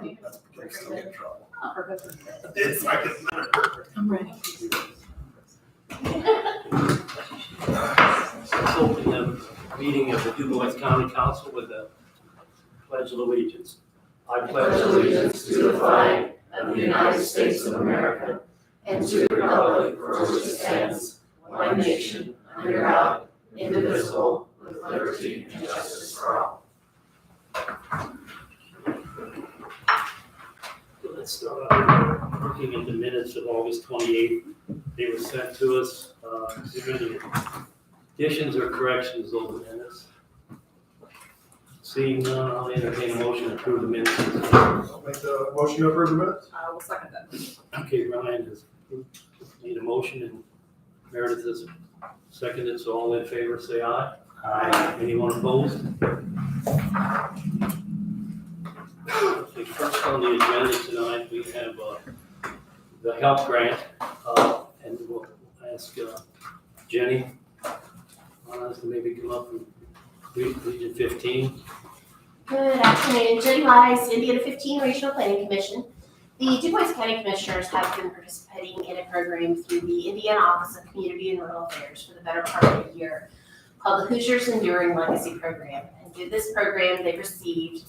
I'm still in trouble. Oh, perfect. It's like it's not. I'm ready. Let's open the meeting of the DuBois County Council with the Pledge of Allegiance. I pledge allegiance to the flag of the United States of America and to the republic for which it stands, one nation, under God, indivisible, with liberty and justice for all. Let's start out looking at the minutes of August 28th. They were sent to us. Is there any additions or corrections on the minutes? Seeing none, I'll entertain a motion to approve the minutes. I'll make the motion to approve the minutes. I will second that. Okay, Ryan has made a motion and Meredith has seconded, so all in favor say aye. Aye. Anyone opposed? Okay, first on the agenda tonight, we have the help grant, and we'll ask Jenny, to maybe come up and read Region 15. Good afternoon, Jenny Wise, Indiana 15 Regional Planning Commission. The DuBois County Commissioners have been participating in a program through the Indiana Office of Community and Rural Affairs for the better part of a year called the Hoosiers Enduring Legacy Program. And through this program, they've received,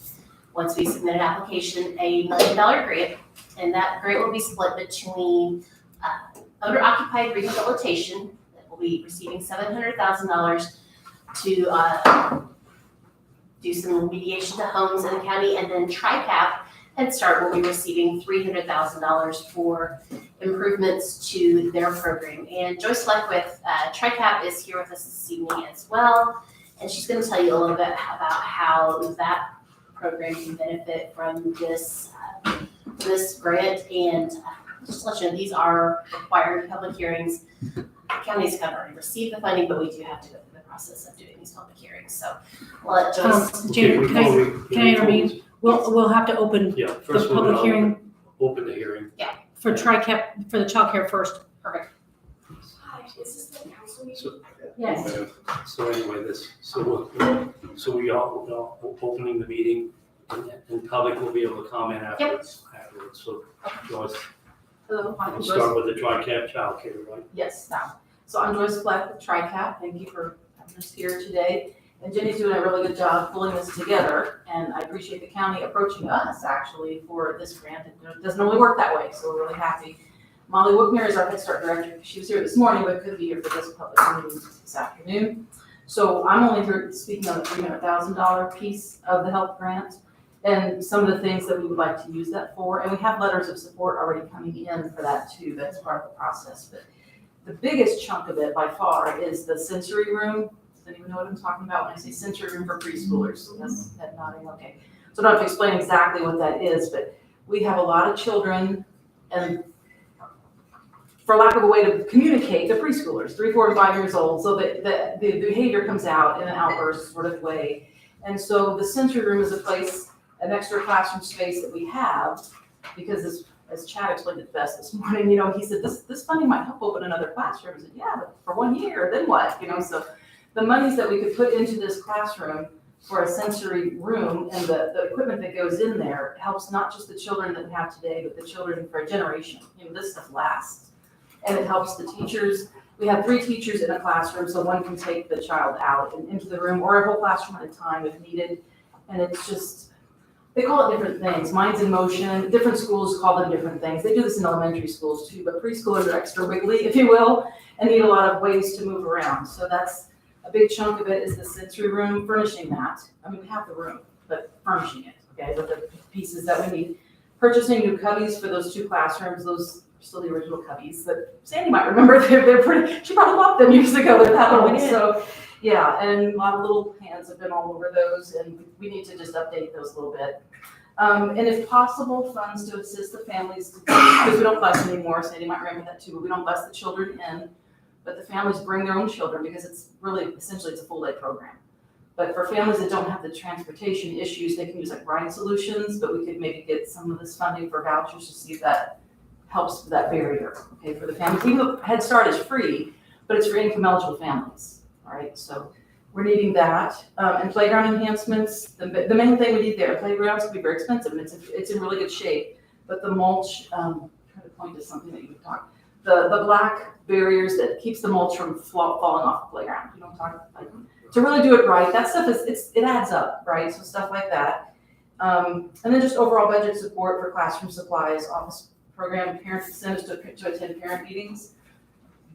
once we submit an application, $1 million grant. And that grant will be split between owner-occupied rehabilitation, that will be receiving $700,000 to do some remediation to homes in the county, and then TriCap Head Start will be receiving $300,000 for improvements to their program. And Joyce Leckwith, TriCap, is here with us this evening as well, and she's going to tell you a little bit about how that program can benefit from this grant. And just to let you know, these are required public hearings. Counties have already received the funding, but we do have to go through the process of doing these public hearings. So I'll let Joyce. Janet, can I intervene? We'll have to open Yeah, the first public we'll hearing open the hearing. for TriCap, for the childcare first. Perfect. Hi, is this the council meeting? So, Yes. so anyway, so we are opening the meeting, and public will be able to comment afterwards. So Joyce, Hello, I'm we'll Joyce. start with the TriCap childcare, right? Yes, now. So I'm Joyce Fleck with TriCap. Thank you for having us here today. And Jenny's doing a really good job pulling this together. And I appreciate the county approaching us actually for this grant. It doesn't only work that way, so we're really happy. Molly Wickner is our Head Start director. She was here this morning, but couldn't be here for this public meeting this afternoon. So I'm only here speaking on the $300,000 piece of the HELP grant and some of the things that we would like to use that for. And we have letters of support already coming in for that too. That's part of the process. But the biggest chunk of it by far is the sensory room. Does anyone know what I'm talking about when I say sensory room for preschoolers? That's head nodding, okay. So I don't have to explain exactly what that is, but we have a lot of children, and for lack of a way to communicate, they're preschoolers, 3, 4, and 5 years old, so that the behavior comes out in an outburst sort of way. And so the sensory room is a place, an extra classroom space that we have, because as Chad explained it best this morning, he said, this funding might help open another classroom. I said, yeah, but for 1 year, then what? So the monies that we could put into this classroom for a sensory room and the equipment that goes in there helps not just the children that we have today, but the children for a generation. This stuff lasts. And it helps the teachers. We have 3 teachers in a classroom, so one can take the child out and into the room, or a whole classroom at a time if needed. And it's just, they call it different things. Minds in Motion, different schools call them different things. They do this in elementary schools too, but preschoolers are extra wiggly, if you will, and need a lot of ways to move around. So that's a big chunk of it, is the sensory room, furnishing that. I mean, we have the room, but furnishing it, okay, with the pieces that we need. Purchasing new cubbies for those 2 classrooms, those are still the original cubbies, but Sandy might remember, they're pretty, she probably bought them years ago, they're that old. So yeah, and a lot of little hands have been all over those, and we need to just update those a little bit. And if possible, funds to assist the families, because we don't bus anymore, Sandy might remember that too, but we don't bus the children in, but the families bring their own children, because it's really, essentially it's a full day program. But for families that don't have the transportation issues, they can use like ride solutions, but we could maybe get some of this funding for vouchers to see if that helps with that barrier, okay, for the families. Even though Head Start is free, but it's for income eligible families, all right? So we're needing that. And playground enhancements, the main thing we need there, playgrounds can be very expensive, and it's in really good shape. But the mulch, trying to point to something that you would talk, the black barriers that keeps the mulch from falling off the playground, you know what I'm talking about? Like, to really do it right, that stuff it adds up, right? So stuff like that. And then just overall budget support for classroom supplies, office program, parent incentives to attend parent meetings.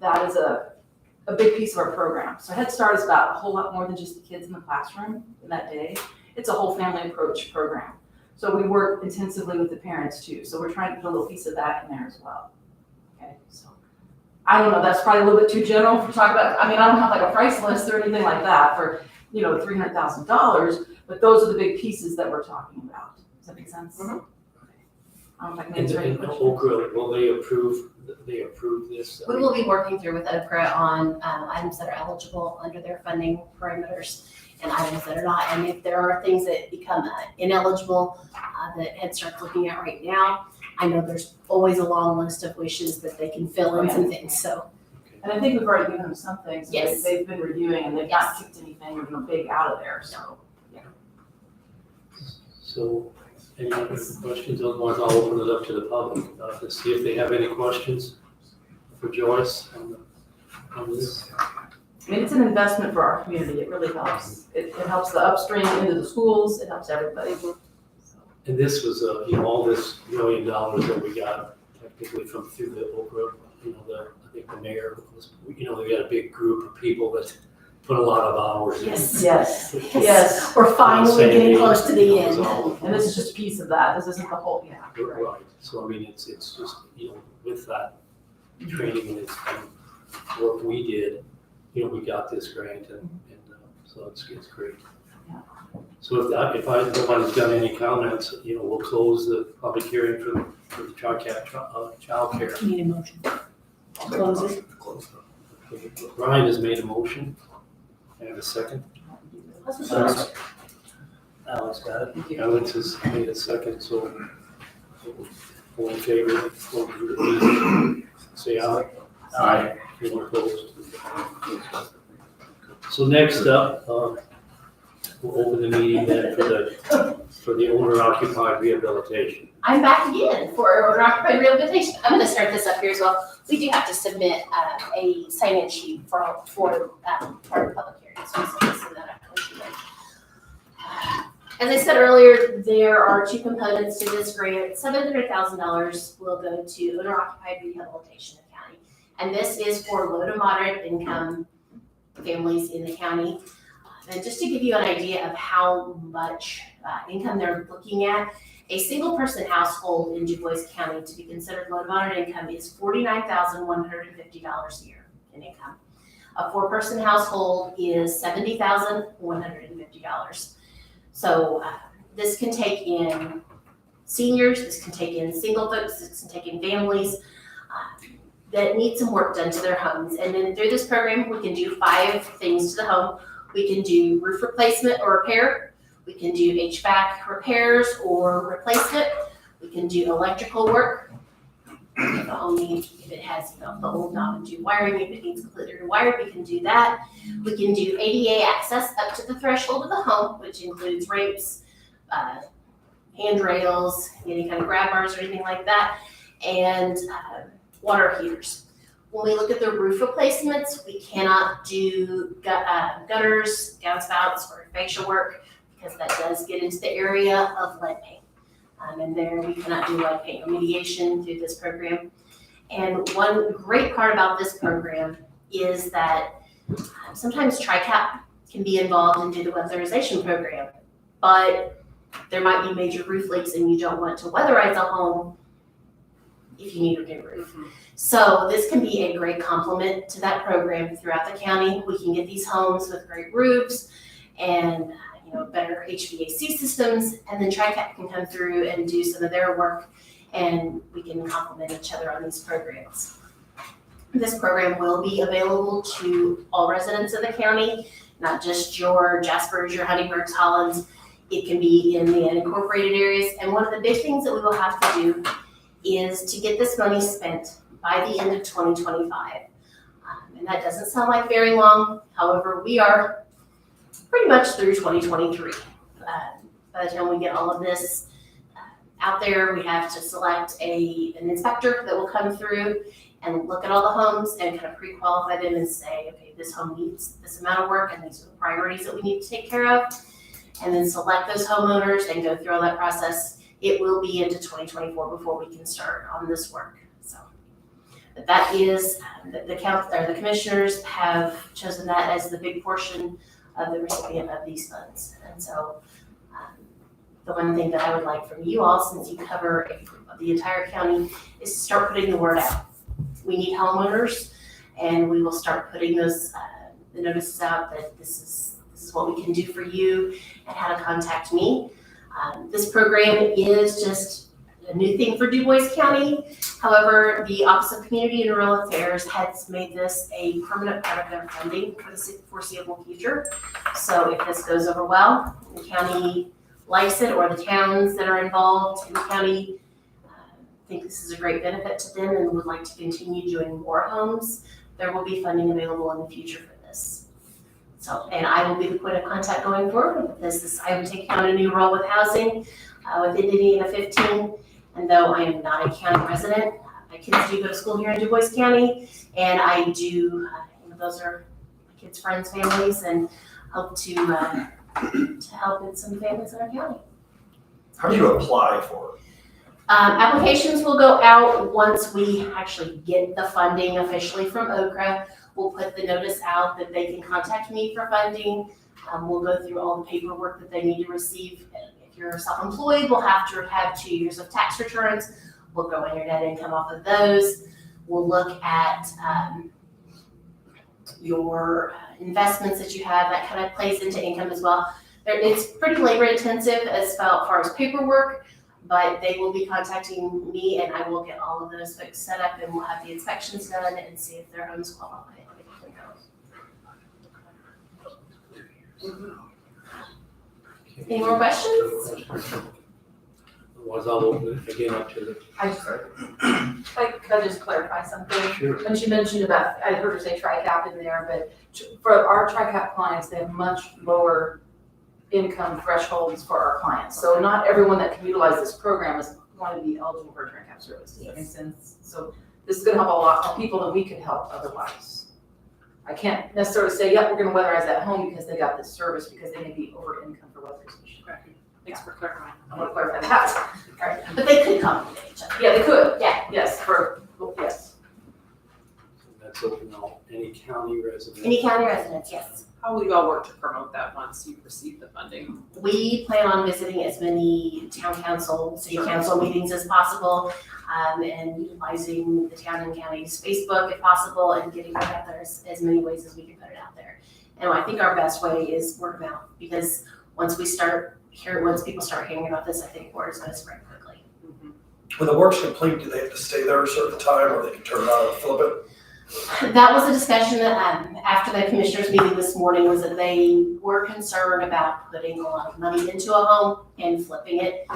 That is a big piece of our program. So Head Start is about a whole lot more than just the kids in the classroom in that day. It's a whole family approach program. So we work intensively with the parents too. So we're trying to put a little piece of that in there as well. Okay, so I don't know, that's probably a little bit too general for talk about. I mean, I don't have like a price list or anything like that for, you know, $300,000, but those are the big pieces that we're talking about. Does that make sense? Mhm. Okay. I don't know if I can And answer any and questions. Okra, will they approve this? We will be working through with Okra on items that are eligible under their funding parameters and items that are not. And if there are things that become ineligible that Head Start's looking at right now, I know there's always a long list of wishes that they can fill in some things, so. And I think we've already given them some things. that Yes. They've been reviewing and they've not kicked anything, you know, big out of there, so. So, any other questions? Otherwise, I'll open it up to the public to see if they have any questions for Joyce on this. I mean, it's an investment for our community. It really helps. It helps the upstream into the schools. It helps everybody. So, And this was, you know, all this $1 million that we got technically from through the Okra, you know, I think the mayor was, you know, we got a big group of people that put a lot of hours in. Yes. Yes, yes. We're finally getting close to the end. And this is just a piece of that. This isn't the whole, yeah. Right, so I mean, it's just, you know, with that training and work we did, you know, we got this grant and so it's great. Yeah. So if nobody's got any comments, you know, we'll close the public hearing for the childcare. Need a motion. I'll make a Close it. motion to close the. Ryan has made a motion. And a second. Alex got it. Thank you. Alex has made a second, so all in favor, please say aye. Aye. Anyone opposed? So next up, we'll open the meeting then for the owner occupied rehabilitation. I'm back again for owner occupied rehabilitation. I'm gonna start this up here as well. We do have to submit a sign-in sheet for our public hearing. So I'm gonna send that out to you. As I said earlier, there are two components to this grant. $700,000 will go to owner occupied rehabilitation in the county. And this is for low to moderate income families in the county. And just to give you an idea of how much income they're looking at, a single person household in Du Bois County to be considered low to moderate income is $49,150 a year in income. A 4-person household is $70,150. So this can take in seniors, this can take in single folks, this can take in families that need some work done to their homes. And then through this program, we can do 5 things to the home. We can do roof replacement or repair. We can do HVAC repairs or replacement. We can do electrical work. If the home needs, if it has, the old knob and tube wiring, if it needs completely rewired, we can do that. We can do ADA access up to the threshold of the home, which includes ramps, handrails, any kind of grab bars or anything like that, and water heaters. When we look at the roof replacements, we cannot do gutters, downspouts, or facial work because that does get into the area of lead paint. And there we cannot do lead paint remediation through this program. And one great part about this program is that sometimes TRICAP can be involved and do the weatherization program, but there might be major roof leaks and you don't want to weatherize a home if you need a new roof. So this can be a great complement to that program throughout the county. We can get these homes with great roofs and better HVAC systems, and then TRICAP can come through and do some of their work, and we can complement each other on these programs. This program will be available to all residents of the county, not just your Jaspers, your Honeybirds, Hollands. It can be in the unincorporated areas, and one of the big things that we will have to do is to get this money spent by the end of 2025. And that doesn't sound like very long. However, we are pretty much through 2023. By the time we get all of this out there, we have to select an inspector that will come through and look at all the homes and kind of pre-qualify them and say, okay, this home needs this amount of work and these are the priorities that we need to take care of. And then select those homeowners and go through all that process. It will be into 2024 before we can start on this work. So, but that is, the commissioners have chosen that as the big portion of the recipient of these funds. And so the one thing that I would like from you all, since you cover the entire county, is to start putting the word out. We need homeowners, and we will start putting those the notices out that this is what we can do for you and how to contact me. This program is just a new thing for Du Bois County. However, the Office of Community and Rural Affairs has made this a permanent part of their funding for the foreseeable future. So if this goes over well, the county likes it, or the towns that are involved in the county think this is a great benefit to them and would like to continue doing more homes, there will be funding available in the future for this. So, and I will be the point of contact going forward with this. I am taking on a new role with housing with Indiana 15, and though I am not a county resident, my kids do go to school here in Du Bois County, and I do, those are my kids' friends' families, and hope to help in some families in our county. How do you apply for it? Applications will go out once we actually get the funding officially from OCRA. We'll put the notice out that they can contact me for funding. We'll go through all the paperwork that they need to receive. If you're self-employed, we'll have to have 2 years of tax returns. We'll go on your net income off of those. We'll look at your investments that you have. That kind of plays into income as well. It's pretty labor intensive as far as paperwork, but they will be contacting me and I will get all of those folks set up and we'll have the inspections done and see if their homes qualify. Any more questions? Otherwise, I'll open it again up to the. Could I just clarify something? Sure. When she mentioned about, I heard her say TRICAP in there, but for our TRICAP clients, they have much lower income thresholds for our clients. So not everyone that can utilize this program is going to be eligible for a TRICAP service. Does that make sense? So this is gonna help a lot of people that we could help otherwise. I can't necessarily say, yep, we're gonna weatherize that home because they got this service because they may be over income for weatherization. Thanks for clarifying. I wanna clarify that. Alright. But they could complement each other. Yeah, they could. Yeah. Yes, yes. That's open to any county resident. Any county residents, yes. How will you all work to promote that once you receive the funding? We plan on visiting as many town council, city council meetings as possible, and utilizing the town and county's Facebook if possible, and getting it out there as many ways as we can put it out there. And I think our best way is word of mouth, because once people start hearing about this, I think word is going to spread quickly. When the work's complete, do they have to stay there a certain time or they can turn it on and flip it? That was a discussion that after the commissioners meeting this morning, was that they were concerned about putting a lot of money into a home and flipping it.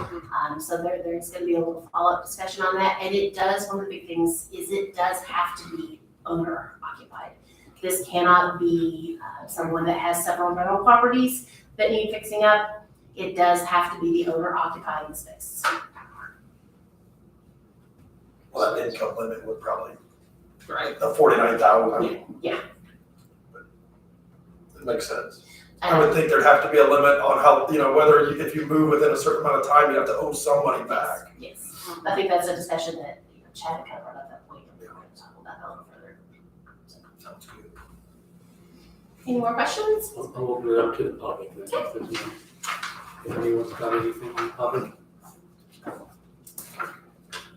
So there's going to be a little follow-up discussion on that. And it does, one of the big things is it does have to be owner occupied. This cannot be someone that has several rental properties that need fixing up. It does have to be the owner occupying the space. Well, that income limit would probably, Right. the 49,000. Yeah. It makes sense. I would think there'd have to be a limit on how, whether if you move within a certain amount of time, you have to owe some money back. Yes. I think that's a discussion that Chad kind of brought up that point. We're going to talk about that a little further. Sounds good. Any more questions? I'll open it up to the public. If anyone's got anything in the public.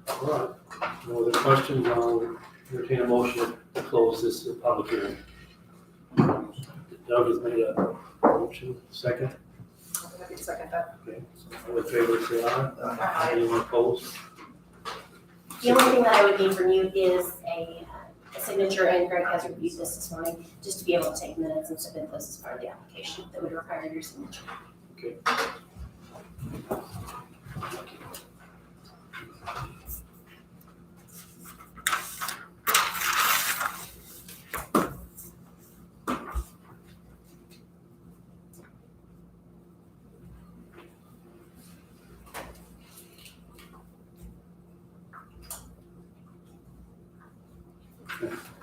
All right, no other questions, I'll entertain a motion to close this public hearing. Doug has made a motion, second. I can second that. Okay, so all in favor, say aye. Anyone opposed? The only thing that I would need from you is a signature, and Greg has reviewed this morning, just to be able to take minutes and submit those as part of the application that would require your signature. Okay.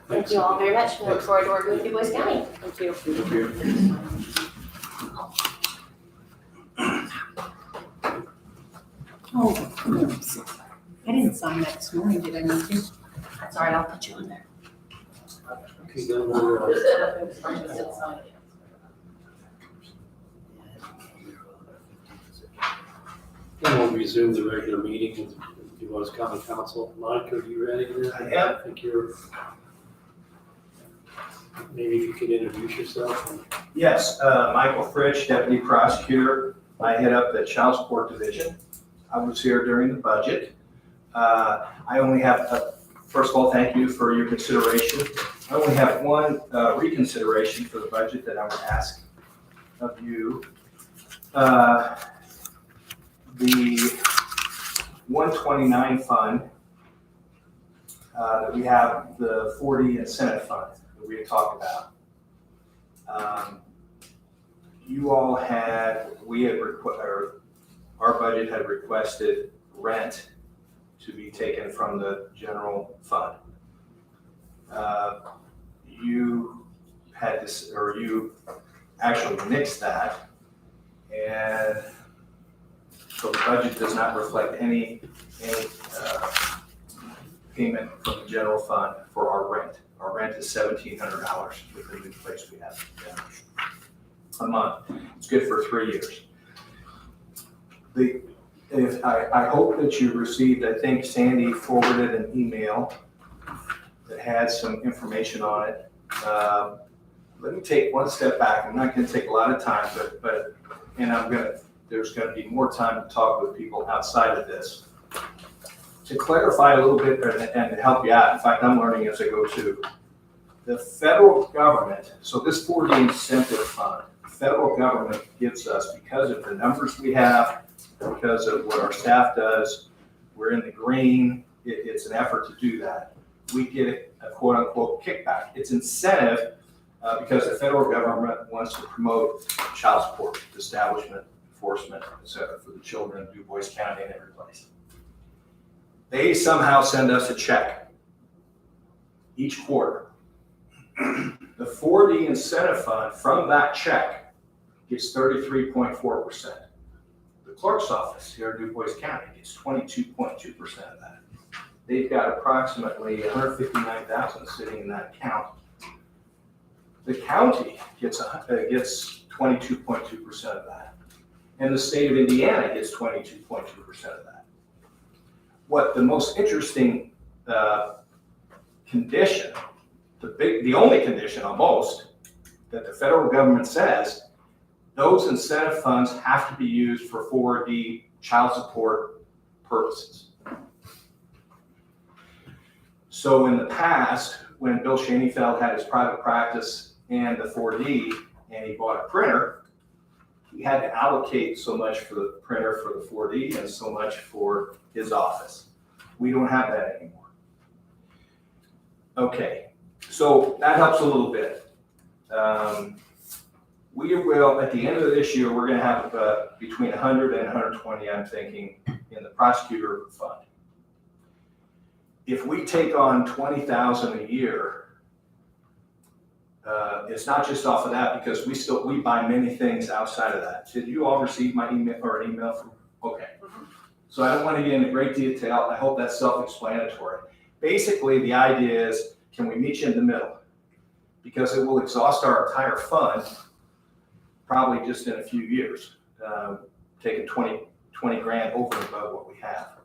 Thank you all very much. We look forward to working with you, Boys County. Thank you. Thank you. Oh, oops. I didn't sign that this morning, did I need to? That's all right, I'll put you on there. Okay, then we'll, then we'll resume the regular meeting with the Dubois County Council. Mike, are you ready? I am. I think you're, maybe if you could introduce yourself. Yes, Michael Fritsch, Deputy Prosecutor. I head up the Child Support Division. I was here during the budget. I only have, first of all, thank you for your consideration. I only have one reconsideration for the budget that I would ask of you. The 129 fund, that we have the 40 incentive fund that we had talked about. You all had, our budget had requested rent to be taken from the general fund. You had this, or you actually nixed that, and so the budget does not reflect any payment from the general fund for our rent. Our rent is $1,700 with the new place we have a month. It's good for 3 years. I hope that you received, I think Sandy forwarded an email that had some information on it. Let me take one step back. I'm not gonna take a lot of time, but there's gonna be more time to talk with people outside of this. To clarify a little bit and to help you out, in fact, I'm learning as I go too. The federal government, so this 40 incentive fund, the federal government gives us, because of the numbers we have, because of what our staff does, we're in the green, it's an effort to do that. We get a quote unquote kickback. It's incentive because the federal government wants to promote child support, establishment, enforcement, et cetera, for the children of Dubois County and every place. They somehow send us a check each quarter. The 40 incentive fund from that check gets 33.4%. The clerk's office here in Dubois County gets 22.2% of that. They've got approximately 159,000 sitting in that account. The county gets 22.2% of that. And the state of Indiana gets 22.2% of that. What the most interesting condition, the only condition almost, that the federal government says, those incentive funds have to be used for 4D child support purposes. So in the past, when Bill Schoenfeld had his private practice and the 4D, and he bought a printer, he had to allocate so much for the printer for the 4D and so much for his office. We don't have that anymore. Okay, so that helps a little bit. We will, at the end of this year, we're gonna have between 100 and 120, I'm thinking, in the prosecutor fund. If we take on 20,000 a year, it's not just off of that because we buy many things outside of that. Did you all receive my email or an email from? Okay. So I don't want to get into great detail. I hope that's self-explanatory. Basically, the idea is, can we meet you in the middle? Because it will exhaust our entire fund probably just in a few years, taking 20 grand over and above what we have.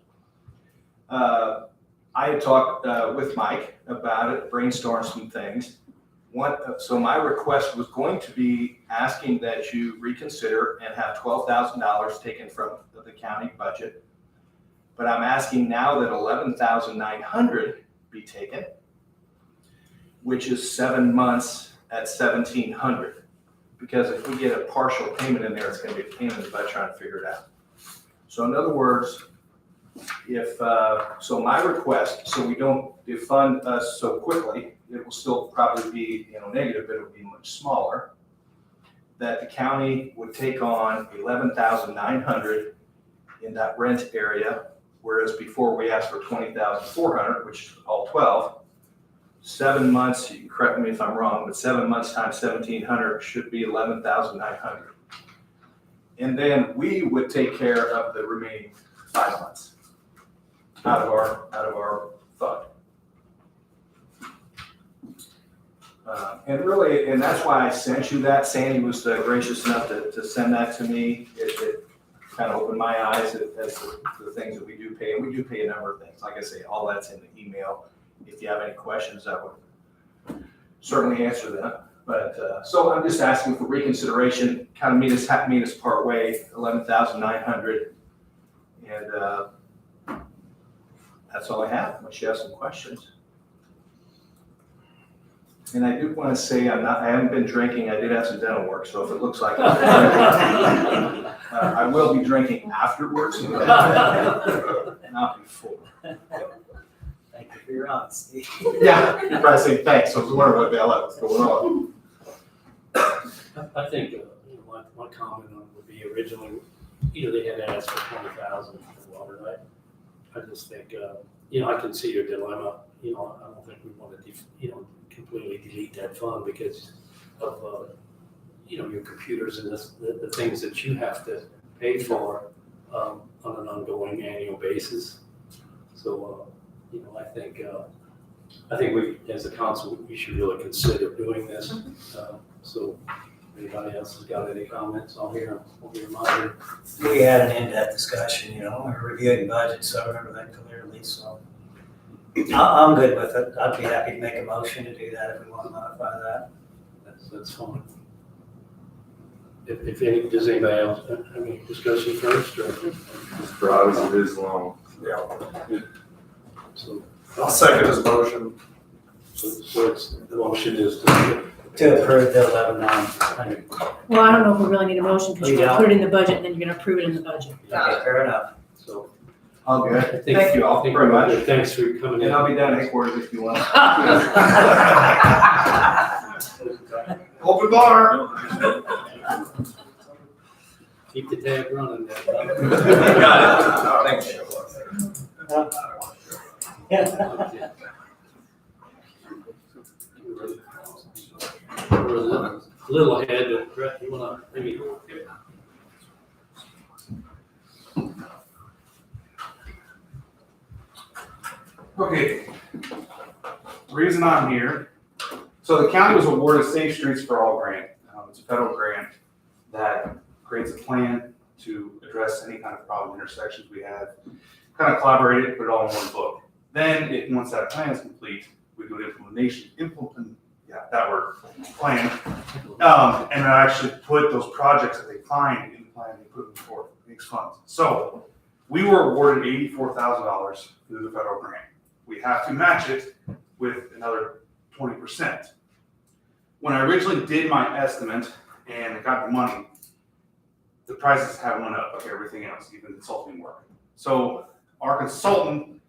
I had talked with Mike about it, brainstormed some things. So my request was going to be asking that you reconsider and have $12,000 taken from the county budget. But I'm asking now that $11,900 be taken, which is 7 months at $1,700. Because if we get a partial payment in there, it's going to be a pain in the butt trying to figure it out. So in other words, so my request, so we don't defund us so quickly, it will still probably be, negative, but it will be much smaller, that the county would take on $11,900 in that rent area, whereas before we asked for $20,400, which is all 12. 7 months, you can correct me if I'm wrong, but 7 months times 1,700 should be 11,900. And then we would take care of the remaining 5 months out of our fund. And really, and that's why I sent you that. Sandy was gracious enough to send that to me. It kind of opened my eyes as to the things that we do pay. And we do pay a number of things. Like I say, all that's in the email. If you have any questions, I would certainly answer them. But, so I'm just asking for reconsideration, kind of meet us part way, 11,900. And that's all I have, unless you have some questions. And I do want to say I haven't been drinking. I did have some dental work, so if it looks like I will be drinking afterwards, not before. Thank you for your honesty. Yeah, you're probably saying thanks. I was wondering what the hell was going on. I think, my comment on would be originally, they had asked for 20,000 for water, right? I just think, I can see your dilemma, I don't think we want to, completely delete that fund because of, your computers and the things that you have to pay for, on an ongoing annual basis. So, I think we, as a council, we should really consider doing this. So, anybody else has got any comments? I'll hear mine. We had an in-depth discussion, we were reviewing budgets, so I remember that clearly, so. I'm good with it. I'd be happy to make a motion to do that if we want to modify that. That's fine. If any, does anybody else have any discussion first or? As broad as it is long. Yeah. So I'll second his motion. the motion is to. To approve the 11,900. Well, I don't know if we really need a motion because We you're gonna don't. put it in the budget and then you're gonna approve it in the budget. Okay, fair enough. So. All good. I think- Thank you all I think very we're much. good. Thanks for coming in. And I'll be down headquarters if you want. Open bar. Keep the tab running there. Got it. Thanks. We're a little ahead, but Brett, you wanna maybe? Okay, reason I'm here, so the county was awarded Safe Streets for All grant. It's a federal grant that creates a plan to address any kind of problem intersections we have. Kind of collaborate it, put it all in one book. Then, once that plan is complete, we do an plan. And I actually put those projects that they find in the plan, they put them forward, makes funds. So, we were awarded $84,000 through the federal grant. We have to match it with another 20%. When I originally did my estimate and got the money, the prices have went up like everything else, even consulting work. So our consultant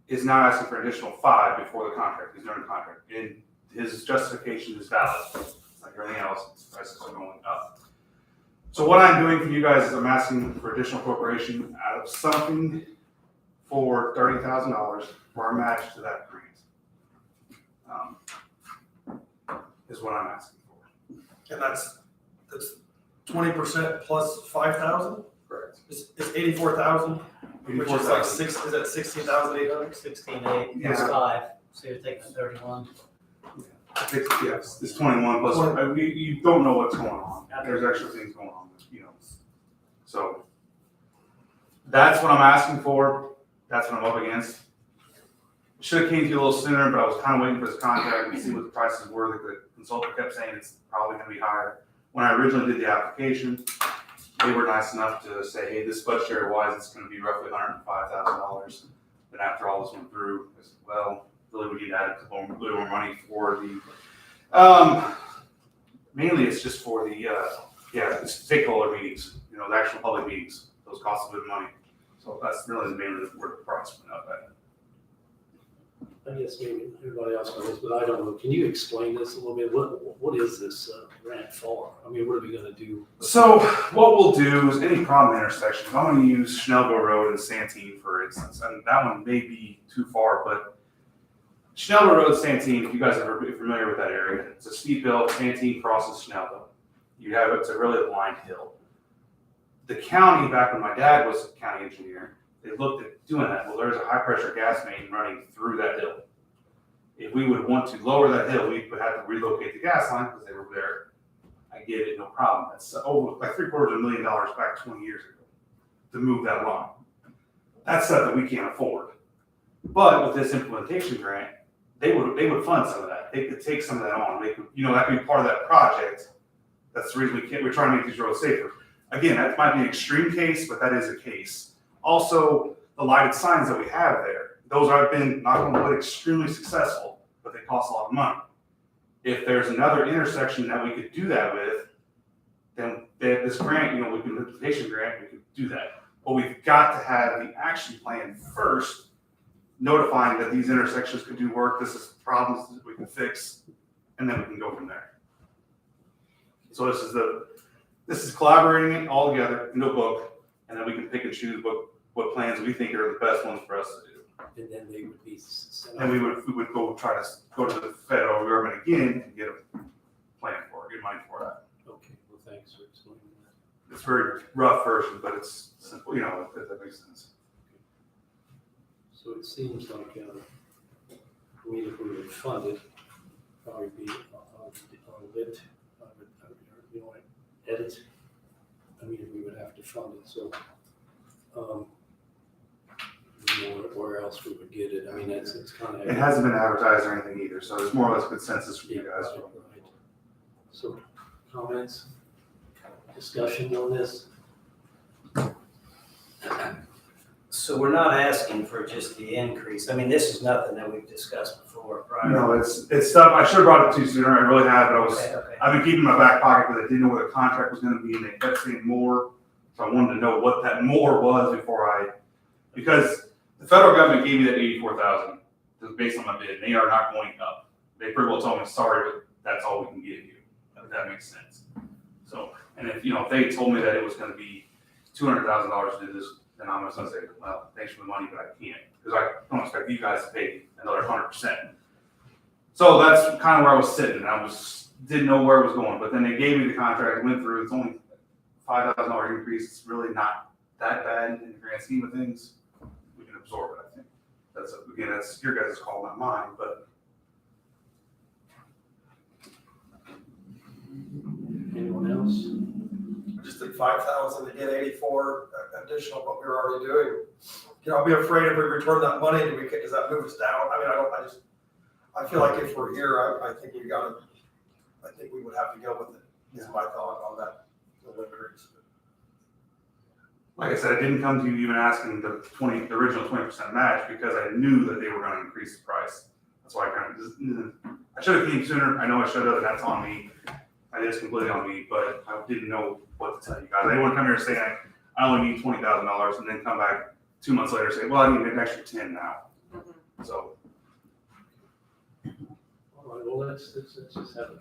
is now asking for an additional 5 before the contract, he's during the contract. And his justification is valid. It's like everything else, prices are going up. So what I'm doing for you guys is I'm asking for additional appropriation out of something for $30,000 for our match to that grant. Is what I'm asking for. And that's 20% plus 5,000? Correct. It's 84,000, which is like is that 16,800? 16,800 Yeah. plus 5, so you're taking 31. Yes, it's 21 plus, you don't know what's going on. There's actually things going on, So that's what I'm asking for. That's what I'm up against. Should have came to you a little sooner, but I was kind of waiting for this contract and see what the prices were. The consultant kept saying it's probably going to be higher. When I originally did the application, they were nice enough to say, hey, this budgetary wise, it's going to be roughly $105,000. But after all this went through, I said, well, really we need to add a little more money for the, mainly it's just for the, it's stakeholder meetings, the actual public meetings. Those cost a bit of money. So that's really mainly where the price went up at. I guess maybe everybody else knows, but I don't know. Can you explain this a little bit? What is this grant for? I mean, what are we gonna do? So what we'll do is any problem intersections, I'm gonna use Schnellville Road and Santee, for instance, and that one may be too far, but Schnellville Road, Santee, if you guys are familiar with that area, it's a steep hill, Santee crosses Schnellville. It's a really blind hill. The county, back when my dad was a county engineer, they looked at doing that. Well, there's a high pressure gas main running through that hill. If we would want to lower that hill, we would have to relocate the gas line because they were there. I get it, no problem. That's over like $750,000 back 20 years ago to move that line. That's stuff that we can't afford. But with this implementation grant, they would fund some of that. They could take some of that on. They could, that could be part of that project. That's the reason we're trying to make these roads safer. Again, that might be an extreme case, but that is a case. Also, the lighted signs that we have there, those have been, knock on wood, extremely successful, but they cost a lot of money. If there's another intersection that we could do that with, then this grant, with the implementation grant, we could do that. But we've got to have the action plan first, notifying that these intersections could do work, this is problems that we can fix, and then we can go from there. So this is collaborating it all together into a book, and then we can pick and choose what plans we think are the best ones for us to do. And then they would be sent And we would go try to go to the federal government again and get a plan for it, get money for that. Okay, well, thanks for explaining that. It's a very rough version, but it's simple, if that makes sense. So it seems like, if we would fund it, probably be on lit, edit. We would have to fund it, so, where else we would get it, it's kind of. It hasn't been advertised or anything either, so it's more or less consensus for you guys. Right. So, comments, discussion on this? So we're not asking for just the increase. This is nothing that we've discussed before, right? No, it's stuff, I should have brought it to you sooner, I really have, but Okay. I've been keeping in my back pocket because I didn't know what the contract was gonna be, and they kept saying more. So I wanted to know what that more was because the federal government gave me that 84,000, based on my bid, and they are not going up. They pretty well told me, sorry, but that's all we can give you, if that makes sense. So, and if they told me that it was gonna be $200,000 to do this, then I'm just gonna say, well, thanks for the money, but I can't, because I don't expect you guys to pay another 100%. So that's kind of where I was sitting. Didn't know where it was going, but then they gave me the contract, went through. It's only $5,000 increase. It's really not that bad in the grand scheme of things. We can absorb it, I think. That's your guys' call, not mine. But Anyone else? Just at 5,000 to get 84 additional what we were already doing. I'll be afraid if we return that money, does that move us down? I feel like if we're here, I think we would have to go with it, is my thought on that. Increase. like I said, I didn't come to you even asking the original 20% match because I knew that they were going to increase the price. That's why I should have came sooner. I know I should have, and that's on me. It is completely on me, but I didn't know what to tell you guys. I didn't want to come here and say I only need $20,000 and then come back 2 months later and say, well, I need an extra 10 now. So. All right, well, let's just have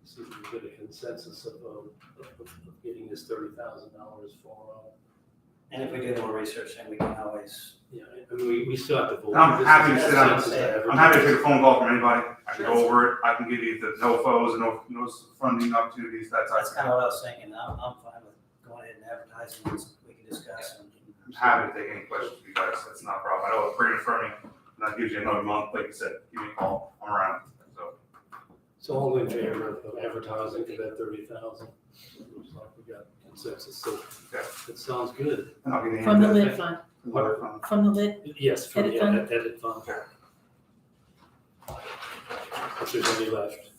see if we get a consensus of getting this $30,000 for. And if we do more research, then we can always. Yeah, we still have to vote. I'm happy to sit down. Consensus I'm happy to take a phone call from anybody. I can go over it. I can give you the NOFOs and no funding opportunities, that type That's of kind thing. of what I was thinking. I'm fine with going ahead and advertising this. We can discuss. I'm happy to take any questions from you guys. That's not a problem. I know it's pretty affirming. And that gives you another month. Like you said, give me a call. I'm around. So all in favor of advertising for that 30,000? Looks like we got consensus, so that sounds good. And I'll get From the lit fund, Water fund. from the lit, Yes, from Edit the fund? edit fund. If there's any left.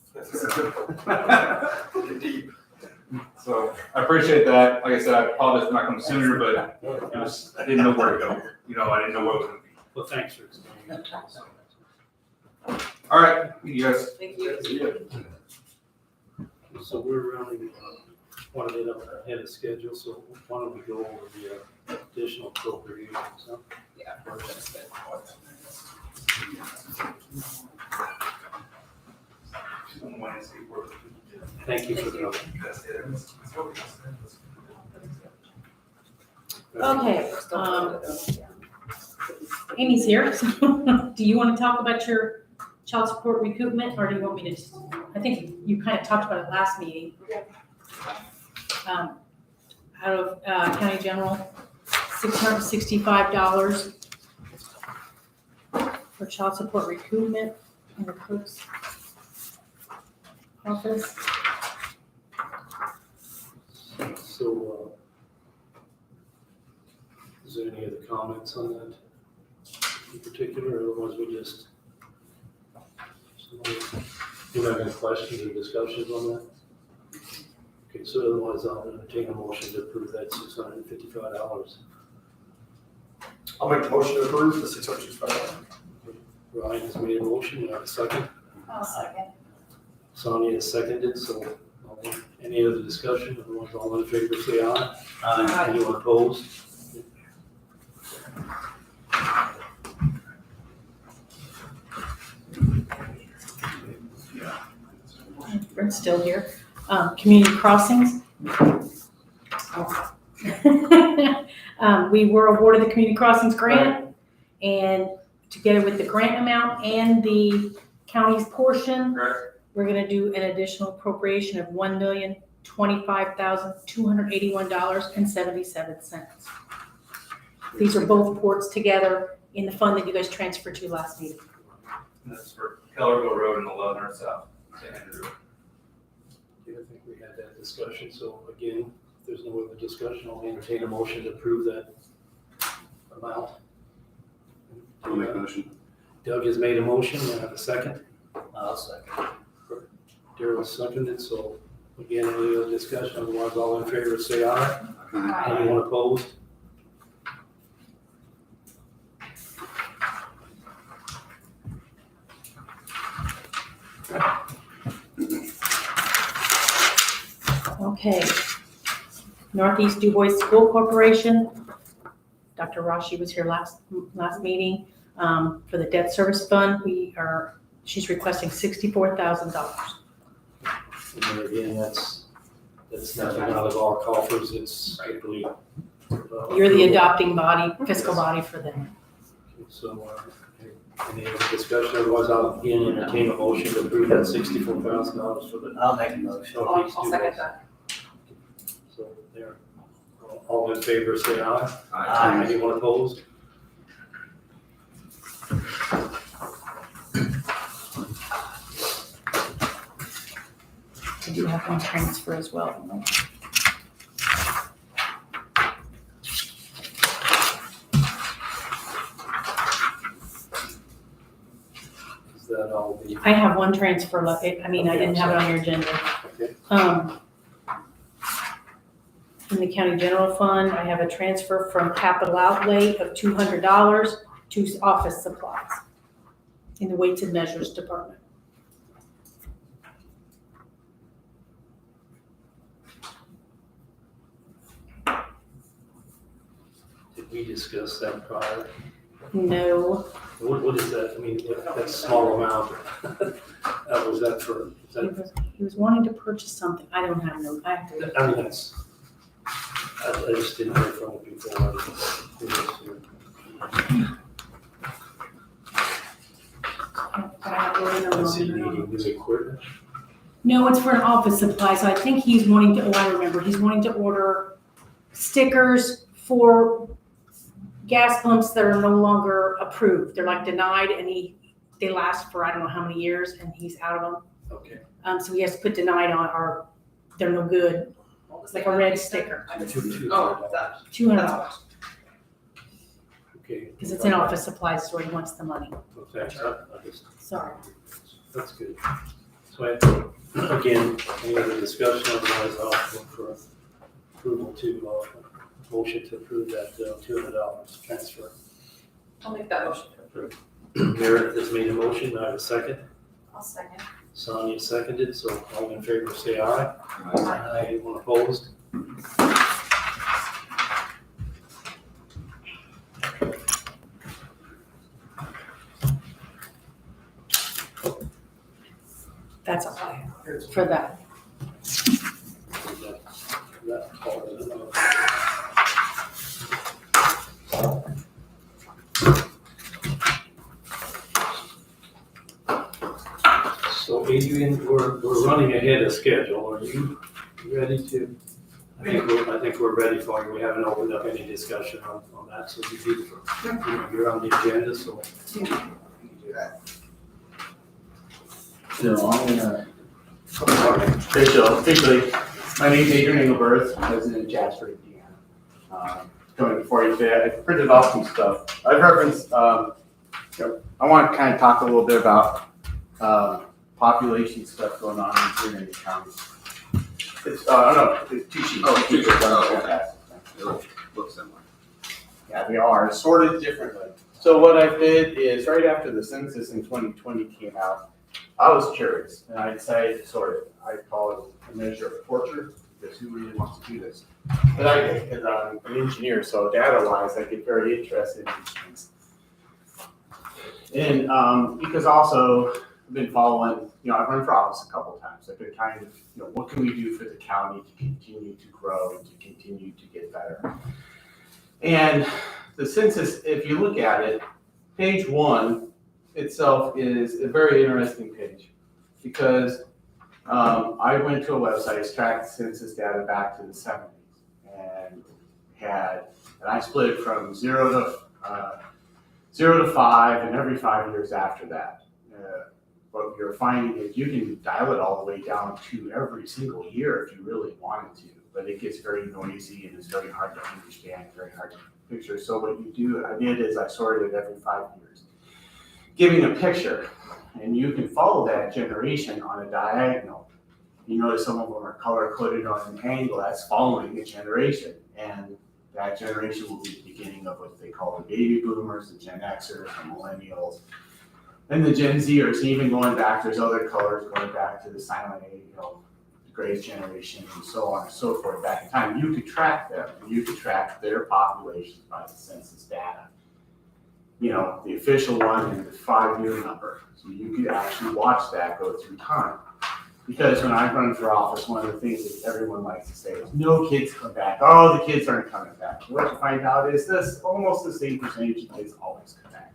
Deep. So I appreciate that. Like I said, I apologize for not coming sooner, but I didn't know where to go. I didn't know what it was going to be. Well, thanks for explaining that to us. All right, you guys. Thank you. So we're running quite a bit ahead of schedule, so why don't we go over the additional appropriations, huh? Yeah, that's good. Thank you for the. okay, Amy's here, so do you want to talk about your child support recoupment, or do you want me to, I think you kind of talked about it last meeting. Out of county general, $665 for child support recoupment in the clerk's office. So, is there any other comments on that in particular, or otherwise we just? You have any questions or discussions on that? Okay, so otherwise I'll entertain a motion to approve that $655. I'll make the motion to approve the $665. Ryan has made a motion, you have a second? I'll second. Sonia has seconded, so any other discussion? Otherwise, all in favor, say aye. Anyone opposed? Brent's still here. Community crossings. We were awarded the community crossings grant, and together with the grant amount and the county's portion, we're gonna do an additional appropriation of $1,025,281.77. These are both ports together in the fund that you guys transferred to last meeting. That's for Kellerville Road and 11 North South, St. Andrew. I think we had that discussion, so again, if there's no other discussion, I'll entertain a motion to approve that amount. I'll make a motion. Doug has made a motion, and I have a second. I'll second. Darryl seconded, so again, any other discussion, otherwise all in favor say aye. Aye. Anyone opposed? Okay. Northeast Du Bois School Corporation. Dr. Rashi was here last meeting. For the debt service fund, she's requesting $64,000. And again, that's nothing out of our coffers, it's strictly. You're the adopting body, fiscal body for them. So, any other discussion, otherwise I'll again entertain a motion to approve that $64,000 for the. I'll make a motion. Northeast I'll Du second Bois. that. So there, all in favor say aye. Aye. Anyone opposed? I do have one transfer as well. Is that all the? I have one transfer left. I didn't have it on your agenda. Okay. In the county general fund, I have a transfer from capital outlay of $200 to office supplies in the weights and measures department. Did we discuss that prior? No, What is that? I mean, that's a small amount. Was that for, he was wanting to purchase something. I don't have no, I have to. I mean, I just didn't hear from it before. Is he needing new equipment? No, it's for an office supply, so I think he's wanting to, I remember, he's wanting to order stickers for gas pumps that are no longer approved. They're like denied, and they last for I don't know how many years, and he's out of them. Okay. So he has to put denied on, or they're no good, like a red sticker, Oh, that. $200, Okay. because it's in office supplies, so he wants the money. Okay, Sorry. that's good. So again, any other discussion, otherwise I'll look for approval to, motion to approve that $200 transfer. I'll make that motion to approve. Meredith has made a motion, I have a second. I'll second. Sonia seconded, so all in favor say aye. Aye. Anyone opposed? That's all I have for that. That part of it. Adrian, we're running ahead of schedule. Are you ready to? I think we're ready for you. We haven't opened up any discussion on that, so you're on the agenda, so. You can do that. So I'm gonna. Officially, my name's Adrian Engelberth, resident of Jasper, Indiana. Coming before you today, I printed off some stuff. I've referenced, I want to kind of talk a little bit about population stuff going on here in the county. It's, it's 2 sheets. Oh, 2 sheets. Oh, okay. Okay. Looks similar. Yeah, they are sorted differently. So what I did is right after the census in 2020 came out, I was curious and I decided to sort it. I call it a measure of torture because who really wants to do this? But I did because I'm an engineer, so data-wise, I get very interested in these things. And because also I've been following, I've run for office a couple of times. I've been kind of, what can we do for the county to continue to grow and to continue to get better? And the census, if you look at it, page 1 itself is a very interesting page because I went to a website, extracted census data back to the 70s and I split it from 0 to 5 and every 5 years after that. What you're finding is you can dial it all the way down to every single year if you really wanted to, but it gets very noisy and it's very hard to understand, very hard to picture. So what I did is I sorted it every 5 years, giving a picture, and you can follow that generation on a diagonal. You notice some of them are color-coded on an angle. That's following a generation, and that generation will be the beginning of what they call the baby boomers, the Gen Xers, the millennials, and the Gen Zers. Even going back, there's other colors going back to the silent age, the Gray's generation, and so on and so forth back in time. You could track them, and you could track their populations by the census data. The official one and the 5-year number. So you could actually watch that go through time. Because when I run for office, one of the things that everyone likes to say is, no kids come back. Oh, the kids aren't coming back. What you find out is this, almost the same percentage of kids always come back.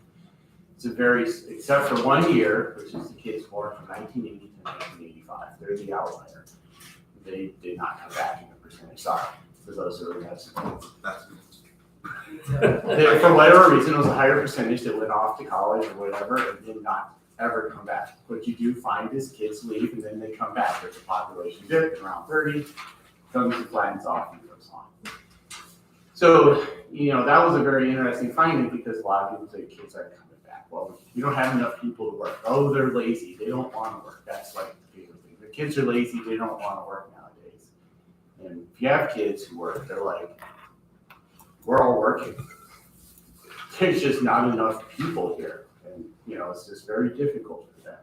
It's except for 1 year, which is the kids born from 1980 to 1985. They're the outlier. They did not come back in the percentage. Sorry, for those who are messing. For whatever reason, it was a higher percentage that went off to college or whatever and did not ever come back. What you do find is kids leave and then they come back. There's a population dip around 30, comes and flattens off and goes on. So, that was a very interesting finding because a lot of people say kids aren't coming back. Well, you don't have enough people to work. Oh, they're lazy. They don't want to work. That's like the big thing. The kids are lazy. They don't want to work nowadays. And if you have kids who work, they're like, we're all working. There's just not enough people here. And, it's just very difficult for them.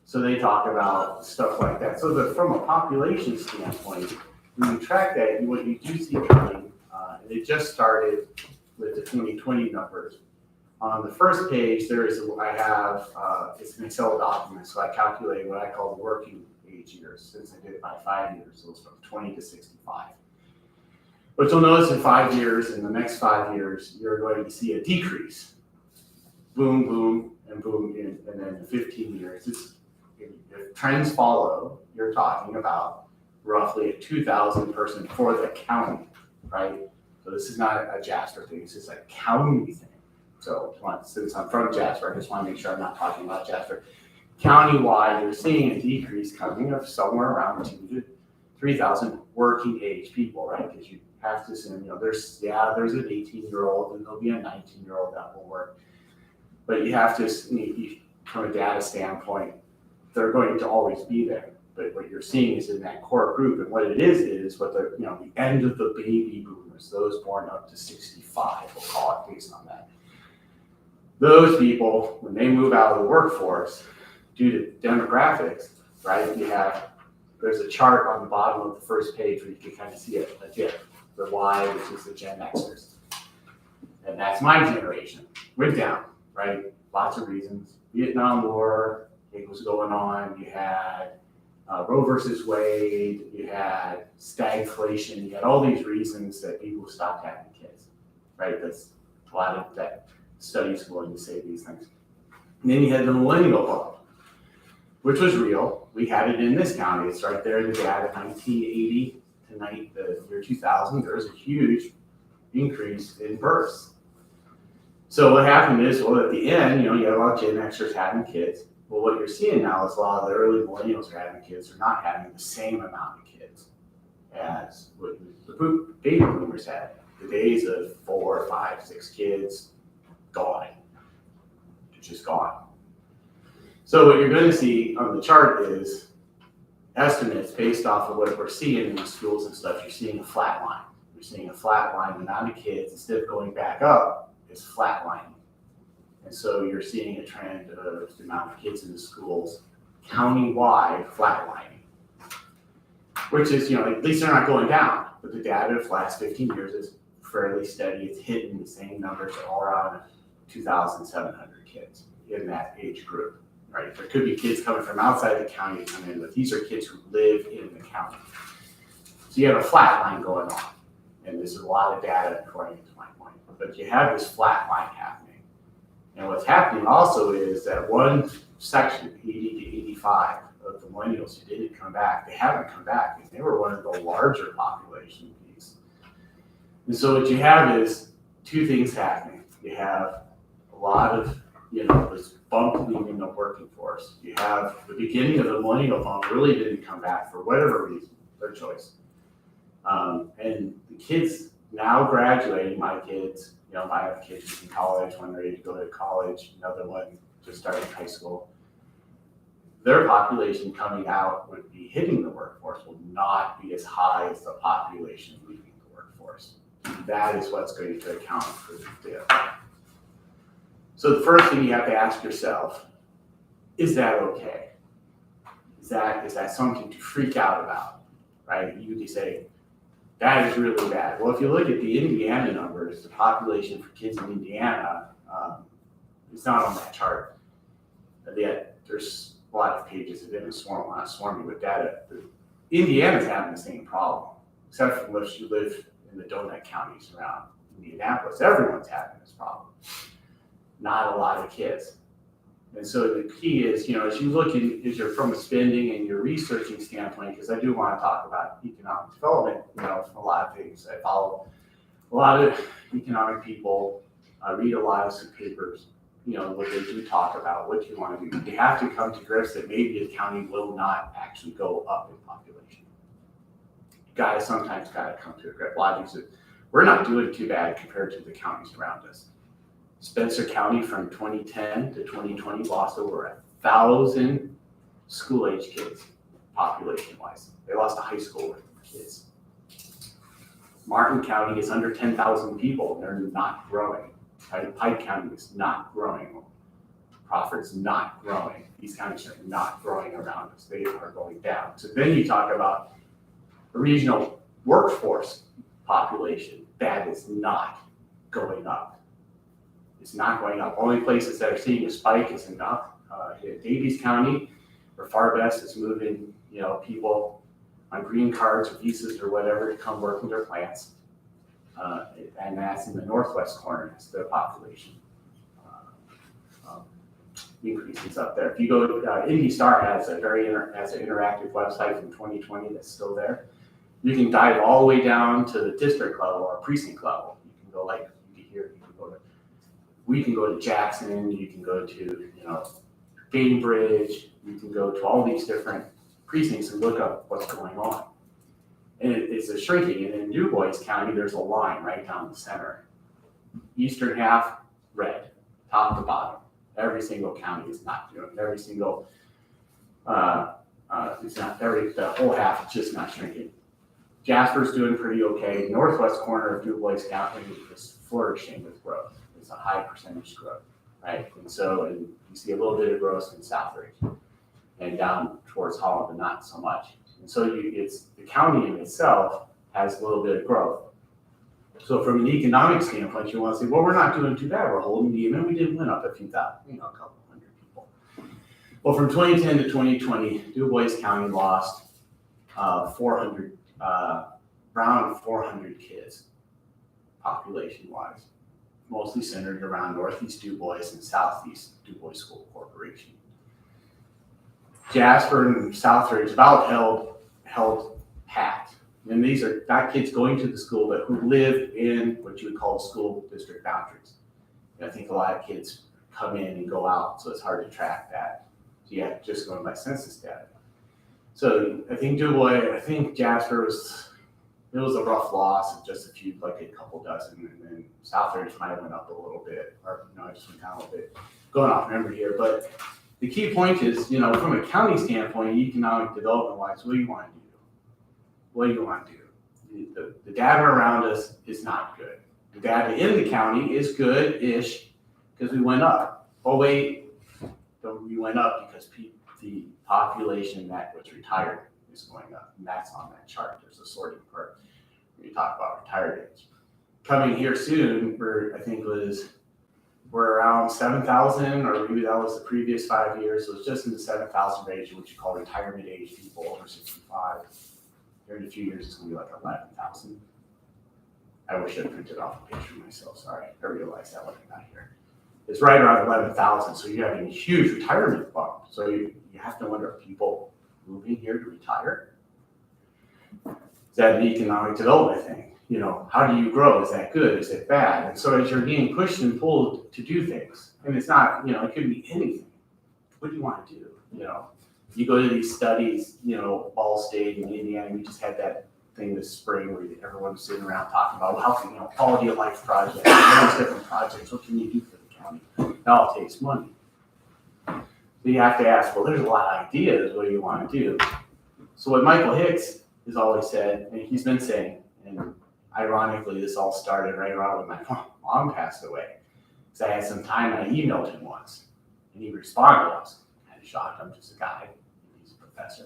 So they talk about stuff like that. So from a population standpoint, when you track that, what you do see coming, and it just started with the 2020 numbers. On the first page, it's an Excel document. So I calculated what I call the working age years, since I did it by 5 years. So it's from 20 to 65. But you'll notice in 5 years, in the next 5 years, you're going to see a decrease. Boom, boom, and boom, and then in 15 years, if trends follow, you're talking about roughly a 2,000 person for the county, right? So this is not a Jasper thing, this is a county thing. So since I'm from Jasper, I just want to make sure I'm not talking about Jasper. Countywide, you're seeing a decrease coming of somewhere around 2,000 to 3,000 working age people, right? Because you have to assume, there's an 18-year-old and there'll be a 19-year-old that will work. But you have to, from a data standpoint, they're going to always be there. But what you're seeing is in that core group, and what it is what the end of the baby boomers, those born up to 65, we'll call it based on that. Those people, when they move out of the workforce, due to demographics, right, there's a chart on the bottom of the first page where you can kind of see a dip, the Y, which is the Gen Xers. And that's my generation. Went down, right? Lots of reasons. Vietnam War, it was going on. You had Roe versus Wade. You had stagflation. You had all these reasons that people stopped having kids, right? That's a lot of that studies going to say these things. And then you had the millennial bump, which was real. We had it in this county. It's right there in the data, 1980 to the year 2000. There was a huge increase in births. So what happened is, well, at the end, you had a lot of Gen Xers having kids. Well, what you're seeing now is a lot of the early millennials are having kids. They're not having the same amount of kids as what the baby boomers had. The days of 4, 5, 6 kids, gone. They're just gone. So what you're going to see on the chart is estimates based off of what we're seeing in the schools and stuff. You're seeing a flat line. You're seeing a flat line. The amount of kids, instead of going back up, is flatlining. And so you're seeing a trend of the amount of kids in the schools county-wide flatlining, which is, at least they're not going down. But the data of the last 15 years is fairly steady. It's hitting the same numbers all around 2,700 kids in that age group, right? There could be kids coming from outside the county to come in, but these are kids who live in the county. So you have a flat line going on, and this is a lot of data according to my point. But you have this flat line happening. And what's happening also is that one section, 80 to 85 of the millennials who didn't come back, they haven't come back because they were one of the larger population piece. And so what you have is two things happening. You have a lot of, this bump leaving the working force. You have the beginning of the millennial bump really didn't come back for whatever reason, their choice. And the kids now graduating, my kids, I have kids in college, one ready to go to college, another one just starting high school. Their population coming out would be hitting the workforce will not be as high as the population leaving the workforce. That is what's going to account for the dip. So the first thing you have to ask yourself, is that okay? Is that something to freak out about, right? You can say, that is really bad. Well, if you look at the Indiana numbers, the population for kids in Indiana, it's not on that chart. Yet there's a lot of pages that didn't swarming with data. Indiana's having the same problem, except for unless you live in the donut counties around Indianapolis. Everyone's having this problem. Not a lot of kids. And so the key is, as you look as you're from a spending and your researching standpoint, because I do want to talk about economic development, a lot of things. I follow a lot of economic people, I read a lot of some papers, what they do talk about, what you want to do. You have to come to grips that maybe a county will not actually go up in population. You sometimes got to come to a grip. A lot of these, we're not doing too bad compared to the counties around us. Spencer County from 2010 to 2020 lost over 1,000 school-age kids, population-wise. They lost a high school worth of kids. Martin County is under 10,000 people, and they're not growing. Pike County is not growing. Crawford's not growing. These counties are not growing around us. They are going down. So then you talk about a regional workforce population that is not going up. It's not going up. Only places that are seeing a spike is in Davies County, where FarBest is moving, people on green cards or visas or whatever to come work in their plants. And that's in the northwest corner, it's the population increases up there. If you go to Indy Star has an interactive website from 2020 that's still there. You can dive all the way down to the district level or precinct level. You can go we can go to Jackson, you can go to, Bainbridge, you can go to all these different precincts and look up what's going on. And it's a shrinking, and in Du Bois County, there's a line right down the center. Eastern half, red, top to bottom. Every single county is not doing it. Every single, the whole half is just not shrinking. Jasper's doing pretty okay. Northwest corner of Du Bois County is flourishing with growth. It's a high percentage growth, right? And you see a little bit of growth in Southridge and down towards Holland, but not so much. And so it's the county in itself has a little bit of growth. So from an economic standpoint, you want to say, well, we're not doing too bad. We're holding the even. We did win up a few thousand, a couple hundred people. Well, from 2010 to 2020, Du Bois County lost around 400 kids, population-wise, mostly centered around Northeast Du Bois and Southeast Du Bois School Corporation. Jasper and Southridge about held pat. And these are not kids going to the school, but who live in what you would call school district boundaries. And I think a lot of kids come in and go out, so it's hard to track that. So you have to just going by census data. So I think Jasper it was a rough loss of just a couple dozen, and then Southridge might have went up a little bit, or I just went down a little bit, going off memory here. But the key point is, from a county standpoint, economic development wise, what do you want to do? What do you want to do? The data around us is not good. The data in the county is good-ish because we went up. Oh wait, we went up because the population that was retired is going up, and that's on that chart. There's a sorting part when you talk about retired age. Coming here soon, we're around 7,000, or maybe that was the previous 5 years. So it's just in the 7,000 range, which you call retirement age people over 65. Here in a few years, it's going to be like 11,000. I wish I printed off a picture myself. Sorry, I realized that when I got here. It's right around 11,000, so you're having a huge retirement bump. So you have to wonder, are people moving here to retire? Is that an economic development thing? How do you grow? Is that good? Is it bad? And so as you're being pushed and pulled to do things, and it's not, it could be anything. What do you want to do? You go to these studies, Ball State in Indiana, we just had that thing this spring where everyone's sitting around talking about how can, quality of life projects, all these different projects, what can you do for the county? It all takes money. So you have to ask, well, there's a lot of ideas, what do you want to do? So what Michael Hicks has always said, and he's been saying, and ironically, this all started right around when my mom passed away. Because I had some time and I emailed him once, and he responded. I was kind of shocked. I'm just a guy. He's a professor.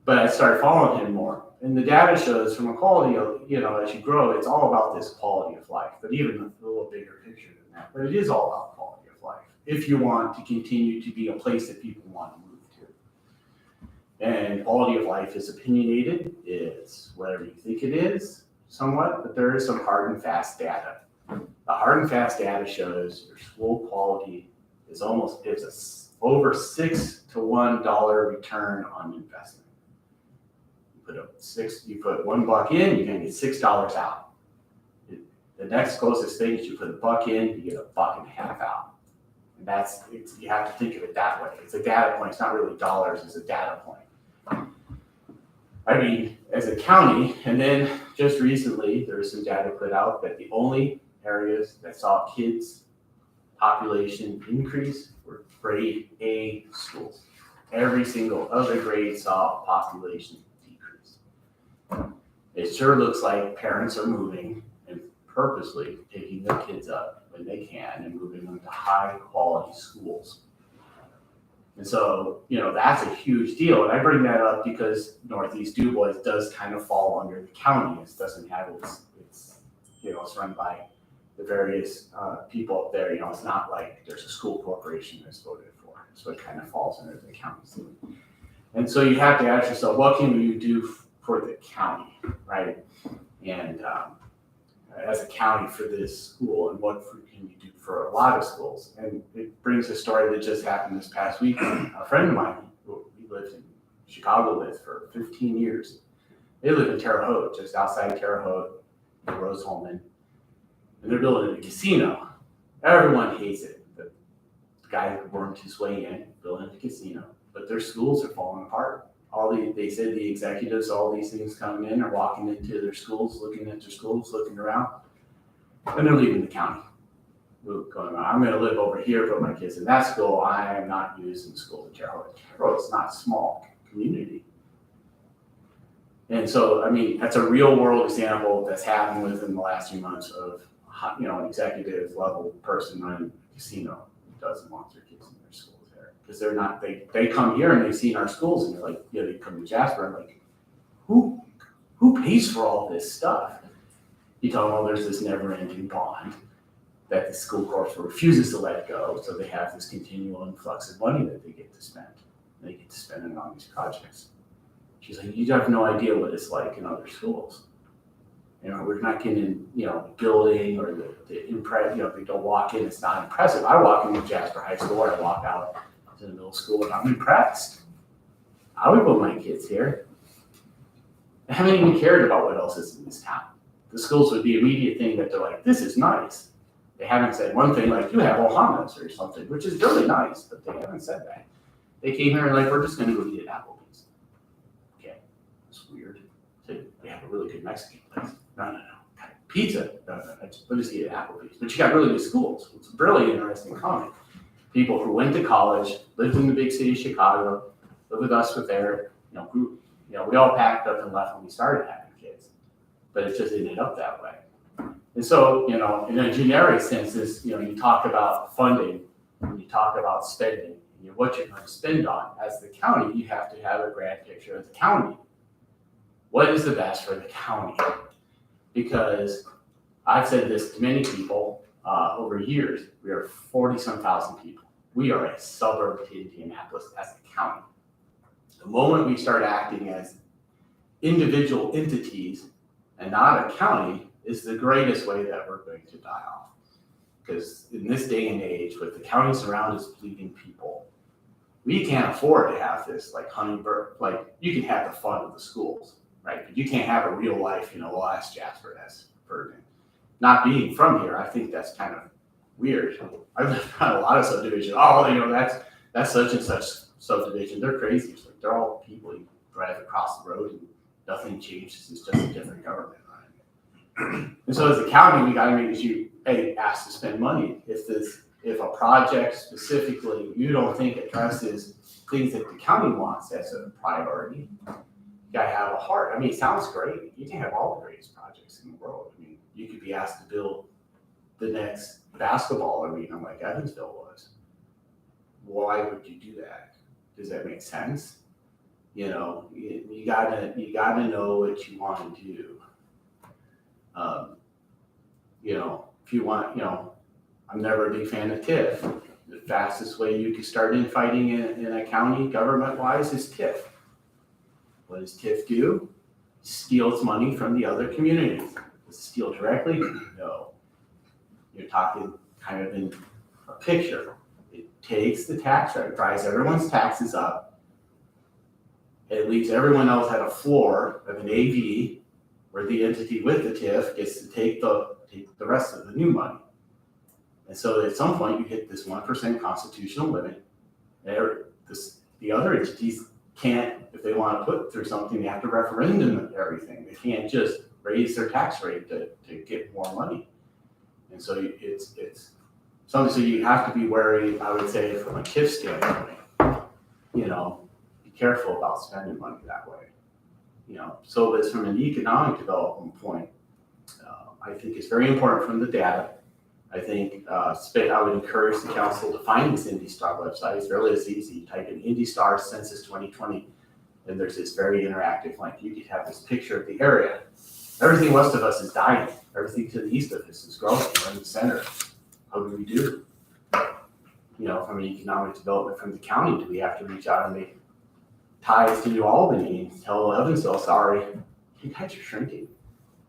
But I started following him more. And the data shows from a quality of, as you grow, it's all about this quality of life, but even a little bigger picture than that. But it is all about quality of life if you want to continue to be a place that people want to move to. And quality of life is opinionated. It's whatever you think it is, somewhat, but there is some hard and fast data. The hard and fast data shows your school quality is over $6 to $1 return on investment. You put $1 in, you're gonna get $6 out. The next closest thing is you put $1 in, you get $1.50 out. And you have to think of it that way. It's a data point. It's not really dollars. It's a data point. I mean, as a county, and then just recently there was some data put out that the only areas that saw kids population increase were grade A schools. Every single other grade saw population decrease. It sure looks like parents are moving and purposely picking their kids up when they can and moving them to high quality schools. And so, that's a huge deal. And I bring that up because Northeast DuBois does kind of fall under the county. It doesn't have it's run by the various people up there. It's not like there's a school corporation that's voted for. So it kind of falls under the county. And so you have to ask yourself, what can you do for the county, right? And as a county for this school, and what can you do for a lot of schools? And it brings a story that just happened this past week. A friend of mine who lived in Chicago with for 15 years. They live in Terre Haute, just outside Terre Haute, Rose-Hulman, and they're building a casino. Everyone hates it. The guy who wormed his way in, building a casino, but their schools are falling apart. They said the executives, all these things coming in, are walking into their schools, looking at their schools, looking around, and they're leaving the county. Going, I'm going to live over here, put my kids in that school. I am not using the school in Terre Haute. Terre Haute's not a small community. And so, that's a real world example that's happened within the last few months of, an executive level person running a casino who doesn't want their kids in their schools there. Because they're not, they come here and they've seen our schools and they're like, they come to Jasper and like, who pays for all this stuff? You tell them, well, there's this never ending bond that the school corp refuses to let go. So they have this continual influx of money that they get to spend. They get to spend it on these projects. She's like, you have no idea what it's like in other schools. We're not getting, building or the impress, they don't walk in, it's not impressive. I walk into Jasper High School, or I walk out in the middle school, and I'm impressed. I would put my kids here. I haven't even cared about what else is in this town. The schools would be immediate thing that they're like, this is nice. They haven't said one thing like, you have Ohana's or something, which is really nice, but they haven't said that. They came here and like, we're just gonna go eat at Applebee's. Okay, it's weird. So we have a really good Mexican place. No. Pizza, no, we'll just eat at Applebee's. But you got really good schools. It's a really interesting comment. People who went to college, lived in the big city of Chicago, lived with us with their, we all packed up and left when we started having kids. But it just ended up that way. And so, in a generic sense, you talk about funding, and you talk about spending, and what you're going to spend on. As the county, you have to have a grand picture of the county. What is the best for the county? Because I've said this to many people over years, we are 40-some thousand people. We are a suburb to Indianapolis as a county. The moment we start acting as individual entities and not a county is the greatest way that we're going to die off. Because in this day and age, with the counties around us bleeding people, we can't afford to have this like Huntingburg. Like, you can have the fun of the schools, right? But you can't have a real life, well, ask Jasper, that's Bergen. Not being from here, I think that's kind of weird. I've lived on a lot of subdivisions. That's such and such subdivision. They're crazy. It's like they're all people you drive across the road and nothing changes. It's just a different government. And so as a county, we got to make sure, asked to spend money. If a project specifically you don't think addresses things that the county wants as a priority, you got to have a heart. It sounds great. You can have all the greatest projects in the world. You could be asked to build the next basketball arena like Evansville was. Why would you do that? Does that make sense? You gotta know what you want to do. If you want, I'm never a big fan of TIF. The fastest way you can start infighting in a county government-wise is TIF. What does TIF do? Steals money from the other communities. Does it steal directly? No. You're talking kind of in a picture. It takes the tax rate, drives everyone's taxes up. It leaves everyone else at a floor of an AV where the entity with the TIF gets to take the rest of the new money. And so at some point you hit this 1% constitutional limit. The other entities can't, if they want to put through something, they have to referendum everything. They can't just raise their tax rate to get more money. And so it's something, so you have to be wary, I would say, from a TIF standpoint, be careful about spending money that way. So as from an economic development point, I think it's very important from the data. I think I would encourage the council to find this IndyStar website. It's really easy. You type in IndyStar Census 2020, and there's this very interactive link. You could have this picture of the area. Everything west of us is dying. Everything to the east of us is growing. We're in the center. How do we do? From an economic development from the county, do we have to reach out and make ties to New Albany and tell Evansville, sorry, you guys are shrinking.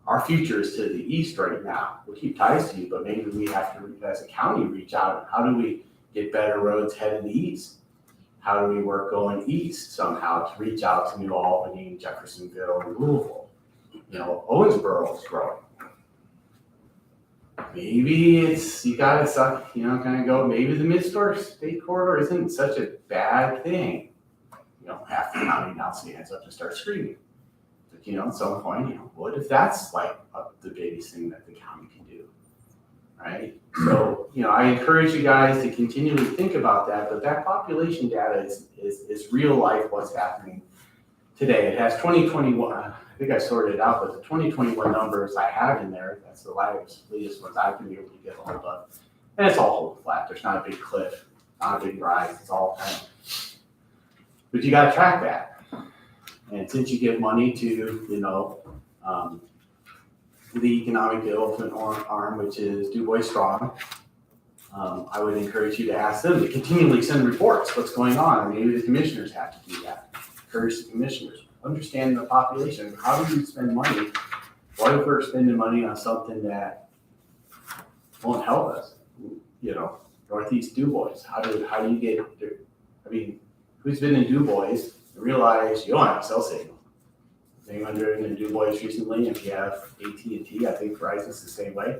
Our future is to the east right now. We'll keep ties to you, but maybe we have to, as a county, reach out. How do we get better roads heading east? How do we work going east somehow to reach out to New Albany, Jeffersonville, and Louisville? Owensboro is growing. Maybe you gotta kind of go, maybe the Mid-Star State Corridor isn't such a bad thing. Half the county now stands up and starts screaming. But, at some point, what if that's like the biggest thing that the county can do, right? So, I encourage you guys to continually think about that, but that population data is real life what's happening today. It has 2021, I think I sorted it out, but the 2021 numbers I have in there, that's the latest ones I've been able to get a hold of. And it's all holding flat. There's not a big cliff, not a big rise. It's all kind of, but you got to track that. And since you give money to, the economic development arm, which is Du Bois Strong, I would encourage you to ask them to continually send reports, what's going on. Maybe the commissioners have to do that. Encourage the commissioners. Understand the population. How do you spend money? What if we're spending money on something that won't help us? Northeast Du Bois. How do you get I mean, who's been in Du Bois and realized you don't have a cell signal? Has anyone driven in Du Bois recently? If you have AT&T, I think Verizon's the same way.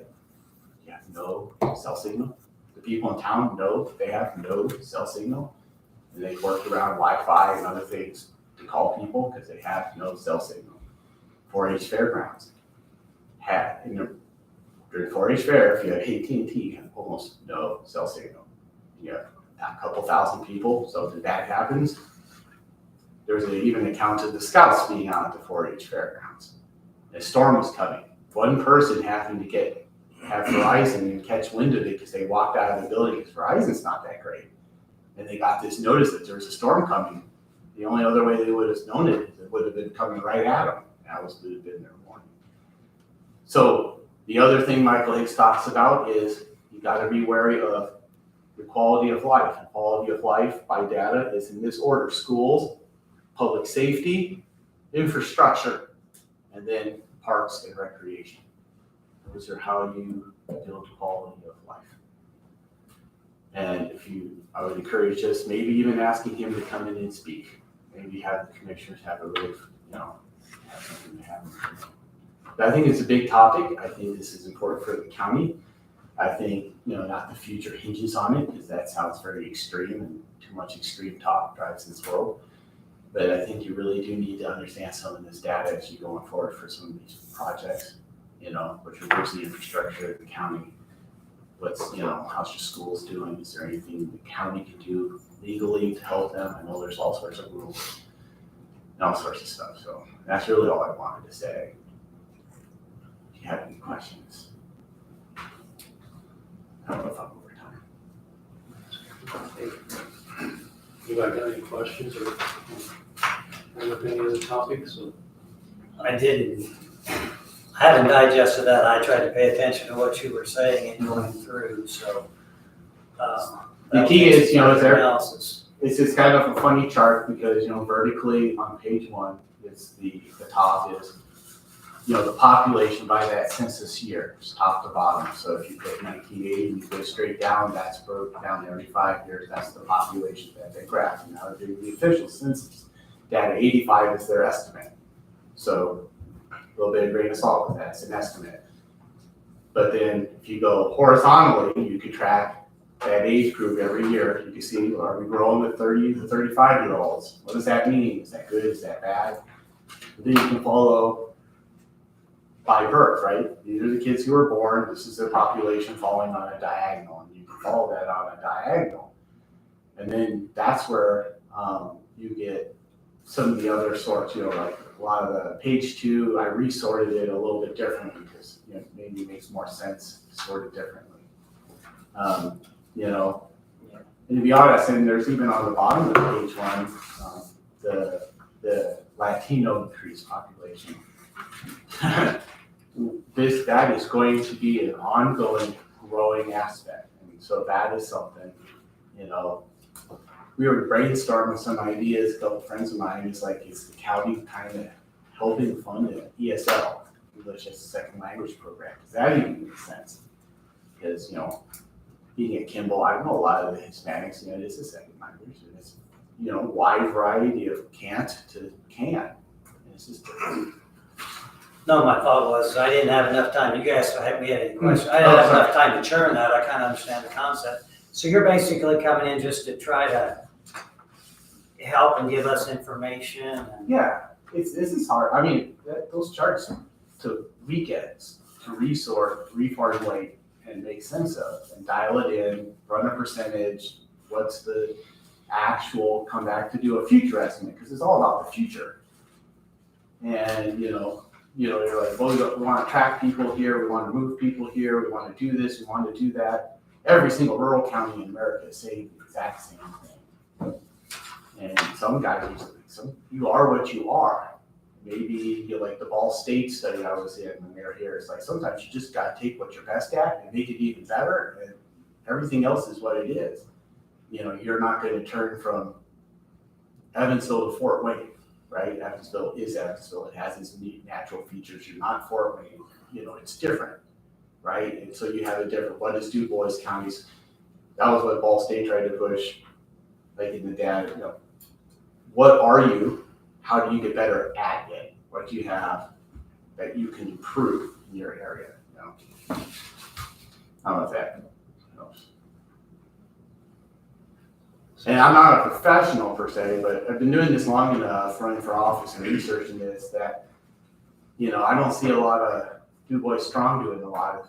You have no cell signal. The people in town know they have no cell signal. And they've worked around Wi-Fi and other things to call people because they have no cell signal. 4-H fairgrounds had, during 4-H fair, if you had AT&T, you had almost no cell signal. You have a couple thousand people, so if that happens, there was even a count of the scouts being out at the 4-H fairgrounds. A storm was coming. One person happened to have Verizon and catch wind of it because they walked out of the building because Verizon's not that great. And they got this notice that there was a storm coming. The only other way they would have known it would have been coming right at them. That would have been their warning. So the other thing Michael Hicks talks about is you got to be wary of your quality of life. And quality of life by data is in this order: schools, public safety, infrastructure, and then parks and recreation. Those are how you build quality of life. And I would encourage just maybe even asking him to come in and speak. Maybe have the commissioners have a really, have something to have. But I think it's a big topic. I think this is important for the county. I think, not the future hinges on it, because that sounds very extreme, and too much extreme talk drives this world. But I think you really do need to understand some of this data as you're going forward for some of these projects. Where's the infrastructure of the county? How's your schools doing? Is there anything the county can do legally to help them? I know there's all sorts of rules and all sorts of stuff. So that's really all I wanted to say. If you have any questions. I don't know if I'm over time. You got any questions or any other topics? I didn't. I haven't digested that. I tried to pay attention to what you were saying and going through, so. The key is, analysis. It's just kind of a funny chart because, vertically on page 1, it's the top is, the population by that census year, it's top to bottom. So if you put 1980, you go straight down, that's broken down every 5 years, that's the population that they graph. And now they're doing the official census data, 85 is their estimate. So a little bit of grain of salt with that, it's an estimate. But then if you go horizontally, you can track that age group every year. You can see, are we growing with 30 to 35-year-olds? What does that mean? Is that good? Is that bad? But then you can follow by birth, right? These are the kids who were born. This is their population falling on a diagonal. And you can follow that on a diagonal. And then that's where you get some of the other sorts, like a lot of the page 2, I resorted it a little bit differently because maybe it makes more sense to sort it differently. And to be honest, and there's even on the bottom of page 1, the Latino increased population. That is going to be an ongoing growing aspect. And so that is something, we were brainstorming some ideas, a couple friends of mine, is the county kind of helping fund an ESL, English as a Second Language program? Does that even make sense? Because, being at Kimball, I know a lot of the Hispanics, it is a second language, and it's, wide variety of can't to can. And it's just different. No, my thought was, I didn't have enough time. You guys had any questions. I didn't have enough time to churn that. I kind of understand the concept. So you're basically coming in just to try to help and give us information. And Yeah, this is hard. I mean, those charts took weekends to resort, reformulate, and make sense of, and dial it in, run a percentage, what's the actual, come back to do a future estimate, because it's all about the future. And, you're like, well, we want to track people here, we want to move people here, we want to do this, we want to do that. Every single rural county in America is saying the exact same thing. And some guys are just like, you are what you are. Maybe like the Ball State study I was in when they were here. It's like sometimes you just got to take what you're best at and make it even better, and everything else is what it is. You're not going to turn from Evansville to Fort Wayne, right? Evansville is Evansville. It has its neat natural features. You're not Fort Wayne. It's different, right? And so you have a different. What is Du Bois County's? That was what Ball State tried to push. like in the data, what are you? How do you get better at it? What do you have that you can improve in your area? I don't know if that helps. And I'm not a professional per se, but I've been doing this long enough, running for office and researching this, that, I don't see a lot of Du Bois Strong doing a lot of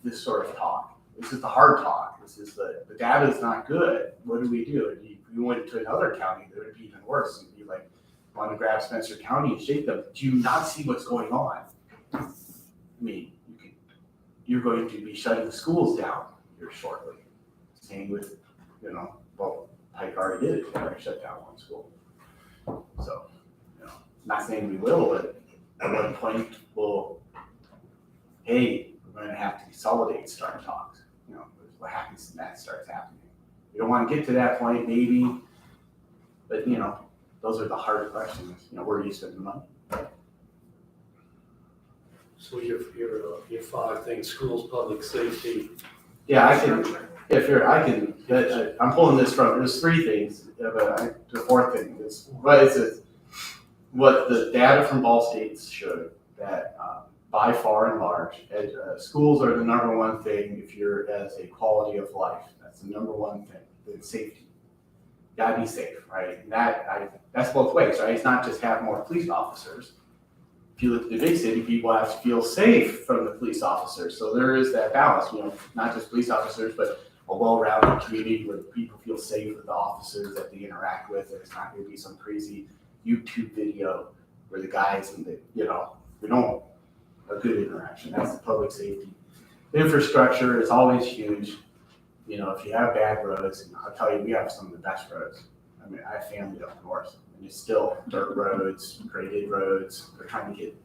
this sort of talk. This is the hard talk. This is the data is not good. What do? If you went to another county, that would be even worse. You'd be like, want to grab Spencer County and shake them. Do you not see what's going on? I mean, you're going to be shutting schools down here shortly. Same with, Pike already did it. They already shut down one school. So, not saying we will, but at one point we'll, hey, we're going to have to consolidate start talks. What happens when that starts happening? We don't want to get to that point, maybe, but those are the hard questions. Where do you spend the money? So your 5 things: schools, public safety. Yeah, I can. I'm pulling this from. There's 3 things. The 4th thing is what the data from Ball States showed that by far and large, schools are the number 1 thing if you're as a quality of life. That's the number 1 thing. Then safety. Gotta be safe, right? And that's both ways, right? It's not just have more police officers. If you look at the big city, people have to feel safe from the police officers. So there is that balance, not just police officers, but a well-rounded community where people feel safe with the officers that they interact with. And it's not going to be some crazy YouTube video where the guys and we don't a good interaction. That's the public safety. The infrastructure is always huge. If you have bad roads, and I'll tell you, we have some of the best roads. I mean, I have family up north, and it's still dirt roads, graded roads. They're trying to get,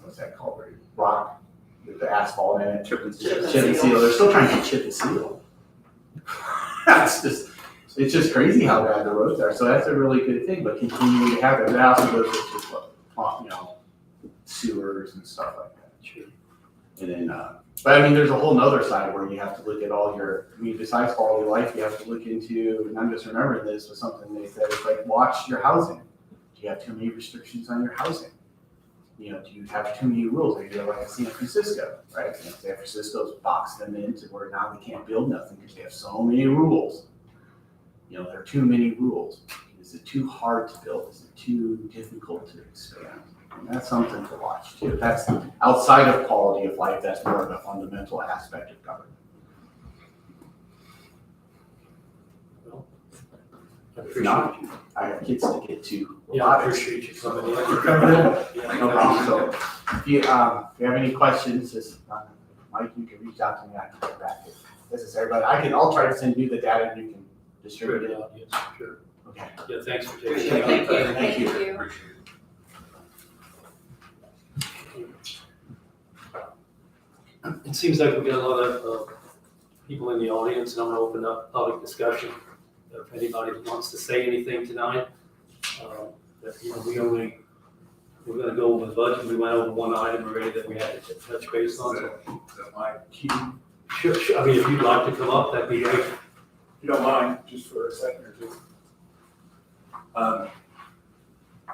what's that called? Rock with the asphalt in it. Chip and seal. They're still trying to get chip and seal. It's just crazy how bad the roads are. So that's a really good thing, but continuing to have it. That also goes with just sewers and stuff like that. Sure. And then, but I mean, there's a whole nother side where you have to look at besides quality of life, you have to look into, and I'm just remembering this was something they said, it's like, watch your housing. Do you have too many restrictions on your housing? Do you have too many rules? Like San Francisco, right? San Francisco's boxed them into where now they can't build nothing because they have so many rules. There are too many rules. Is it too hard to build? Is it too difficult to expand? And that's something to watch too. That's outside of quality of life. That's more of a fundamental aspect of government. If not, I have kids to get to. Yeah, I appreciate you coming in. No problem. So if you have any questions, just Mike, you can reach out to me. I can get back to you. This is everybody. I'll try to send you the data and you can distribute it. Yes, sure. Okay. Yeah, thanks for taking the time. Thank you. Appreciate it. It seems like we've got a lot of people in the audience, and I'm going to open up public discussion. If anybody wants to say anything tonight, we're going to go over the budget. We went over one item already that we had to touch base on. Is that my key? Sure. I mean, if you'd like to come up, that'd be great. If you don't mind, just for a second or two. I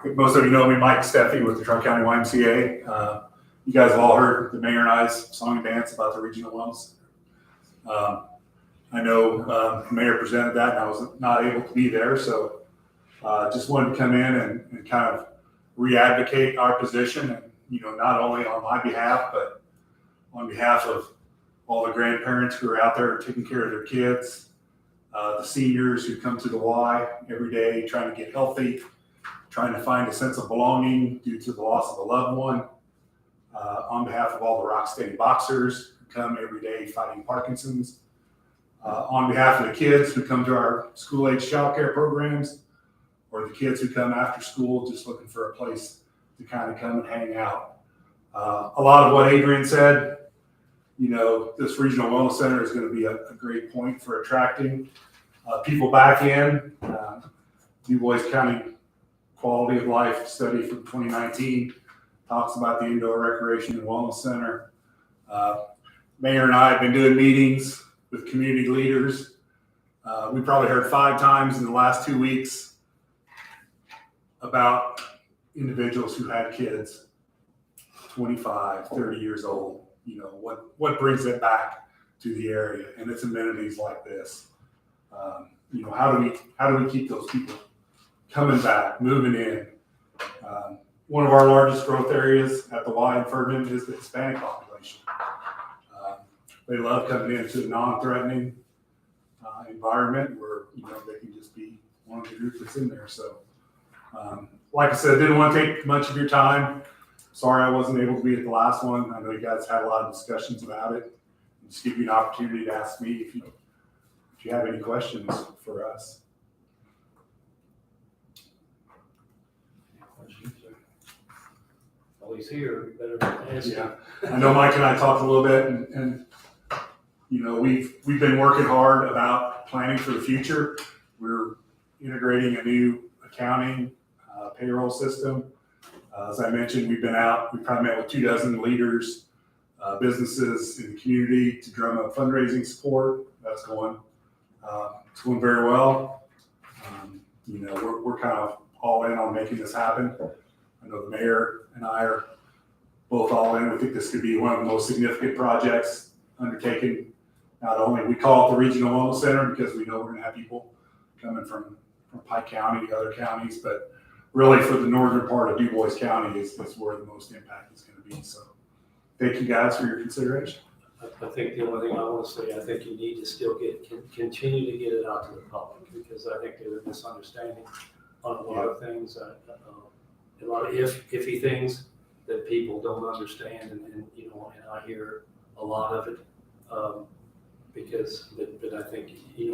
think most of you know me, Mike Steffi with the Tri County YMCA. You guys have all heard the mayor and I's song and dance about the regional wellness. I know the mayor presented that and I was not able to be there, so just wanted to come in and kind of re-advocate our position, and not only on my behalf, but on behalf of all the grandparents who are out there taking care of their kids, the seniors who come to the Y every day trying to get healthy, trying to find a sense of belonging due to the loss of a loved one, on behalf of all the Rock-Steady boxers who come every day fighting Parkinson's, on behalf of the kids who come to our school-age childcare programs, or the kids who come after school just looking for a place to kind of come and hang out. A lot of what Adrian said, this regional wellness center is going to be a great point for attracting people back in. Du Bois County Quality of Life study from 2019 talks about the Indoor Recreation and Wellness Center. Mayor and I have been doing meetings with community leaders We probably heard 5 times in the last 2 weeks about individuals who had kids 25, 30 years old. You know, what brings it back to the area, and it's amenities like this. You know, how do we keep those people coming back, moving in? One of our largest growth areas at the Y in Ferdinand is the Hispanic population. They love coming into a non-threatening environment where, you know, they can just be one of the groups that's in there. So, like I said, didn't want to take much of your time. Sorry I wasn't able to be at the last one. I know you guys had a lot of discussions about it. Just give you an opportunity to ask me if you have any questions for us. Always here, better ask. Yeah, I know Mike and I talked a little bit, and you know, we've been working hard about planning for the future. We're integrating a new accounting payroll system. As I mentioned, we probably met with 24 leaders, businesses in the community to drum up fundraising support. That's going, it's going very well. You know, we're kind of all in on making this happen. I know the mayor and I are both all in. We think this could be one of the most significant projects undertaken. Not only, we call it the Regional Wellness Center because we know we're gonna have people coming from Pike County, other counties, but really for the northern part of Du Bois County is where the most impact is gonna be. So thank you guys for your consideration. I think the only thing I want to say, I think you need to still continue to get it out to the public, because I think there's a misunderstanding on a lot of things, a lot of iffy things that people don't understand, and you know, and I hear a lot of it, but I think, you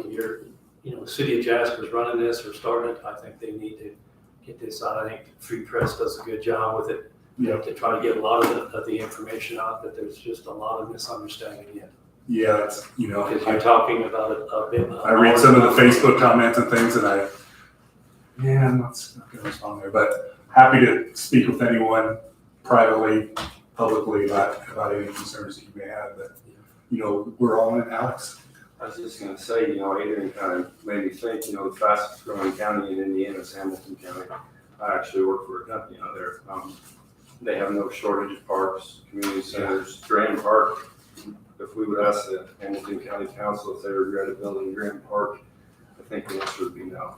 know, the city of Jasper's running this or starting it. I think they need to get this out. I think Free Press does a good job with it. Yeah. To try to get a lot of the information out, but there's just a lot of misunderstanding yet. Yeah, it's, you know, Because you're talking about it a bit. I read some of the Facebook comments and things, and I'm not going to respond there, but happy to speak with anyone privately, publicly about any concerns that you may have. But, you know, we're all in, Alex. I was just gonna say, you know, Adrian kind of made me think, you know, the fastest growing county in Indiana is Hamilton County. I actually work for a company out there. They have no shortage of parks, community centers, Grand Park. If we would ask the Hamilton County Council if they regretted building Grand Park, I think the answer would be no.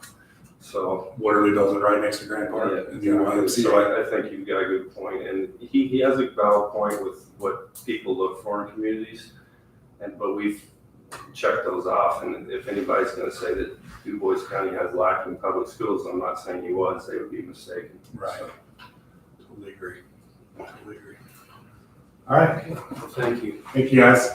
So Waterloo building right next to Grand Park. yeah, And the YMCA. so I think you've got a good point, and he has a valid point with what people look for in communities. But we've checked those off, and if anybody's gonna say that Du Bois County has lacking public schools, I'm not saying he was, they would be mistaken. Right. So, Totally agree. All right. Well, thank you. Thank you, guys.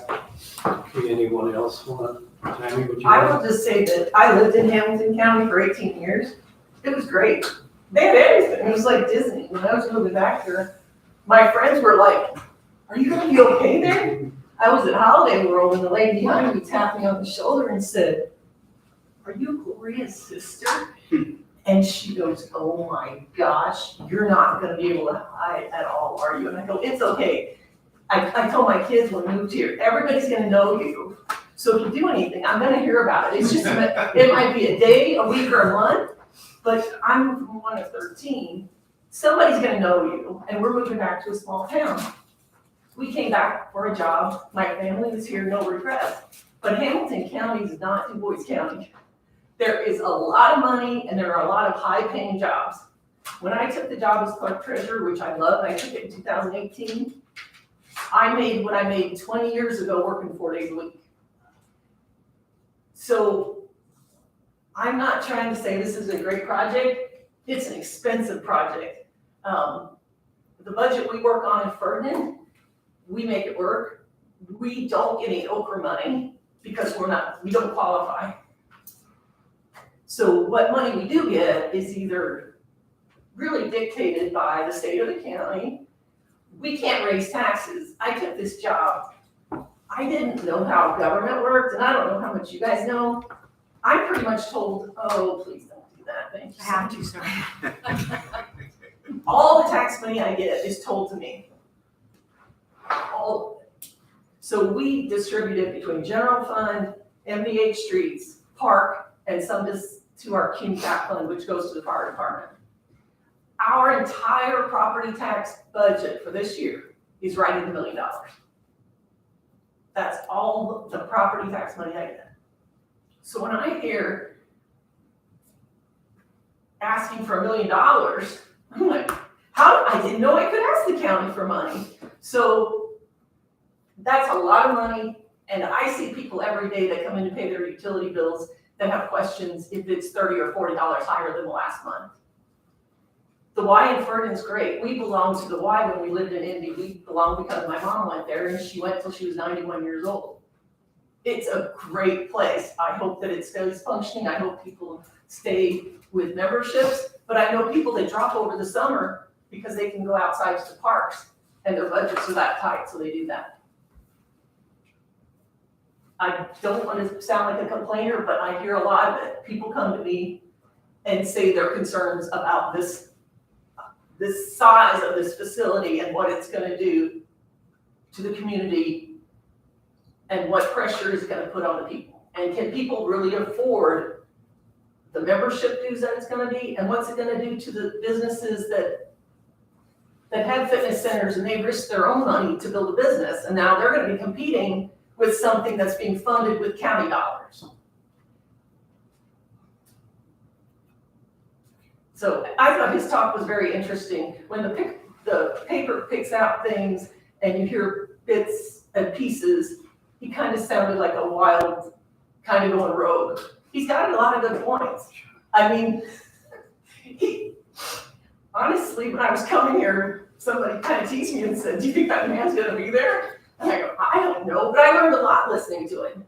Okay, anyone else want to, Tammy, would you? I will just say that I lived in Hamilton County for 18 years. It was great. They had everything. It was like Disney. When I was moving back there, my friends were like, "Are you gonna be okay there?" I was at Holiday World and the lady behind me tapped me on the shoulder and said, "Are you Gloria's sister?" And she goes, "Oh my gosh, you're not gonna be able to hide at all, are you?" And I go, "It's okay." I told my kids when we moved here, everybody's gonna know you. So if you do anything, I'm gonna hear about it. It's just, it might be a day, a week, or a month, but I'm from one of 13. Somebody's gonna know you, and we're moving back to a small town. We came back for a job. My family is here, no regrets. But Hamilton County is not Du Bois County. There is a lot of money and there are a lot of high-paying jobs. When I took the job as clerk treasurer, which I loved, I took it in 2018, I made what I made 20 years ago working 4 days a week. So I'm not trying to say this is a great project. It's an expensive project. The budget we work on in Ferdinand, we make it work. We don't get any Okra money because we don't qualify. So what money we do get is either really dictated by the state or the county. We can't raise taxes. I took this job. I didn't know how government worked, and I don't know how much you guys know. I'm pretty much told, "Oh, please don't do that, thank you." I have to, sorry. All the tax money I get is told to me. All of it. So we distribute it between general fund, MVH streets, park and some to our CUNY cap fund, which goes to the fire department. Our entire property tax budget for this year is right in the $1 million. That's all the property tax money I get. So when I hear asking for $1 million, I'm like, I didn't know I could ask the county for money. So that's a lot of money. And I see people every day that come in to pay their utility bills that have questions if it's $30 or $40 higher than the last month. The Y in Ferdinand's great. We belonged to the Y when we lived in Indy. We belonged because my mom went there and she went till she was 91 years old. It's a great place. I hope that it stays functioning. I hope people stay with memberships, but I know people that drop over the summer because they can go outside to parks and their budgets are that tight, so they do that. I don't want to sound like a complainer, but I hear a lot of it. People come to me and say their concerns about this size of this facility and what it's going to do to the community and what pressure is going to put on the people. And can people really afford the membership dues that it's going to be? And what's it going to do to the businesses that have fitness centers and they risk their own money to build a business? And now they're going to be competing with something that's being funded with county dollars. So I thought his talk was very interesting. When the paper picks out things and you hear bits and pieces, he kind of sounded like a wild, kind of going rogue. He's got a lot of good points. I mean, honestly, when I was coming here, somebody kind of teased me and said, "Do you think that man's gonna be there?" And I go, "I don't know," but I learned a lot listening to him.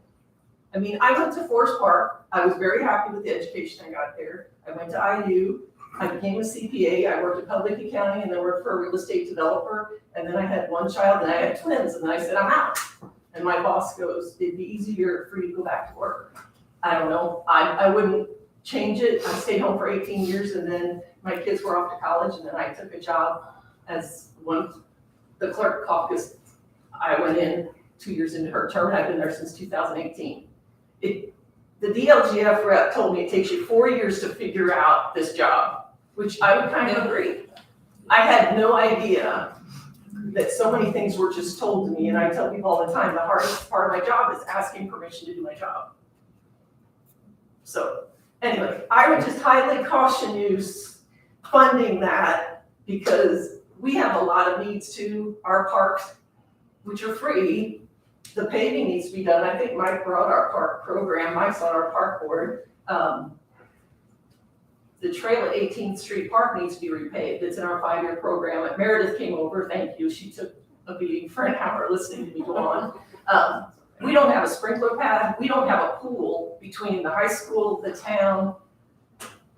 I mean, I went to Forest Park. I was very happy with the education I got there. I went to IU. I became a CPA. I worked in public accounting and then worked for a real estate developer. And then I had one child and I had twins and I said, "I'm out." And my boss goes, "It'd be easier for you to go back to work." I don't know. I wouldn't change it. I stayed home for 18 years and then my kids were off to college and then I took a job as the clerk caucus. I went in 2 years into her term. I've been there since 2018. The DLGF rep told me it takes you 4 years to figure out this job, which I would kind of agree. I had no idea that so many things were just told to me, and I tell people all the time, the hardest part of my job is asking permission to do my job. So anyway, I would just highly caution you funding that because we have a lot of needs to our parks, which are free. The paving needs to be done. I think Mike brought our park program. Mike's on our park board. The trail at 18th Street Park needs to be repaved. It's in our 5-year program. Meredith came over, thank you. She took a meeting for an hour listening to me go on. We don't have a sprinkler pad. We don't have a pool between the high school, the town,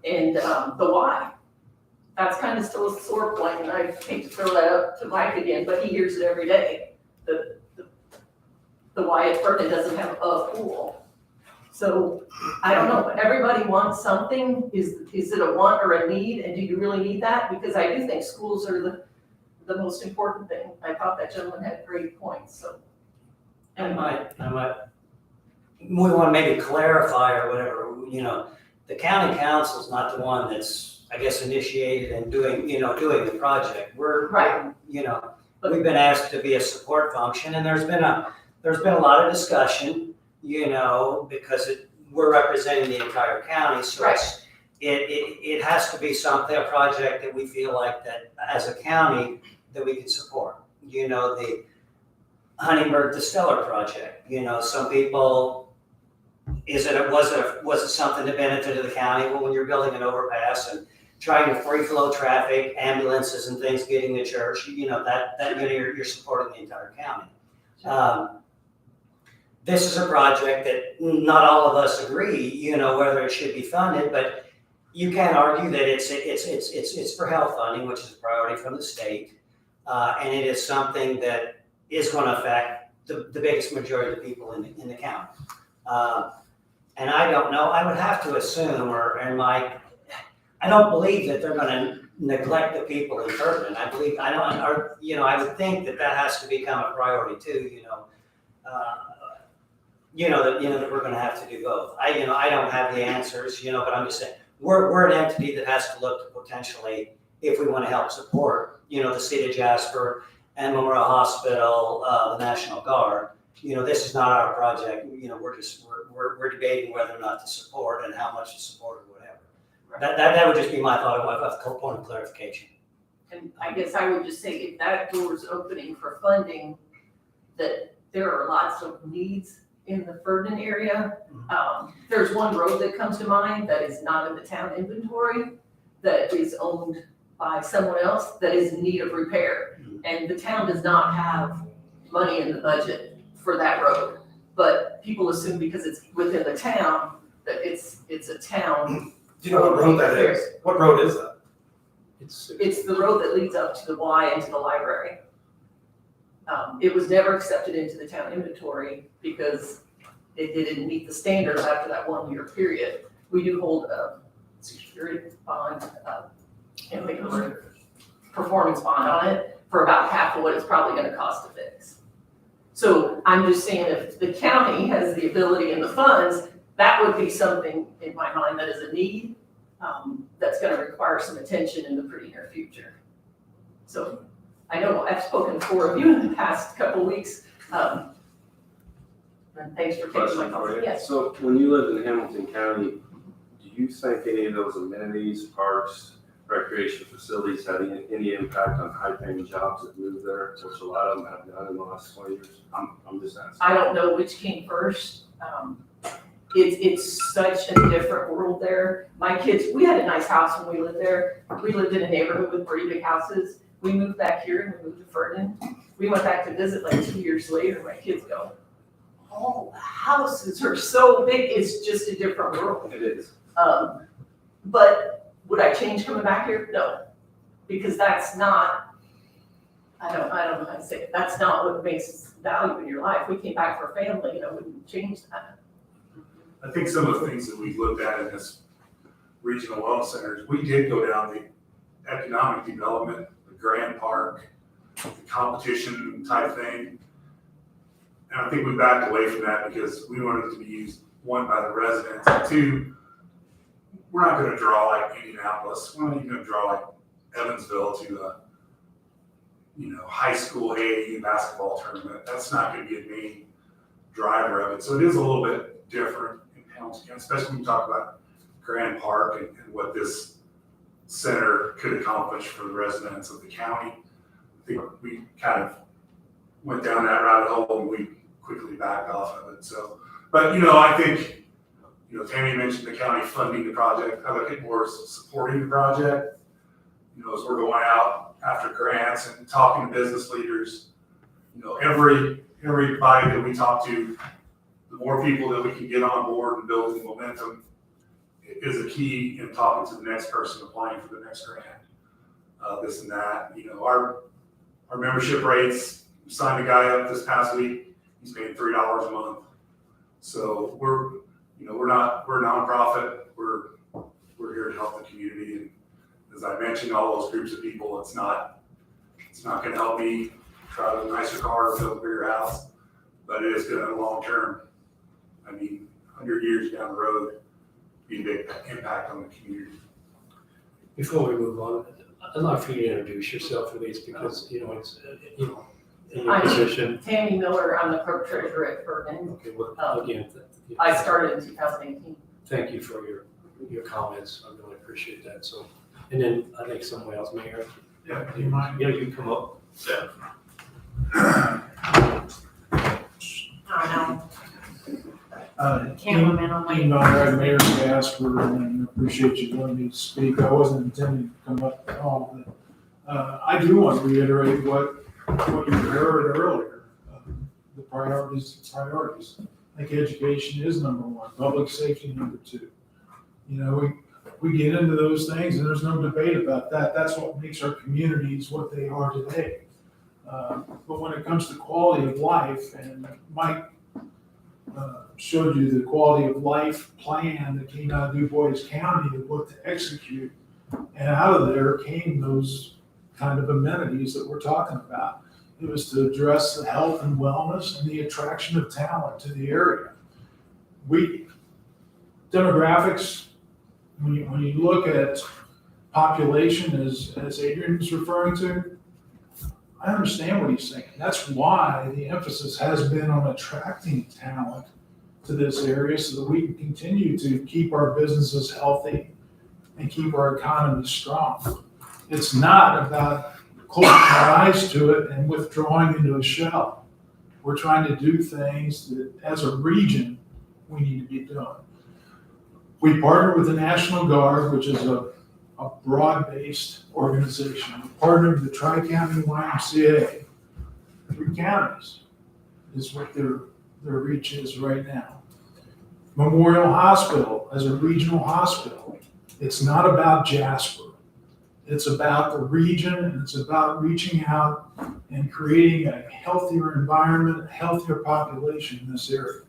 and the Y. That's kind of still a sore point, and I hate to throw that up to Mike again, but he hears it every day. The Y at Ferdinand doesn't have a pool. So I don't know, everybody wants something. Is it a want or a need? And do you really need that? Because I do think schools are the most important thing. I thought that gentleman had great points, so. I might, we want to maybe clarify or whatever, the county council's not the one that's, I guess, initiated and doing the project. We're, Right. We've been asked to be a support function and there's been a lot of discussion, because we're representing the entire county, so Right. it has to be a project that we feel like that as a county that we can support. The Huntingburg Distiller project, some people, was it something that benefited the county? Well, when you're building an overpass and trying to free flow traffic, ambulances and things getting to church, you're supporting the entire county. This is a project that not all of us agree, whether it should be funded, but you can argue that it's for health funding, which is a priority from the state, and it is something that is going to affect the biggest majority of the people in the county. And I don't know. I would have to assume, I don't believe that they're going to neglect the people in Ferdinand. I would think that has to become a priority too. that we're gonna have to do both. I don't have the answers, but I'm just saying, we're an entity that has to look to potentially, if we wanna help support, the city of Jasper and Memorial Hospital, the National Guard. This is not our project, we're debating whether or not to support and how much to support or whatever. That would just be my thought of a point of clarification. And I guess I would just say if that door's opening for funding, that there are lots of needs in the Ferdinand area. There's one road that comes to mind that is not in the town inventory, that is owned by someone else, that is in need of repair. And the town does not have money in the budget for that road. But people assume because it's within the town, that it's a town. Do you know what road that is? What road is that? It's the road that leads up to the Y and to the library. It was never accepted into the town inventory because it didn't meet the standards after that 1 year period. We do hold a security bond, can't think of the word, performance bond on it for about half of what it's probably gonna cost to fix. So I'm just saying if the county has the ability and the funds, that would be something in my mind that is a need, that's gonna require some attention in the pretty near future. So I know I've spoken to 4 of you in the past couple weeks, and thanks for taking my Question call. for you. Yes. So when you lived in Hamilton County, do you think any of those amenities, parks, recreation facilities had any impact on high-paying jobs that moved there, which a lot of them have done in the last 20 years? I'm just asking. I don't know which came first. It's such a different world there. My kids, we had a nice house when we lived there. We lived in a neighborhood with pretty big houses. We moved back here and we moved to Ferdinand. We went back to visit like 2 years later. My kids go, oh, the houses are so big. It's just a different world. It is. But would I change coming back here? No, because that's not, I don't know how to say it. That's not what makes value in your life. We came back for family, wouldn't change that. I think some of the things that we've looked at in this regional wellness centers, we did go down the economic development, the Grand Park, the competition type thing. And I think we backed away from that because we wanted it to be used, one, by the residents, and two, we're not gonna draw like Indianapolis, we're not even gonna draw like Evansville to a, high school AAU basketball tournament. That's not gonna be a main driver of it. So it is a little bit different in Hamilton County, especially when you talk about Grand Park and what this center could accomplish for the residents of the county. I think we kind of went down that rabbit hole and we quickly backed off of it. So, but I think, Tammy mentioned the county funding the project. I look at more as supporting the project. As we're going out after grants and talking to business leaders, everybody that we talk to, the more people that we can get on board and building momentum is a key in talking to the next person applying for the next grant. This and that, our membership rates, we signed a guy up this past week, he's paying $3 a month. So we're a nonprofit, we're here to help the community. And as I mentioned, all those groups of people, it's not gonna help me drive a nicer car or build a bigger house, but it is gonna long term, 100 years down the road, be a big impact on the community. Before we move on, I'd like for you to introduce yourself at least because, it's, in your I'm position. Tammy Miller, I'm the clerk treasurer at Ferdinand. Okay, well, again, I started in 2018. thank you for your comments. I really appreciate that. So, and then I think someone else, Mayor. Yeah, do you mind? Yeah, you can come up. I don't know, cameraman on my. Mayor Gasper, and appreciate you letting me speak. I wasn't intending to come up at all, but I do want to reiterate what you heard earlier. The priorities. I think education is number one, public safety number two. We get into those things and there's no debate about that. That's what makes our communities what they are today. But when it comes to quality of life, and Mike showed you the quality of life plan that came out of Du Bois County of what to execute, and out of there came those kind of amenities that we're talking about. It was to address the health and wellness and the attraction of talent to the area. demographics, when you look at population as Adrian's referring to, I understand what he's saying. That's why the emphasis has been on attracting talent to this area so that we can continue to keep our businesses healthy and keep our economy strong. It's not about closing our eyes to it and withdrawing into a shell. We're trying to do things that, as a region, we need to be doing. We partner with the National Guard, which is a broad-based organization. We partner with the Tri-County YMCA. 3 counties is what their reach is right now. Memorial Hospital as a regional hospital. It's not about Jasper. It's about the region, and it's about reaching out and creating a healthier environment, a healthier population in this area.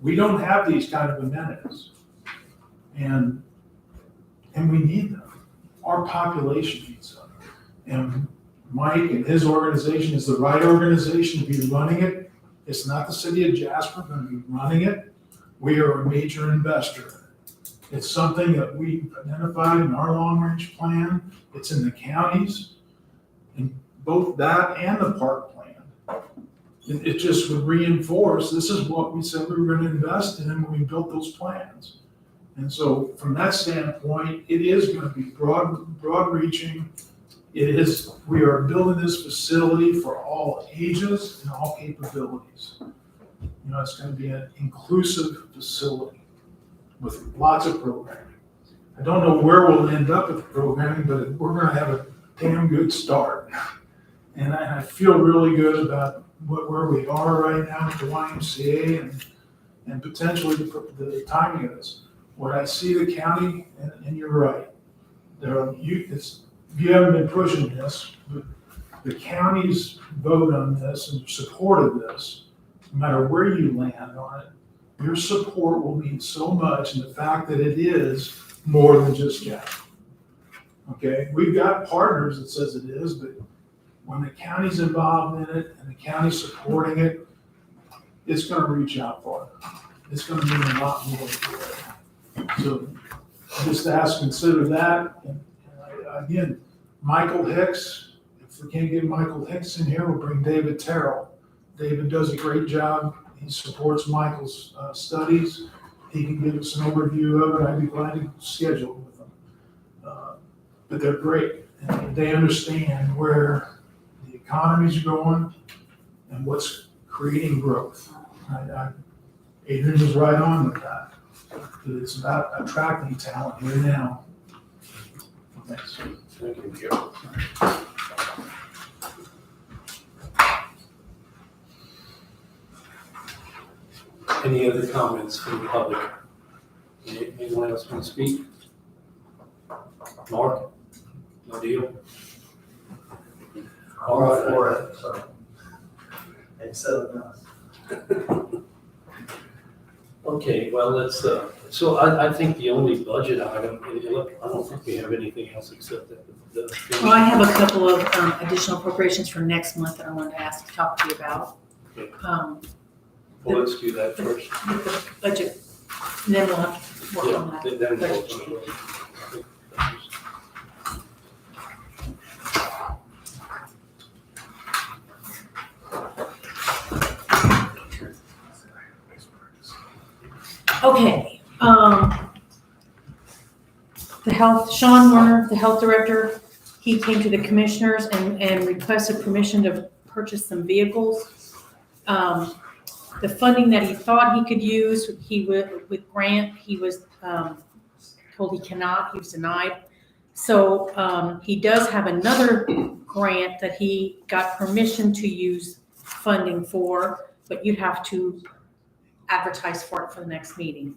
We don't have these kind of amenities, and we need them. Our population needs them. And Mike and his organization is the right organization to be running it. It's not the city of Jasper going to be running it. We are a major investor. It's something that we identified in our long-range plan. It's in the counties, and both that and the park plan. It just would reinforce, this is what we said we were going to invest in when we built those plans. And so from that standpoint, it is going to be broad-reaching. We are building this facility for all ages and all capabilities. It's going to be an inclusive facility with lots of programming. I don't know where we'll end up with the programming, but we're going to have a damn good start. And I feel really good about where we are right now with the YMCA and potentially the timing of this. What I see the county, and you're right, you haven't been pushing this, but the county's vote on this and support of this, no matter where you land on it, your support will mean so much, and the fact that it is more than just Jasper. Okay, we've got partners that says it is, but when the county's involved in it and the county's supporting it, it's going to reach out for it. It's going to mean a lot more for it. So just ask, consider that. And again, Michael Hicks, if we can't get Michael Hicks in here, we'll bring David Terrell. David does a great job. He supports Michael's studies. He can give us an overview of it. I'd be glad to schedule it with them. But they're great. And they understand where the economy's going and what's creating growth. Adrian was right on with that. It's about attracting talent here now. Thanks. Thank you, Joe. Any other comments from the public? Anyone else want to speak? Mark? No deal? All right. For it, so. Okay, well, let's, so I think the only budget item, I don't think we have anything else except that the. Well, I have a couple of additional appropriations for next month that I wanted to talk to you about. Okay. The Well, let's do that first. budget, and then we'll have to work on that. Yeah, then we'll- budget. Okay, Sean Warner, the health director, he came to the commissioners and requested permission to purchase some vehicles. The funding that he thought he could use, with grant, he was told he cannot, he was denied. So he does have another grant that he got permission to use funding for, but you'd have to advertise for it for the next meeting.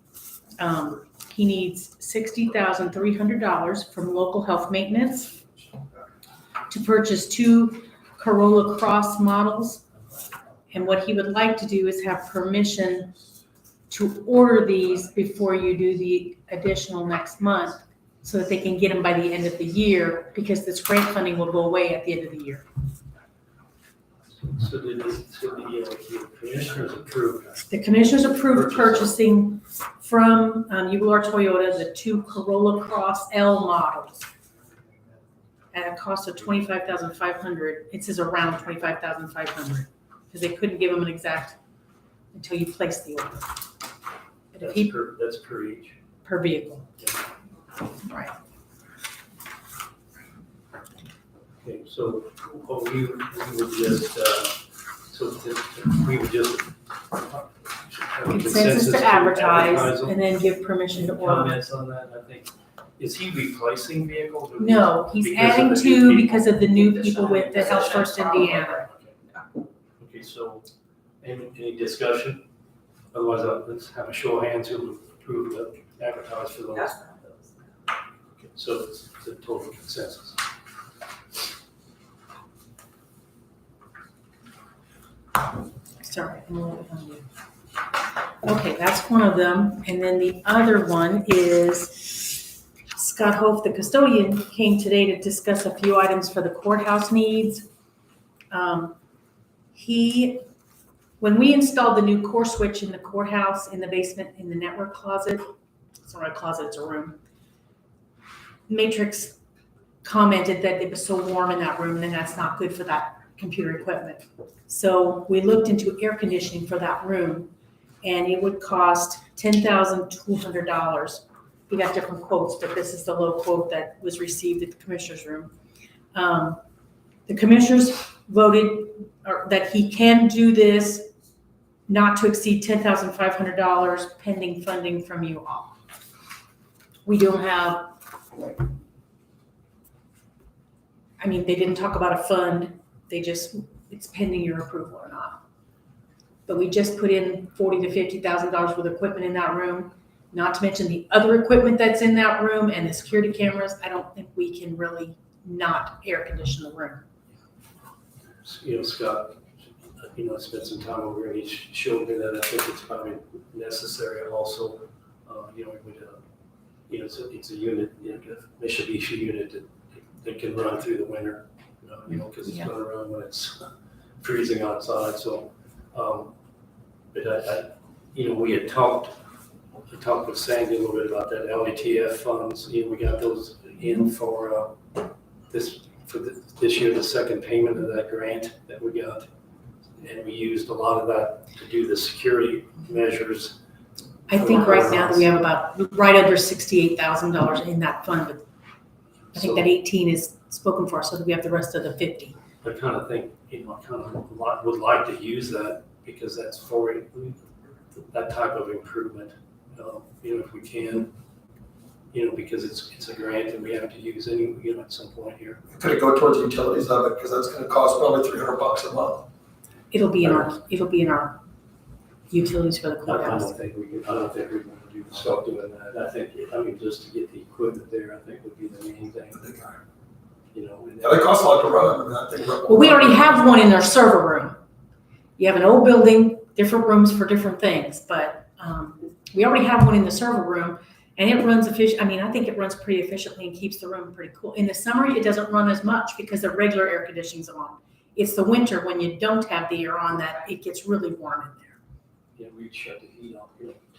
He needs $60,300 from local health maintenance to purchase 2 Corolla Cross models. And what he would like to do is have permission to order these before you do the additional next month so that they can get them by the end of the year, because this grant funding will go away at the end of the year. So the commissioners approved. The commissioners approved purchasing from UR Toyota the 2 Corolla Cross L models at a cost of $25,500. It says around $25,500 because they couldn't give them an exact until you place the order. But if he, That's per each. per vehicle. Right. Okay, so we would just, we would just. have a Consensus to advertise and then give permission to order. Comments on that, I think. Is he replacing vehicles? Or No, he's because of adding the new to people? because of the new people with the Health First Indiana. Okay, so any discussion? Otherwise, let's have a show of hands who approve the advertise for those. Okay, so it's a total consensus. Sorry, I'm a little on you. Okay, that's one of them. And then the other one is Scott Hope, the custodian, came today to discuss a few items for the courthouse needs. When we installed the new core switch in the courthouse in the basement in the network closet, it's not a closet, it's a room. Matrix commented that it was so warm in that room and that's not good for that computer equipment. So we looked into air conditioning for that room and it would cost $10,200. We got different quotes, but this is the low quote that was received at the commissioner's room. The commissioners voted that he can do this not to exceed $10,500 pending funding from you all. We don't have, I mean, they didn't talk about a fund. They just, it's pending your approval or not. But we just put in $40,000 to $50,000 worth of equipment in that room, not to mention the other equipment that's in that room and the security cameras. I don't think we can really not air condition the room. You know, Scott, I spent some time over and he showed me that I think it's probably necessary also. It would, it's a unit, a Mitsubishi unit that can run through the winter, because it's going to run when it's freezing outside. So, but we had talked with Sandy a little bit about that LATF funds. We got those in for this year, the second payment of that grant that we got. And we used a lot of that to do the security measures. I think right now that we have about right under $68,000 in that fund, but I think that 18 is spoken for, so that we have the rest of the 50. I kind of think, would like to use that because that's for that type of improvement, if we can, because it's a grant and we have to use any, at some point here. Could it go towards utilities of it, because that's gonna cost probably $300 a month. It'll be in our utilities for the I courthouse. don't think we want to stop doing that. I think, just to get the equipment there, I think would be the main thing. Yeah, they cost a lot to run. I think. Well, we already have one in our server room. You have an old building, different rooms for different things, but we already have one in the server room and it runs efficient. I think it runs pretty efficiently and keeps the room pretty cool. In the summer, it doesn't run as much because the regular air conditioning's on. It's the winter when you don't have the air on that it gets really warm in there. Yeah, we'd shut the heat off,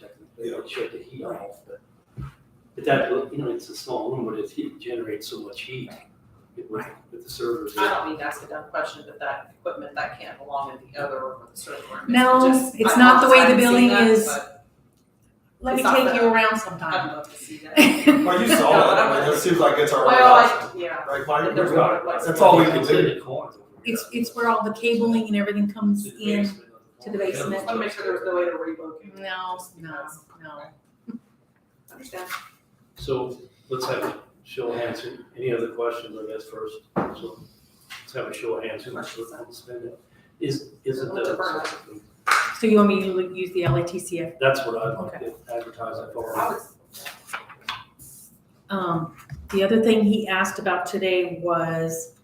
technically, we'd shut the heat off, but that, it's a small room, but it generates so much heat with the servers. I don't mean to ask a dumb question, but that equipment, that can't belong in the other room with the server room. No, it's not the way the building is. Let me take you around I'd sometime. love to see that. Well, you saw it. It seems like it's our only Well, option. yeah. Right, Mike? There's other places. That's all we can do. It's where all the cabling and everything comes in to the basement. Just want to make sure there's no way to relocate. No. Understand. So let's have a show of hands. Any other questions, I guess, first? So let's have a show of hands. Who wants to spend it? Is it the? So you want me to use the LATCF? That's what I'd like to advertise that for. The other thing he asked about today was,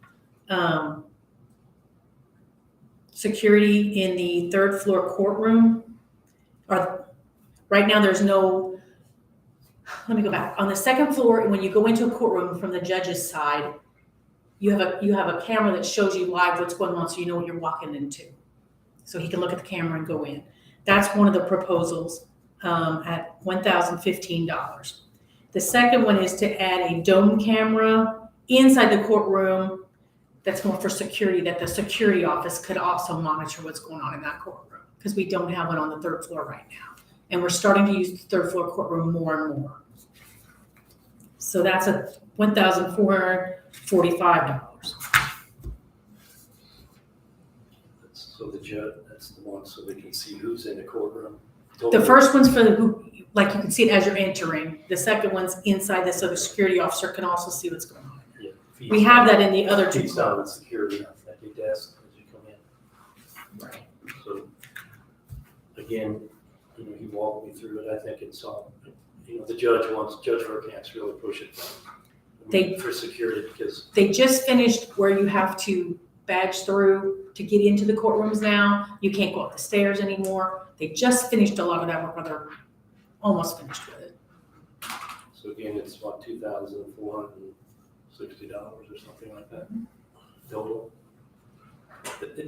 security in the third floor courtroom. Right now there's no, let me go back. On the second floor, when you go into a courtroom from the judge's side, you have a camera that shows you live what's going on, so you know what you're walking into. So he can look at the camera and go in. That's one of the proposals at $1,015. The second one is to add a dome camera inside the courtroom that's more for security, that the security office could also monitor what's going on in that courtroom, because we don't have one on the third floor right now. And we're starting to use the third floor courtroom more and more. So that's a $1,445. So the judge, that's the one, so they can see who's in the courtroom. The first one's for who, like you can see it as you're entering. The second one's inside this, so the security officer can also see what's going on. Yeah, We have that in the other two. Feeds down with security at the desk as you come in. Right. So, again, you know, he walked me through it, I think it's all, you know, Judge Verkant's really pushing for security, because They just finished where you have to badge through to get into the courtrooms now. You can't go up the stairs anymore. They just finished a lot of that work, or they're almost finished with it. so again, it's what, $2,460 or something like that total.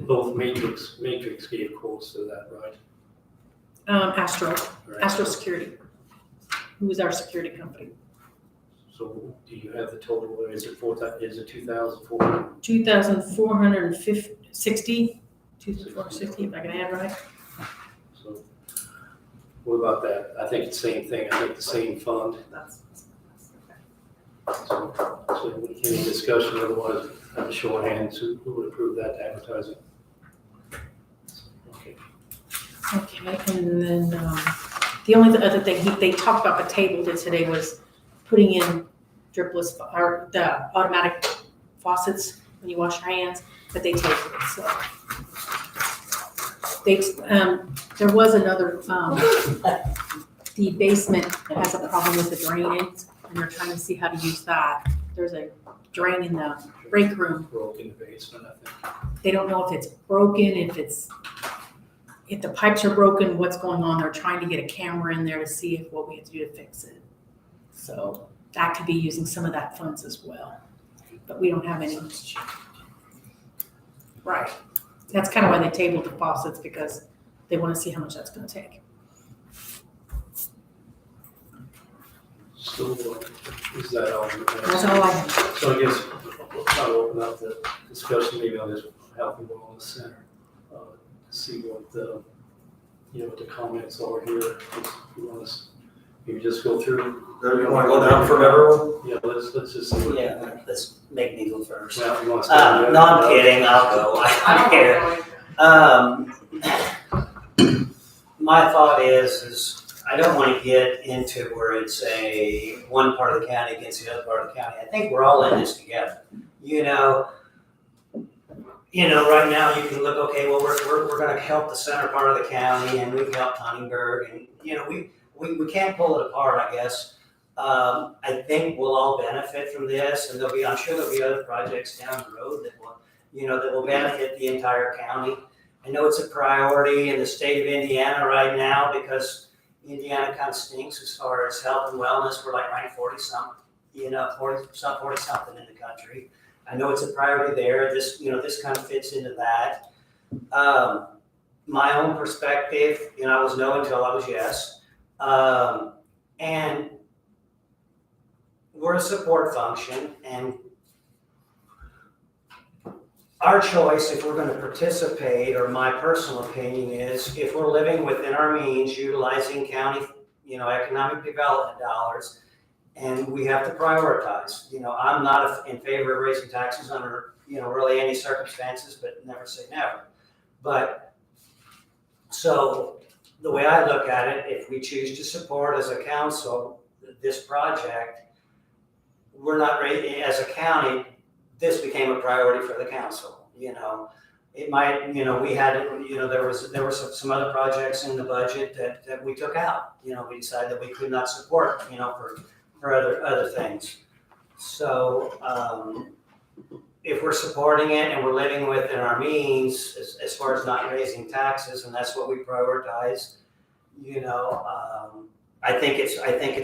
Both Matrix gave quotes to that, right? Astro Security, who is our security company. So do you have the total, or is it 2,400? 2,460, 2,460, if I can add right. So what about that? I think it's the same thing, I think the same fund. So any discussion, otherwise, have a show of hands, who would approve that advertising? Okay. Okay, and then the only other thing they talked about the table did today was putting in dripless, or the automatic faucets when you wash your hands, but they tabled it, so. There was another, the basement has a problem with the drainage, and they're trying to see how to use that. There's a drain in the break room. Broke in the basement, I think. They don't know if it's broken, if the pipes are broken, what's going on. They're trying to get a camera in there to see what we have to do to fix it. So that could be using some of that funds as well, but we don't have any. Right. That's kind of why they tabled the faucets, because they want to see how much that's going to take. So is that all? That's all I have. So I guess we'll try to open up the discussion maybe on this Health and Wellness Center, to see what the, what the comments are here. If you want us, maybe just go through. You want to go down from everyone? Yeah, let's just see. Yeah, let's make me go first. Well, you want to start? No, I'm kidding, I'll go, I'm here. My thought is I don't want to get into where it's one part of the county against the other part of the county. I think we're all in this together. Right now you can look, okay, well, we're going to help the center part of the county, and we've helped Huntingburg, and we can't pull it apart, I guess. I think we'll all benefit from this, and I'm sure there'll be other projects down the road that will benefit the entire county. I know it's a priority in the state of Indiana right now, because Indiana kind of stinks as far as health and wellness. We're like ranked 40-something, 40-something in the country. I know it's a priority there. This kind of fits into that. My own perspective, I was no until I was yes. And we're a support function, and our choice, if we're going to participate, or my personal opinion is, if we're living within our means, utilizing county, economic development dollars, and we have to prioritize. I'm not in favor of raising taxes under, really any circumstances, but never say never. But so the way I look at it, if we choose to support as a council this project, we're not ready as a county. This became a priority for the council. It might, we had, there were some other projects in the budget that we took out. We decided that we could not support, for other things. So if we're supporting it and we're living within our means, as far as not raising taxes, and that's what we prioritize, I think it's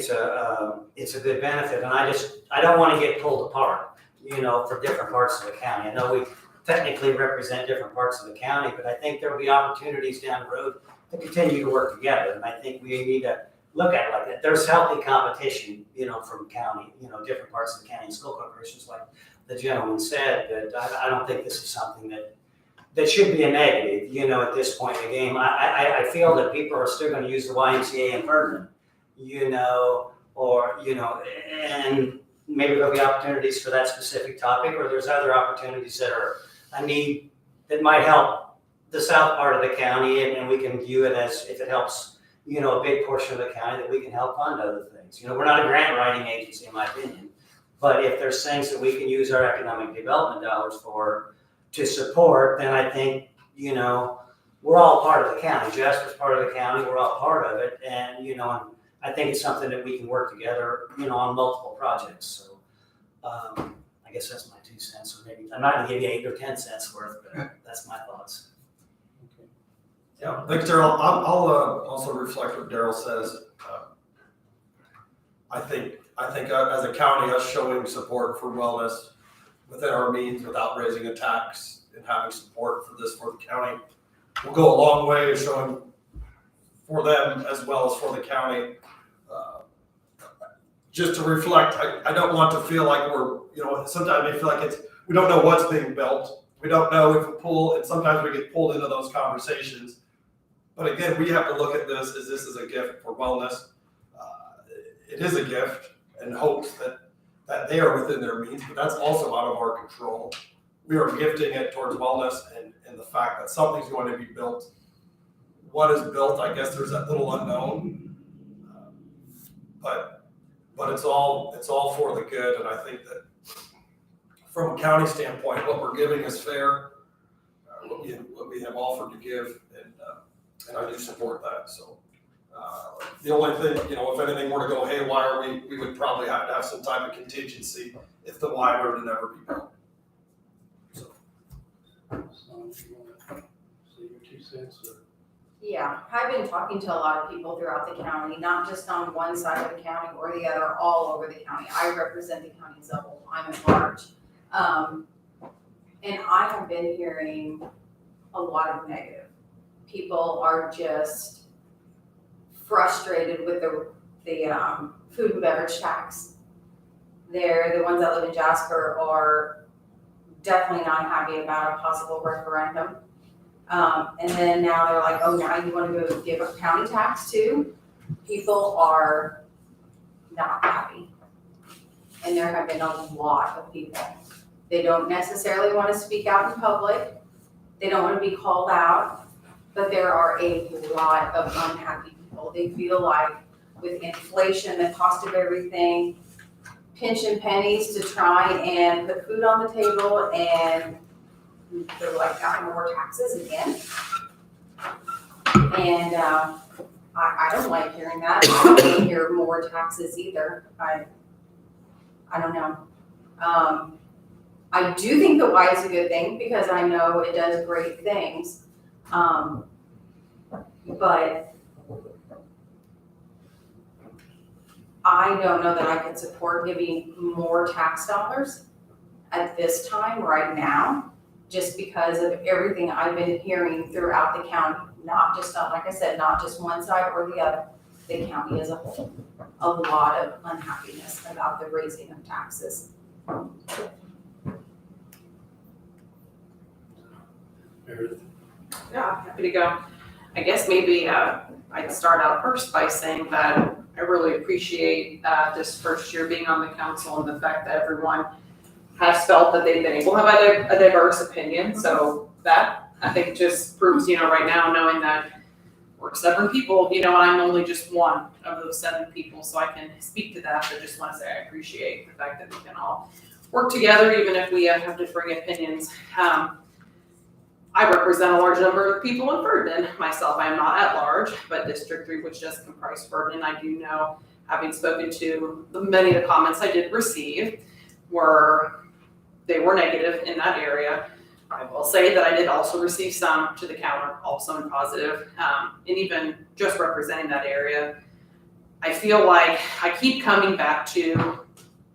a good benefit, and I don't want to get pulled apart. for different parts of the county. I know we technically represent different parts of the county, but I think there'll be opportunities down the road to continue to work together. And I think we need to look at it like that. There's healthy competition, from county, different parts of the county and school corporations, like the gentleman said, but I don't think this is something that should be a negative, at this point in the game. I feel that people are still gonna use the YMCA in Ferdinand, and maybe there'll be opportunities for that specific topic, or there's other opportunities that are a need that might help the south part of the county, and we can view it as, if it helps, a big portion of the county, that we can help fund other things. We're not a grant writing agency, in my opinion, but if there's things that we can use our economic development dollars for to support, then I think, we're all part of the county. Jasper's part of the county, we're all part of it, and, and I think it's something that we can work together, on multiple projects. So I guess that's my 2 cents, or maybe I'm not gonna give you 8 or 10 cents worth, but that's my thoughts. Yeah, thanks, Daryl. I'll also reflect what Daryl says. I think as a county, us showing support for wellness within our means without raising a tax and having support for this for the county will go a long way showing for them as well as for the county. Just to reflect, I don't want to feel like we're, sometimes we feel like we don't know what's being built. We don't know if a pool, and sometimes we get pulled into those conversations. But again, we have to look at this as a gift for wellness. It is a gift in hopes that they are within their means, but that's also out of our control. We are gifting it towards wellness and the fact that something's going to be built. What is built, I guess there's that little unknown. But it's all for the good, and I think that from a county standpoint, what we're giving is fair. What we have offered to give, and I do support that. So the only thing, if anything were to go haywire, we would probably have to have some type of contingency if the Y were to never be built. So if you wanna say your 2 cents, or? Yeah, I've been talking to a lot of people throughout the county, not just on one side of the county or the other, all over the county. I represent the county as a whole. I'm at large. And I have been hearing a lot of negative. People are just frustrated with the food and beverage tax. The ones that live in Jasper are definitely not happy about a possible referendum. And then now they're like, oh, now you want to go give a county tax too? People are not happy. And there have been a lot of people. They don't necessarily want to speak out in public. They don't want to be called out, but there are a lot of unhappy people. They feel like with inflation, the cost of everything, pinching pennies to try and put food on the table, and they're like, got more taxes again. And I don't like hearing that. I don't want to hear more taxes either. I don't know. I do think the Y is a good thing because I know it does great things. But I don't know that I could support giving more tax dollars at this time right now, just because of everything I've been hearing throughout the county, not just on, like I said, not just one side or the other, the county as a whole. A lot of unhappiness about the raising of taxes. Meredith? Yeah, happy to go. I guess maybe I'd start out first by saying that I really appreciate this first year being on the council and the fact that everyone has felt that they've been able to have a diverse opinion. So that, I think, just proves, right now, knowing that we're 7 people, and I'm only just one of those 7 people, so I can speak to that. But just want to say I appreciate the fact that we can all work together, even if we have differing opinions. I represent a large number of people in Ferdinand. Myself, I am not at large, but District 3, which does comprise Ferdinand, I do know, having spoken to many of the comments I did receive, they were negative in that area. I will say that I did also receive some to the counter, also in positive, and even just representing that area, I feel like I keep coming back to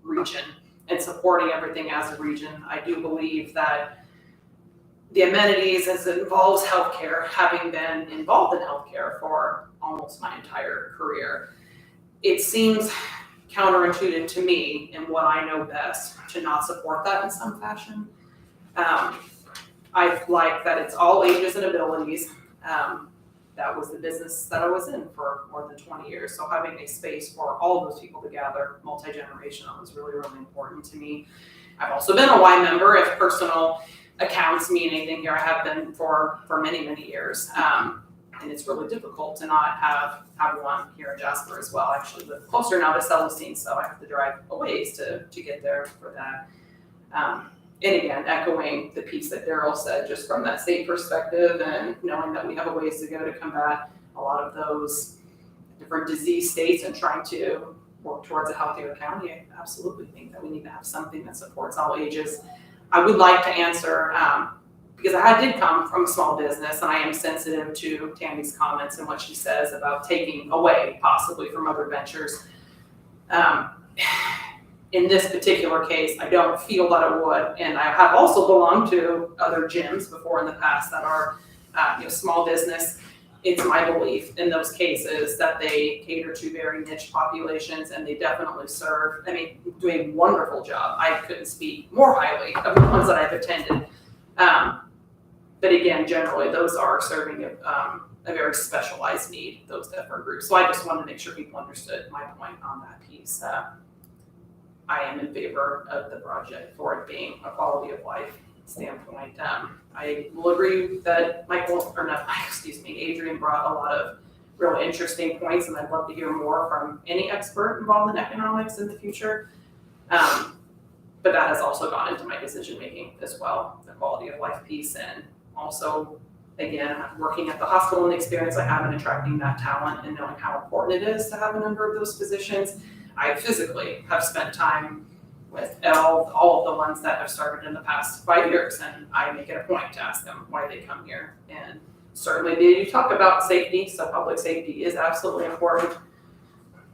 region and supporting everything as a region. I do believe that the amenities as it involves healthcare, having been involved in healthcare for almost my entire career, it seems counterintuitive to me in what I know best to not support that in some fashion. I like that it's all ages and abilities. That was the business that I was in for more than 20 years. So having a space for all of those people to gather, multi-generational, is really, really important to me. I've also been a Y member, if personal accounts mean anything here. I have been for many, many years. And it's really difficult to not have one here in Jasper as well. I actually live closer now to Celestine, so I have to drive a ways to get there for that. And again, echoing the piece that Daryl said, just from that state perspective and knowing that we have a ways to go to combat a lot of those different disease states and trying to work towards a healthier county, I absolutely think that we need to have something that supports all ages. I would like to answer, because I did come from a small business and I am sensitive to Tammy's comments and what she says about taking away possibly from other ventures. In this particular case, I don't feel that it would, and I have also belonged to other gyms before in the past that are, small business. It's my belief in those cases that they cater to very niche populations, and they definitely serve, do a wonderful job. I couldn't speak more highly of the ones that I've attended. But again, generally, those are serving a very specialized need, those different groups. So I just wanted to make sure people understood my point on that piece. I am in favor of the project for it being a quality of life standpoint. I will agree that Adrian brought a lot of really interesting points, and I'd love to hear more from any expert involved in economics in the future. But that has also gone into my decision-making as well, the quality of life piece, and also, again, working at the hospital and the experience I have in attracting that talent and knowing how important it is to have a number of those physicians. I physically have spent time with all of the ones that have started in the past 5 years, and I make it a point to ask them why they come here. And certainly they do talk about safety, so public safety is absolutely important,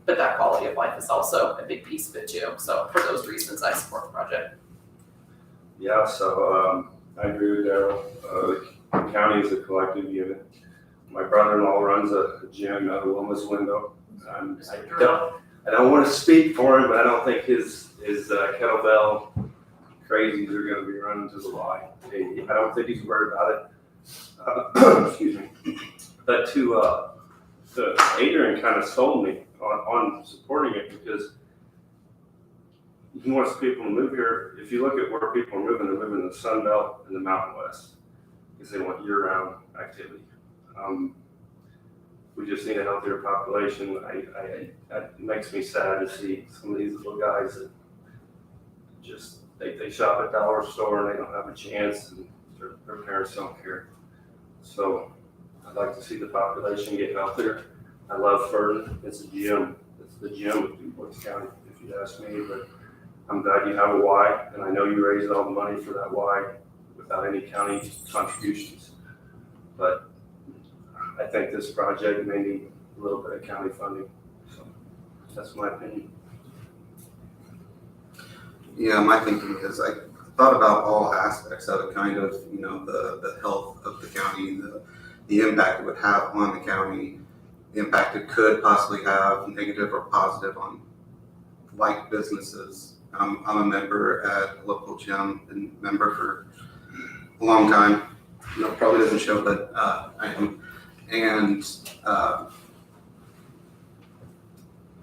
but that quality of life is also a big piece of it too. So for those reasons, I support the project. Yeah, so I agree with Daryl. The county is a collective unit. My brother-in-law runs a gym out of Wilma's window. I don't want to speak for him, but I don't think his kettlebell crazies are going to be running to the Y. I don't think he's worried about it. Excuse me. But Adrian kind of sold me on supporting it, because he wants people to move here. If you look at where people are moving, they're moving in the Sun Belt and the Mountain West because they want year-round activity. We just need a healthier population. It makes me sad to see some of these little guys that just, they shop at dollar store and they don't have a chance, and their parents don't care. So I'd like to see the population get healthier. I love Ferdinand. It's a gym. It's the gym of DuPois County, if you'd ask me. But I'm glad you have a Y, and I know you raised all the money for that Y without any county contributions. But I think this project may need a little bit of county funding. So that's my opinion. Yeah, my thinking is I thought about all aspects of it, kind of, the health of the county, the impact it would have on the county, the impact it could possibly have, negative or positive, on like businesses. I'm a member at a local gym, been a member for a long time. Probably doesn't show, but I am. And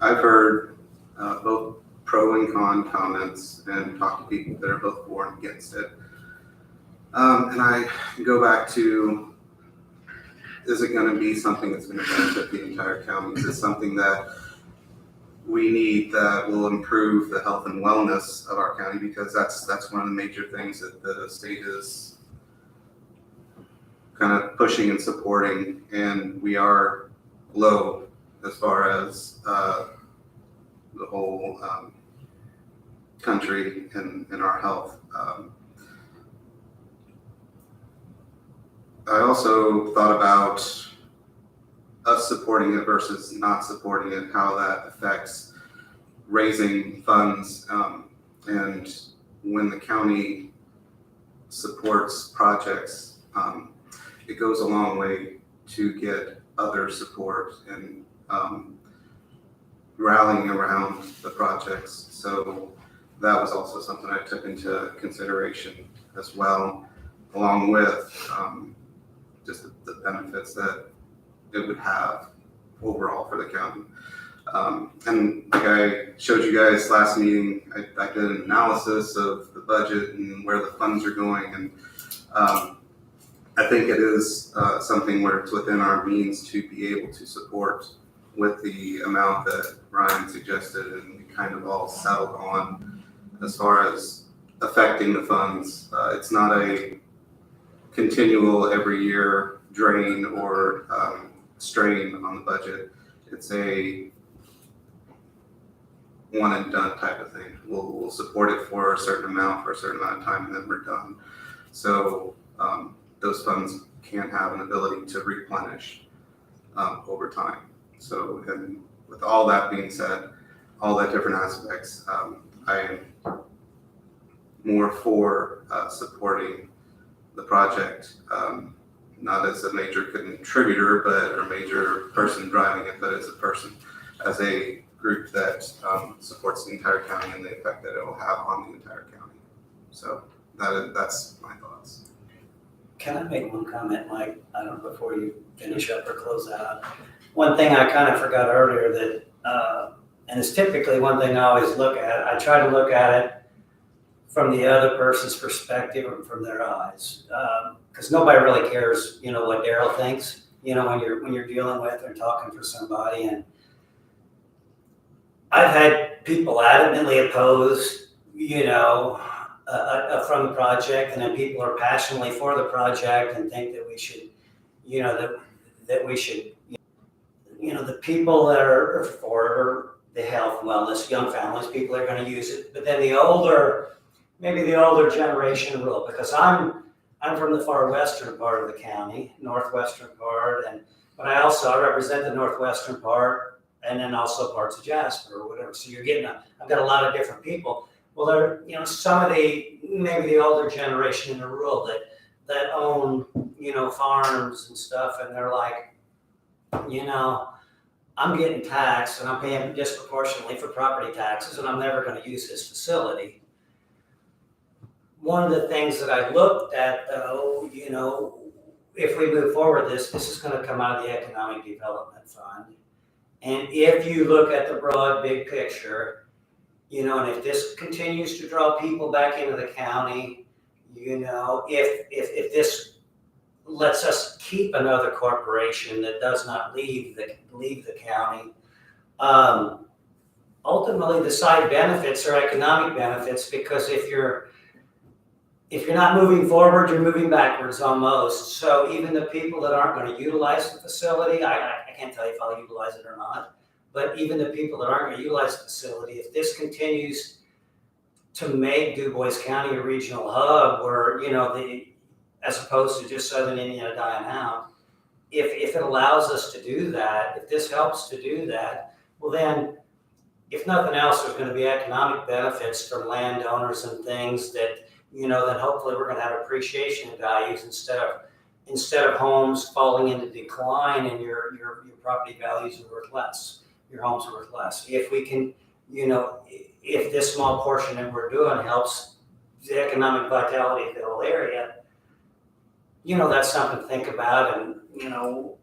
I've heard both pro and con comments and talked to people that are both for and against it. And I go back to, is it going to be something that's going to benefit the entire county? Is it something that we need that will improve the health and wellness of our county? Because that's one of the major things that the state is kind of pushing and supporting, and we are low as far as the whole country and our health. I also thought about us supporting it versus not supporting it, how that affects raising funds. And when the county supports projects, it goes a long way to get other support and rallying around the projects. So that was also something I took into consideration as well, along with just the benefits that it would have overall for the county. And like I showed you guys last meeting, I did an analysis of the budget and where the funds are going. And I think it is something where it's within our means to be able to support with the amount that Ryan suggested and we kind of all settled on as far as affecting the funds. It's not a continual every year drain or strain on the budget. It's a one and done type of thing. We'll support it for a certain amount for a certain amount of time and then we're done. So those funds can have an ability to replenish over time. So, and with all that being said, all that different aspects, I am more for supporting the project, not as a major contributor, but a major person driving it, but as a person, as a group that supports the entire county and the effect that it will have on the entire county. So that's my thoughts. Can I make one comment, Mike? I don't know, before you finish up or close out. One thing I kind of forgot earlier that, and it's typically one thing I always look at, I try to look at it from the other person's perspective and from their eyes. Because nobody really cares, you know, what Daryl thinks, you know, when you're dealing with or talking for somebody. And I've had people adamantly opposed, you know, from the project, and then people are passionately for the project and think that we should, you know, that we should, you know, the people that are for the health and wellness, young families, people are going to use it. But then maybe the older generation will, because I'm from the far western part of the county, northwestern part, but I represent the northwestern part, and then also parts of Jasper or whatever. So you're getting I've got a lot of different people. Well, they're, you know, some of maybe the older generation in the rural that own, you know, farms and stuff, and they're like, you know, I'm getting taxed and I'm paying disproportionately for property taxes, and I'm never going to use this facility. One of the things that I looked at, though, you know, if we move forward, this is going to come out of the Economic Development Fund. And if you look at the broad, big picture, you know, and if this continues to draw people back into the county, you know, if this lets us keep another corporation that does not leave the county, ultimately the side benefits are economic benefits, because if you're not moving forward, you're moving backwards almost. So even the people that aren't going to utilize the facility, I can't tell you if I'll utilize it or not, but even the people that aren't going to utilize the facility, if this continues to make Du Bois County a regional hub where, you know, as opposed to just Southern Indiana dying out, if it allows us to do that, if this helps to do that, well then, if nothing else, there's going to be economic benefits for landowners and things that, you know, then hopefully we're going to have appreciation values instead of homes falling into decline and your property values are worth less, your home's worth less. If we can, you know, if this small portion that we're doing helps the economic vitality of the whole area, you know, that's something to think about. And, you know,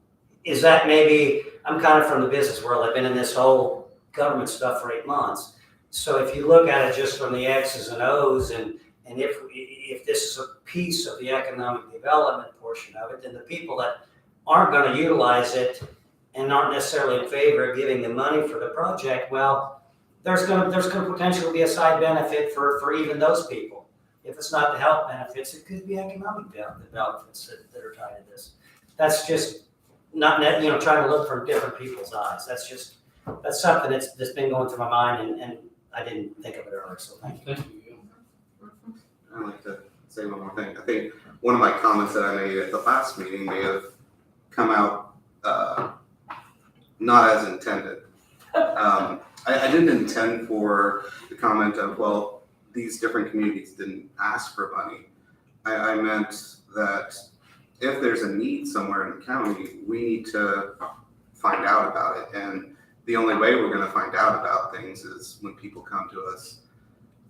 is that maybe, I'm kind of from the business world, I've been in this whole government stuff for 8 months. So if you look at it just from the X's and O's, and if this is a piece of the economic development portion of it, then the people that aren't going to utilize it and aren't necessarily in favor of giving the money for the project, well, there's going to potentially be a side benefit for even those people. If it's not the health benefits, it could be economic benefits that are tied to this. That's just not, you know, trying to look from different people's eyes. That's something that's been going through my mind, and I didn't think of it earlier, so thank you. I'd like to say one more thing. I think one of my comments that I made at the last meeting may have come out not as intended. I didn't intend for the comment of, well, these different communities didn't ask for money. I meant that if there's a need somewhere in the county, we need to find out about it. And the only way we're gonna find out about things is when people come to us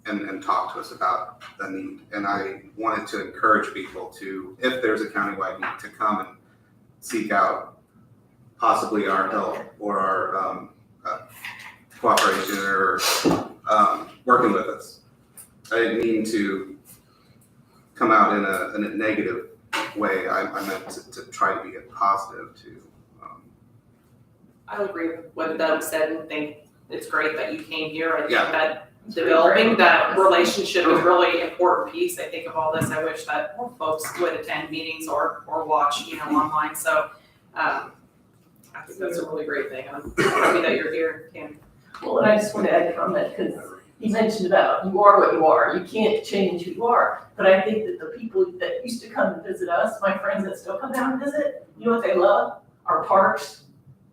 and talk to us about the need. And I wanted to encourage people to, if there's a countywide need, to come and seek out possibly our help or our cooperation or working with us. I didn't mean to come out in a negative way. I meant to try to be a positive too. I agree with what Doug said and think it's great that you came here. I think Yeah. that developing that relationship is really an important piece. I think of all this, I wish that more folks would attend meetings or watch, online. So, I think that's a really great thing. I'm happy that you're here, Kim. Well, and I just want to add a comment, because he mentioned about you are what you are, you can't change who you are. But I think that the people that used to come and visit us, my friends that still come down and visit, you know what they love? Our parks,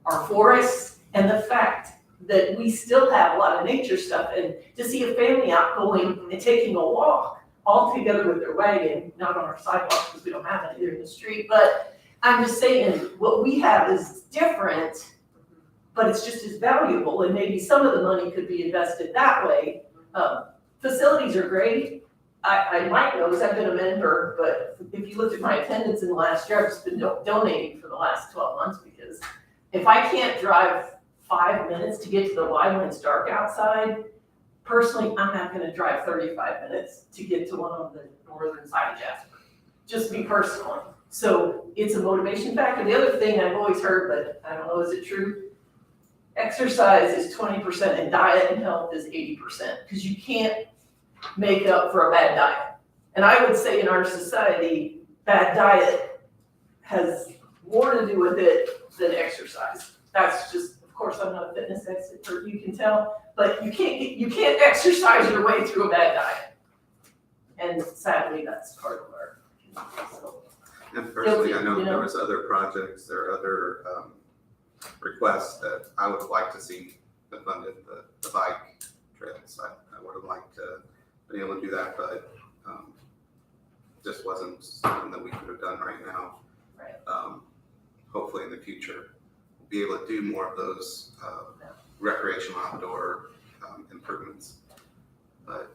our forests, and the fact that we still have a lot of nature stuff. And to see a family out going and taking a walk all together with their wagon, not on our sidewalks because we don't have it either in the street, but I'm just saying what we have is different, but it's just as valuable, and maybe some of the money could be invested that way. Facilities are great. I might know, because I've been a member, but if you looked at my attendance in the last year, I've just been donating for the last 12 months, because if I can't drive 5 minutes to get to the Y when it's dark outside, personally, I'm not gonna drive 35 minutes to get to one on the northern side of Jasper, just me personally. So it's a motivation factor. The other thing I've always heard, but I don't know, is it true? Exercise is 20% and diet and health is 80%, because you can't make up for a bad diet. And I would say in our society, bad diet has more to do with it than exercise. That's just, of course, I'm not a fitness expert, you can tell, but you can't exercise your way through a bad diet. And sadly, that's part of our, so. And personally, I know You know? there was other projects, there are other requests that I would have liked to see that funded the bike trails. I would have liked to be able to do that, but just wasn't something that we could have done right now. Right. Hopefully in the future, we'll be able to do more of those recreational outdoor improvements. But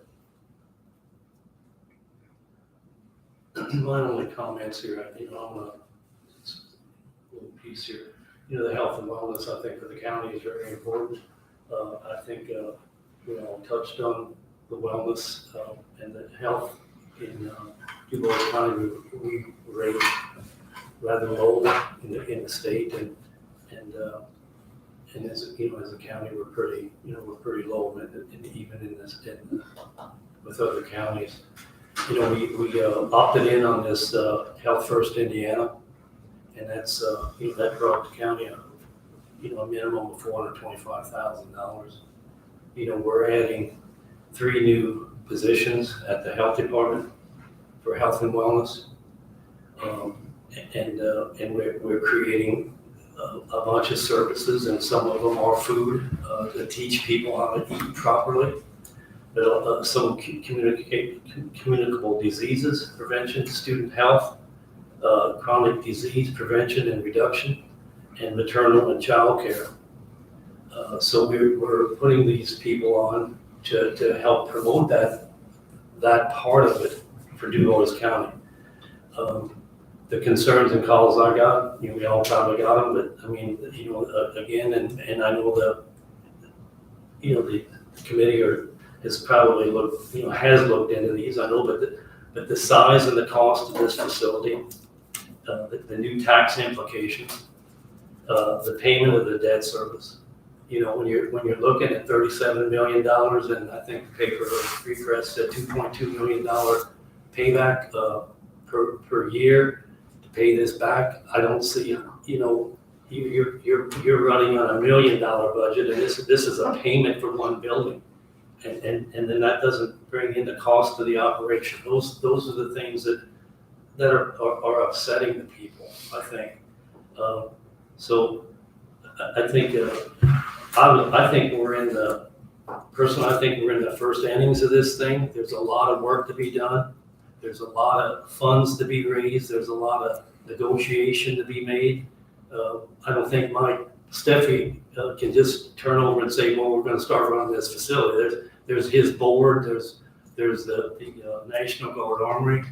My only comments here, on a little piece here, the health and wellness, I think for the county is very important. I think, touched on the wellness and the health in DuBois County. We rate rather low in the state, and as as a county, we're pretty low, and even in this with other counties. We opted in on this Health First Indiana, and that's that brought the county a minimum of $425,000. We're adding 3 new positions at the health department for health and wellness, and we're creating a bunch of services, and some of them are food to teach people how to eat properly. But some communicable diseases prevention, student health, chronic disease prevention and reduction, and maternal and child care. So we're putting these people on to help promote that part of it for DuBois County. The concerns and calls I got, we all probably got them, but I mean, again, and I know the committee has probably has looked into these, I know, but the size and the cost of this facility, the new tax implications, the payment of the debt service. When you're looking at $37 million, and I think the paper refresh said $2.2 million payback per year to pay this back, I don't see, you're running on $1 million budget, and this is a payment for one building. And then that doesn't bring in the cost of the operation. Those are the things that are upsetting the people, I think. So I think I think we're in the personally, I think we're in the first innings of this thing. There's a lot of work to be done. There's a lot of funds to be raised. There's a lot of negotiation to be made. I don't think Mike Steffi can just turn over and say, well, we're gonna start running this facility. There's his board, there's the National Guard Armory.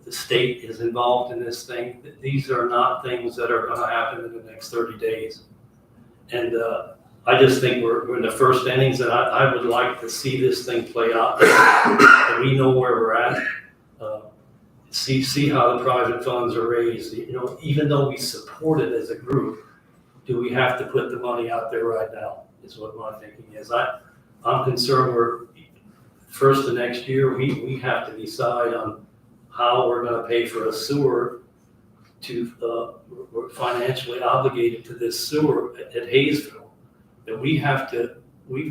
The state is involved in this thing. These are not things that are gonna happen in the next 30 days. And I just think we're in the first innings, and I would like to see this thing play out. And we know where we're at. See how the private funds are raised. Even though we support it as a group, do we have to put the money out there right now? Is what my thinking is. I'm concerned we're first of next year, we have to decide on how we're gonna pay for a sewer we're financially obligated to this sewer at Hayesville. That we've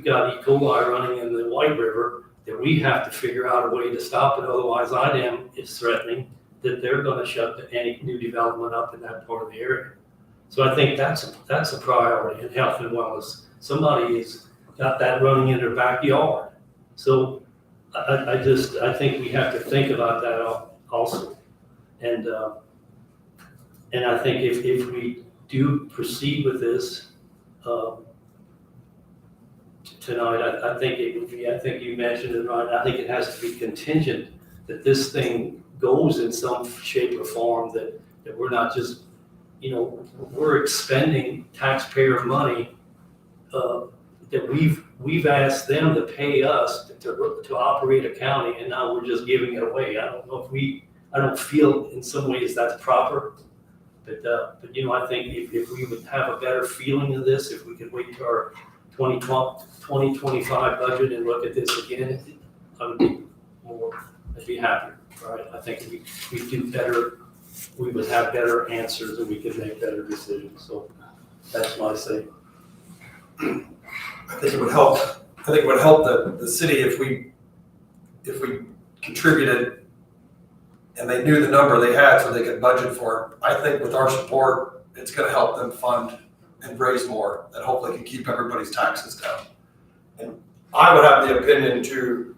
got E. coli running in the White River, that we have to figure out a way to stop it. Otherwise, IDEM is threatening that they're gonna shut any new development up in that part of the area. So I think that's a priority in health and wellness. Somebody has got that running in their backyard. So I think we have to think about that also. And I think if we do proceed with this tonight, I think it would be, I think you mentioned it right, I think it has to be contingent that this thing goes in some shape or form, that we're not just, we're expending taxpayer money that we've asked them to pay us to operate a county, and now we're just giving it away. I don't know I don't feel in some ways that's proper, but I think if we would have a better feeling of this, if we could wait to our 2025 budget and look at this again, I'd be happier, right? I think we do better, we would have better answers and we could make better decisions. So that's my say. I think it would help. I think it would help the city if we contributed and they knew the number they had so they could budget for it. I think with our support, it's going to help them fund and raise more that hopefully can keep everybody's taxes down. And I would have the opinion to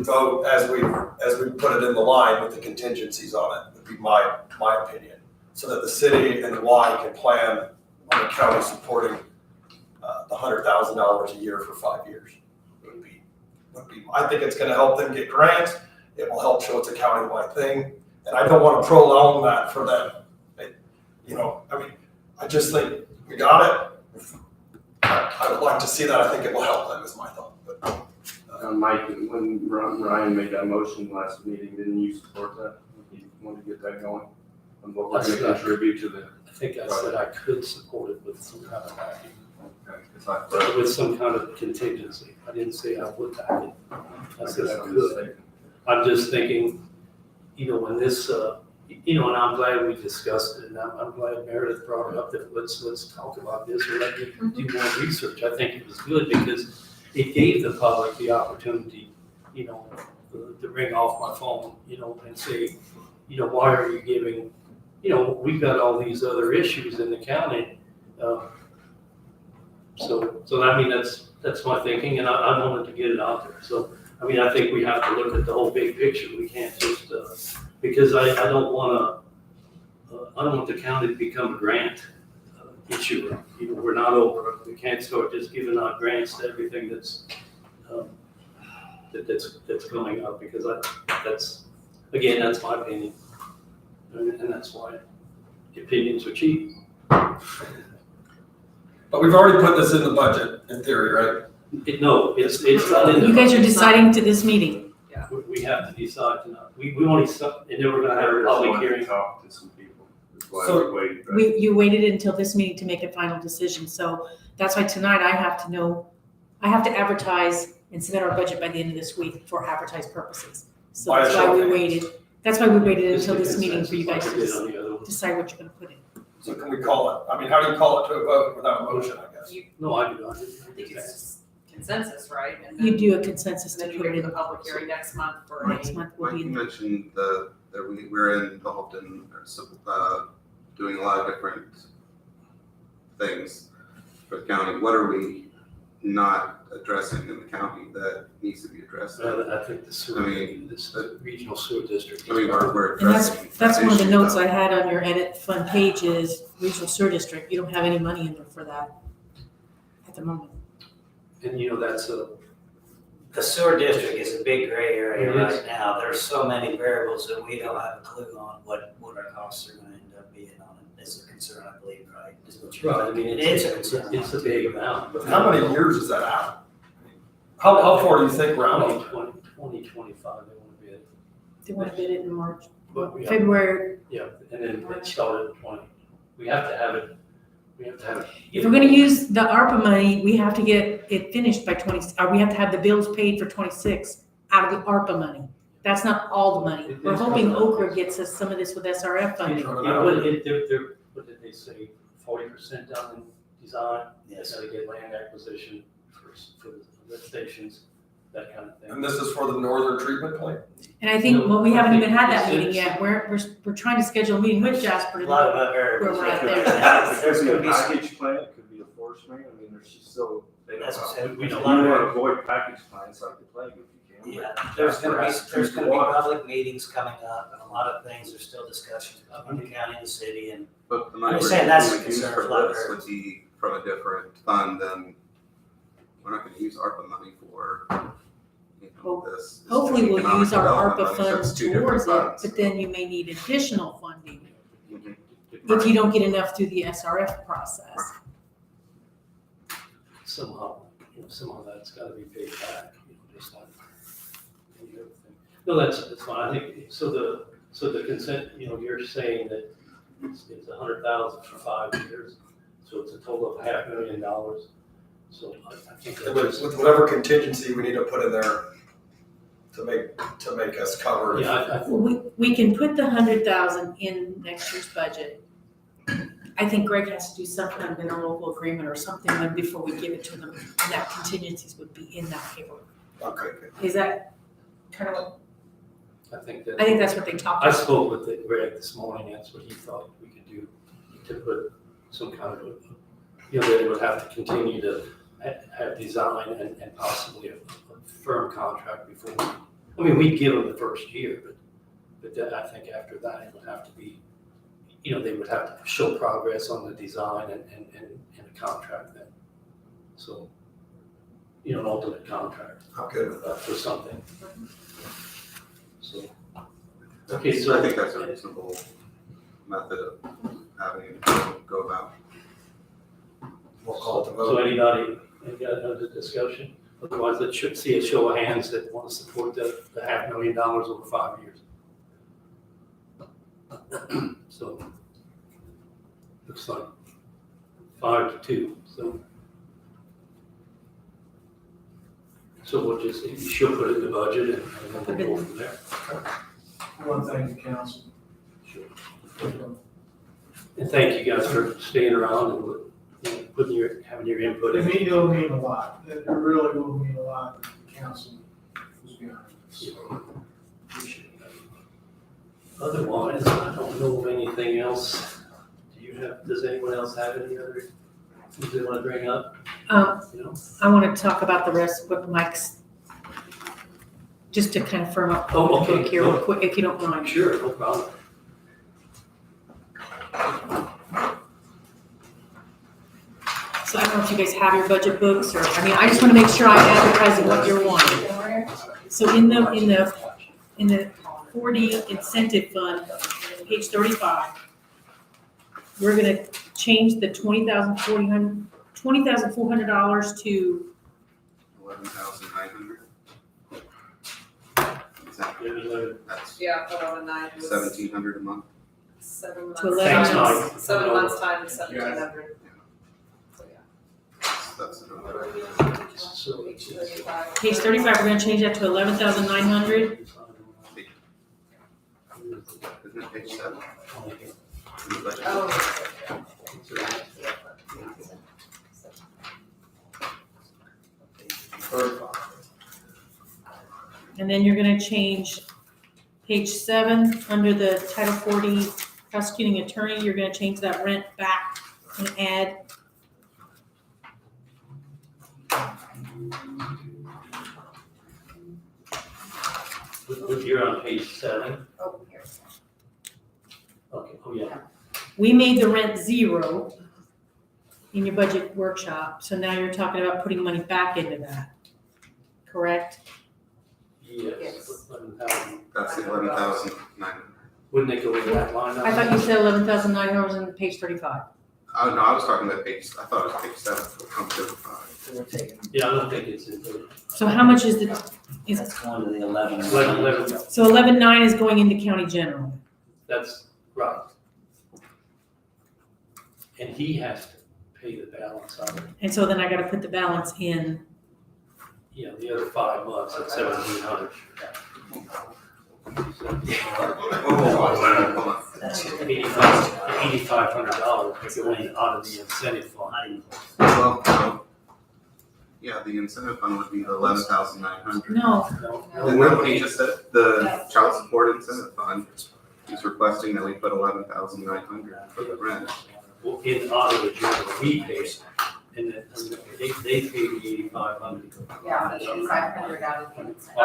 vote as we put it in the line with the contingencies on it, would be my opinion, so that the city and the Y can plan on the county supporting the $100,000 a year for 5 years. Would be. I think it's going to help them get grants. It will help show it's a countywide thing, and I don't want to prolong that for them. I just think we got it. I would like to see that. I think it will help them, is my thought. But, Mike, when Ryan made that motion last meeting, didn't you support that? You want to get that going? And what we're going to contribute to the. I think I said I could support it with some kind of backing. Okay, with some kind of contingency. I didn't say I would back it. I said I could. I'm just thinking, when this, and I'm glad we discussed it, and I'm glad Meredith brought it up, that let's talk about this, or let me do more research. I think it was good because it gave the public the opportunity, to ring off my phone, and say, why are you giving, we've got all these other issues in the county. So I mean, that's my thinking, and I wanted to get it out there. So, I mean, I think we have to look at the whole big picture. We can't just, because I don't want the county to become a grant issuer. We're not over it. We can't start just giving out grants to everything that's coming up, because that's my opinion. And that's why opinions are cheap. But we've already put this in the budget, in theory, right? It's not in the. You guys are deciding to this meeting. Yeah. We have to decide tonight. We only, and then we're gonna have a public hearing. Talk to some people. That's why So, we waited. You waited until this meeting to make a final decision, so that's why tonight I have to advertise and submit our budget by the end of this week for advertised purposes. So that's why we waited. That's why we waited until this meeting for you guys to decide what you're gonna put in. So can we call it? I mean, how do you call it to a vote without a motion, I guess? No, I do not. I think it's just consensus, right? And You then, do a consensus then to you put it wait for in. the public hearing next month for Next any. month will Mike, be you in. mentioned that we're involved in doing a lot of different things for the county. What are we not addressing in the county that needs to be addressed. I think the sewer, I mean, this regional sewer district. I mean, we're And addressing. that's one of the issue, notes though. I had on your edit fund page is regional sewer district. You don't have any money in there for that at the moment. And you know, that's a, The sewer district is a big gray area It is. right now. There's so many variables that we don't have a clue on what our costs are gonna end up being on it. Is a concern, I believe, right? Is what you're- right, I mean, It is a concern. it's a big amount. But how many years is that out? How far do you think rounding? 2025, they want to bid. They want to bid it in March, But we have, February. yeah, and then it started at 20. We have to have it. If we're gonna use the ARPA money, we have to get it finished by we have to have the bills paid for 26 out of the ARPA money. That's not all the money. We're hoping Okra gets us some of this with SRF funding. What did they say, 40% done in design? Yes. Got to get land acquisition for the lift stations, that kind of thing. And this is for the northern treatment plant? And I think, well, we haven't even had that It's- meeting yet. We're trying to schedule a meeting with Jasper. A lot of variables. We're right there. It could be a Gonna be- package plant, it could be a force main, I mean, there's just still, they don't That's what I know. said. We There's a don't lot of want to variables. avoid package plants like the plague if you can. Yeah, but there's gonna Jasper be has to public meetings coming up, and a lot of things, there's still discussions about the county and the city, and But the I'm money just we're saying that's a gonna use concern for for a lot of this would be from a different fund than, we're not gonna use ARPA money for, you know, this. Hopefully we'll economic use our development ARPA money, so it's funds two different towards it, funds. but then you may need additional funding Mhm. if you don't get enough through the SRF process. Somehow, somehow that's got to be paid back, just like any other thing. No, that's fine. I think, so the consent, you're saying that it's 100,000 for 5 years, so it's a total of $500,000. So I think With that's, with whatever contingency we need to put in there to make us covered. yeah, We can put the 100,000 in next year's budget. I think Greg has to do some kind of interlocal agreement or something before we give it to them, and that contingencies would be in that paperwork. Okay, good. Is that kind of what, I think that's what they talked I about. spoke with Greg this morning, that's what he thought we could do, to put some kind of, that it would have to continue to have design and possibly a firm contract before. We'd give them the first year, but then I think after that, it would have to be, they would have to show progress on the design and a contract then. So, an ultimate contract. I'm good with that. For something. So, okay, so. I think that's a reasonable method of having it go about. We'll call it the So vote. anybody got another discussion? Otherwise, let's see a show of hands that want to support the $500,000 over 5 years. So, looks like 5-2, so we'll just, she'll put it in the budget and then we'll go from there. One thing, the council. Sure. And thank you guys for staying around and having your input. It'll mean a lot. It really will mean a lot if the council was behind us. Appreciate that. Otherwise, I don't know of anything else. Does anyone else have any other things they want to bring up? I want to talk about the rest, what Mike's, just to kind of firm up the Oh, okay. book here real quick, if you don't mind. Sure, no problem. So I don't know if you guys have your budget books, or, I just want to make sure I'm advertising what you're wanting. So in the 4D incentive fund, page 35, we're gonna change the $20,400 to 11,900. That's Yeah, 11,900 was 1,700 a month. 7 months. To 11 Thanks, months. Mike. 7 months times 1,700. So, yeah. That's another. So, page 35. We're gonna change that to 11,900. Isn't it page 7? In the budget? Oh. And then you're gonna change page 7, under the Title 40 prosecuting attorney, you're gonna change that rent back and add You're on page 7. Oh, here. Okay, oh, yeah. We made the rent 0 in your budget workshop, so now you're talking about putting money back into that, correct? Yes. 11,000. That's the 11,900. Wouldn't they go in that line? I thought you said 11,900 on page 35. Oh, no, I was talking about page, I thought it was page 7, from 35. Yeah, I don't think it's in there. So how much is the, That's going to the 11. 11, so 11,900 is going into county general? that's right. And he has to pay the balance on it. And so then I gotta put the balance in, Yeah, the other 5 months at 1,700. Hold on. $8,500 going out of the incentive fund. Well, no. Yeah, the incentive fund would be the 11,900. no, Isn't that what he just said? The child support incentive fund, he's requesting that we put 11,900 for the rent. Well, in out of the general, we pay it, and then they pay the 8,500. Yeah, 8,500 out of the incentive.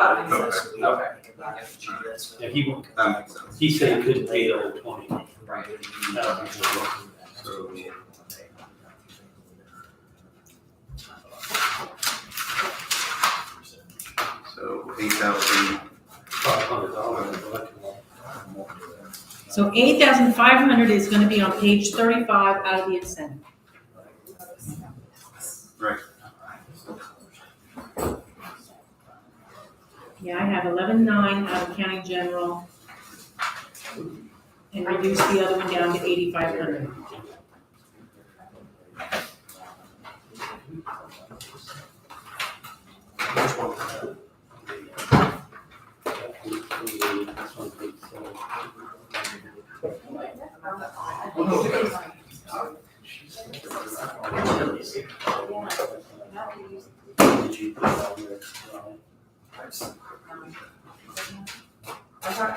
Yeah, he won't, That makes sense. he said he couldn't pay the whole 20. Right. So, so 8,000. $500. so 8,500 is gonna be on page 35 out of the incentive. Right. Yeah, I have 11,900 out of county general. And reduce the other one down to 8,500.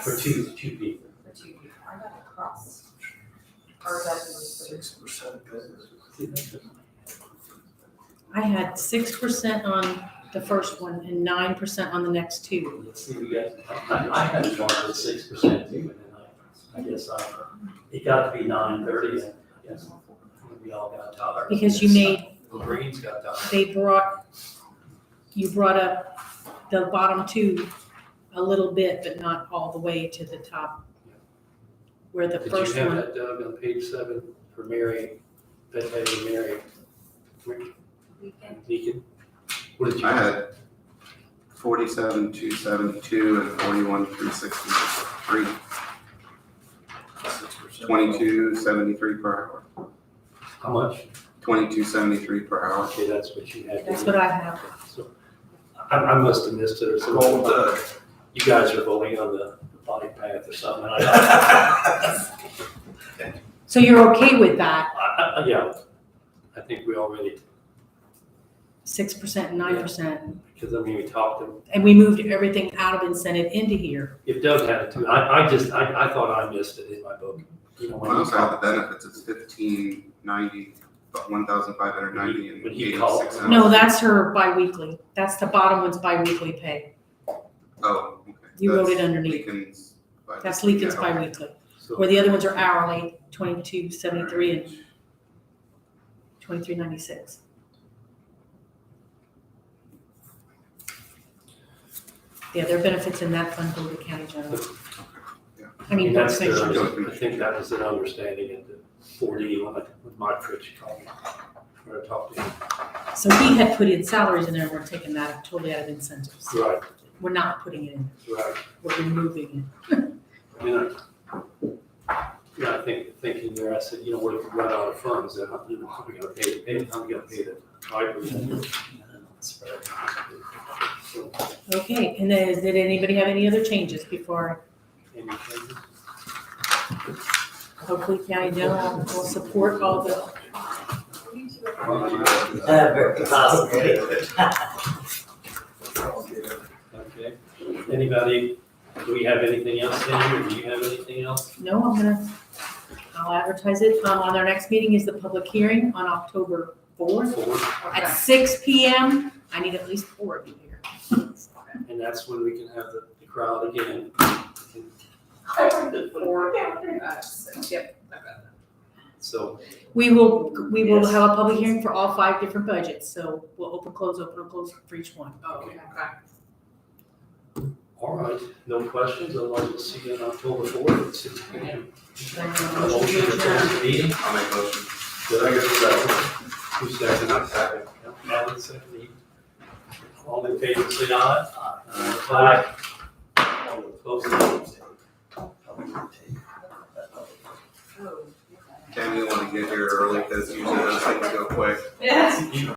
For two people. For 2 people. I got a cross. Or that's 6%. I had 6% on the first one and 9% on the next two. Let's see, we got, I had one at 6% too, and then I guess it got to be 9:30, and I guess we all got tired. Because you made, The Greens got tired. you brought up the bottom two a little bit, but not all the way to the top. Where the Did first you have one, that, Doug, on page 7 for Mary, that lady Mary? Deacon? What did you I have? had 47,272 and 41,363. 22.73 per hour. How much? 22.73 per hour. Okay, that's what you had. that's what I have. So, I must have missed it or something. You guys are voting on the body path or something. So you're okay with that, Yeah, I think we already, 6% and 9%? because I mean, we talked to, And we moved everything out of incentive into here. if Doug had it too, I thought I missed it in my book. You know, I when he also have called, the benefits, it's 1,590, 1,590 and When he called. 86 cents. No, that's her biweekly. That's the bottom one's biweekly pay. Oh, okay. You wrote it That's underneath. Leakin's biweekly. That's Lincoln's Yeah. biweekly. so- Where the other ones are hourly, 22.73 and 23.96. Yeah, their benefits in that fund go to county general. I mean, that's their, commissioners. I think that was their understanding at the 4D when Mike Fritz called me. When I talked to him. So he had put in salaries in there, we're taking that totally out of incentives. Right, We're not putting it in, right. we're removing it. I mean, I think, thinking there, I said, you know, what if we run out of funds, then how are we gonna pay the payment, how are we gonna pay the driver? So, Okay, and then did anybody have any other changes before? any changes? Hopefully county general will support all the, Very possibly. Okay, anybody, do we have anything else, Sandy, or do you have anything else? no, I'll advertise it. On our next meeting is the public hearing on October 4th at 6 p.m. I need at least 4 of you here. And that's when we can have the crowd again. I heard the 4. Yep, I got it. So, We will Yes. have a public hearing for all 5 different budgets, so we'll open, close for each one. Okay. all right, no questions, otherwise we'll see you on October 4th at 6 p.m. Motion to close the meeting. I'll make motion. Did I get a second? Who's second? I'm second. Alan second. All in favor, say aye. Aye. Close the meeting. Tammy, you want to get here early because usually those things go quick. Yes.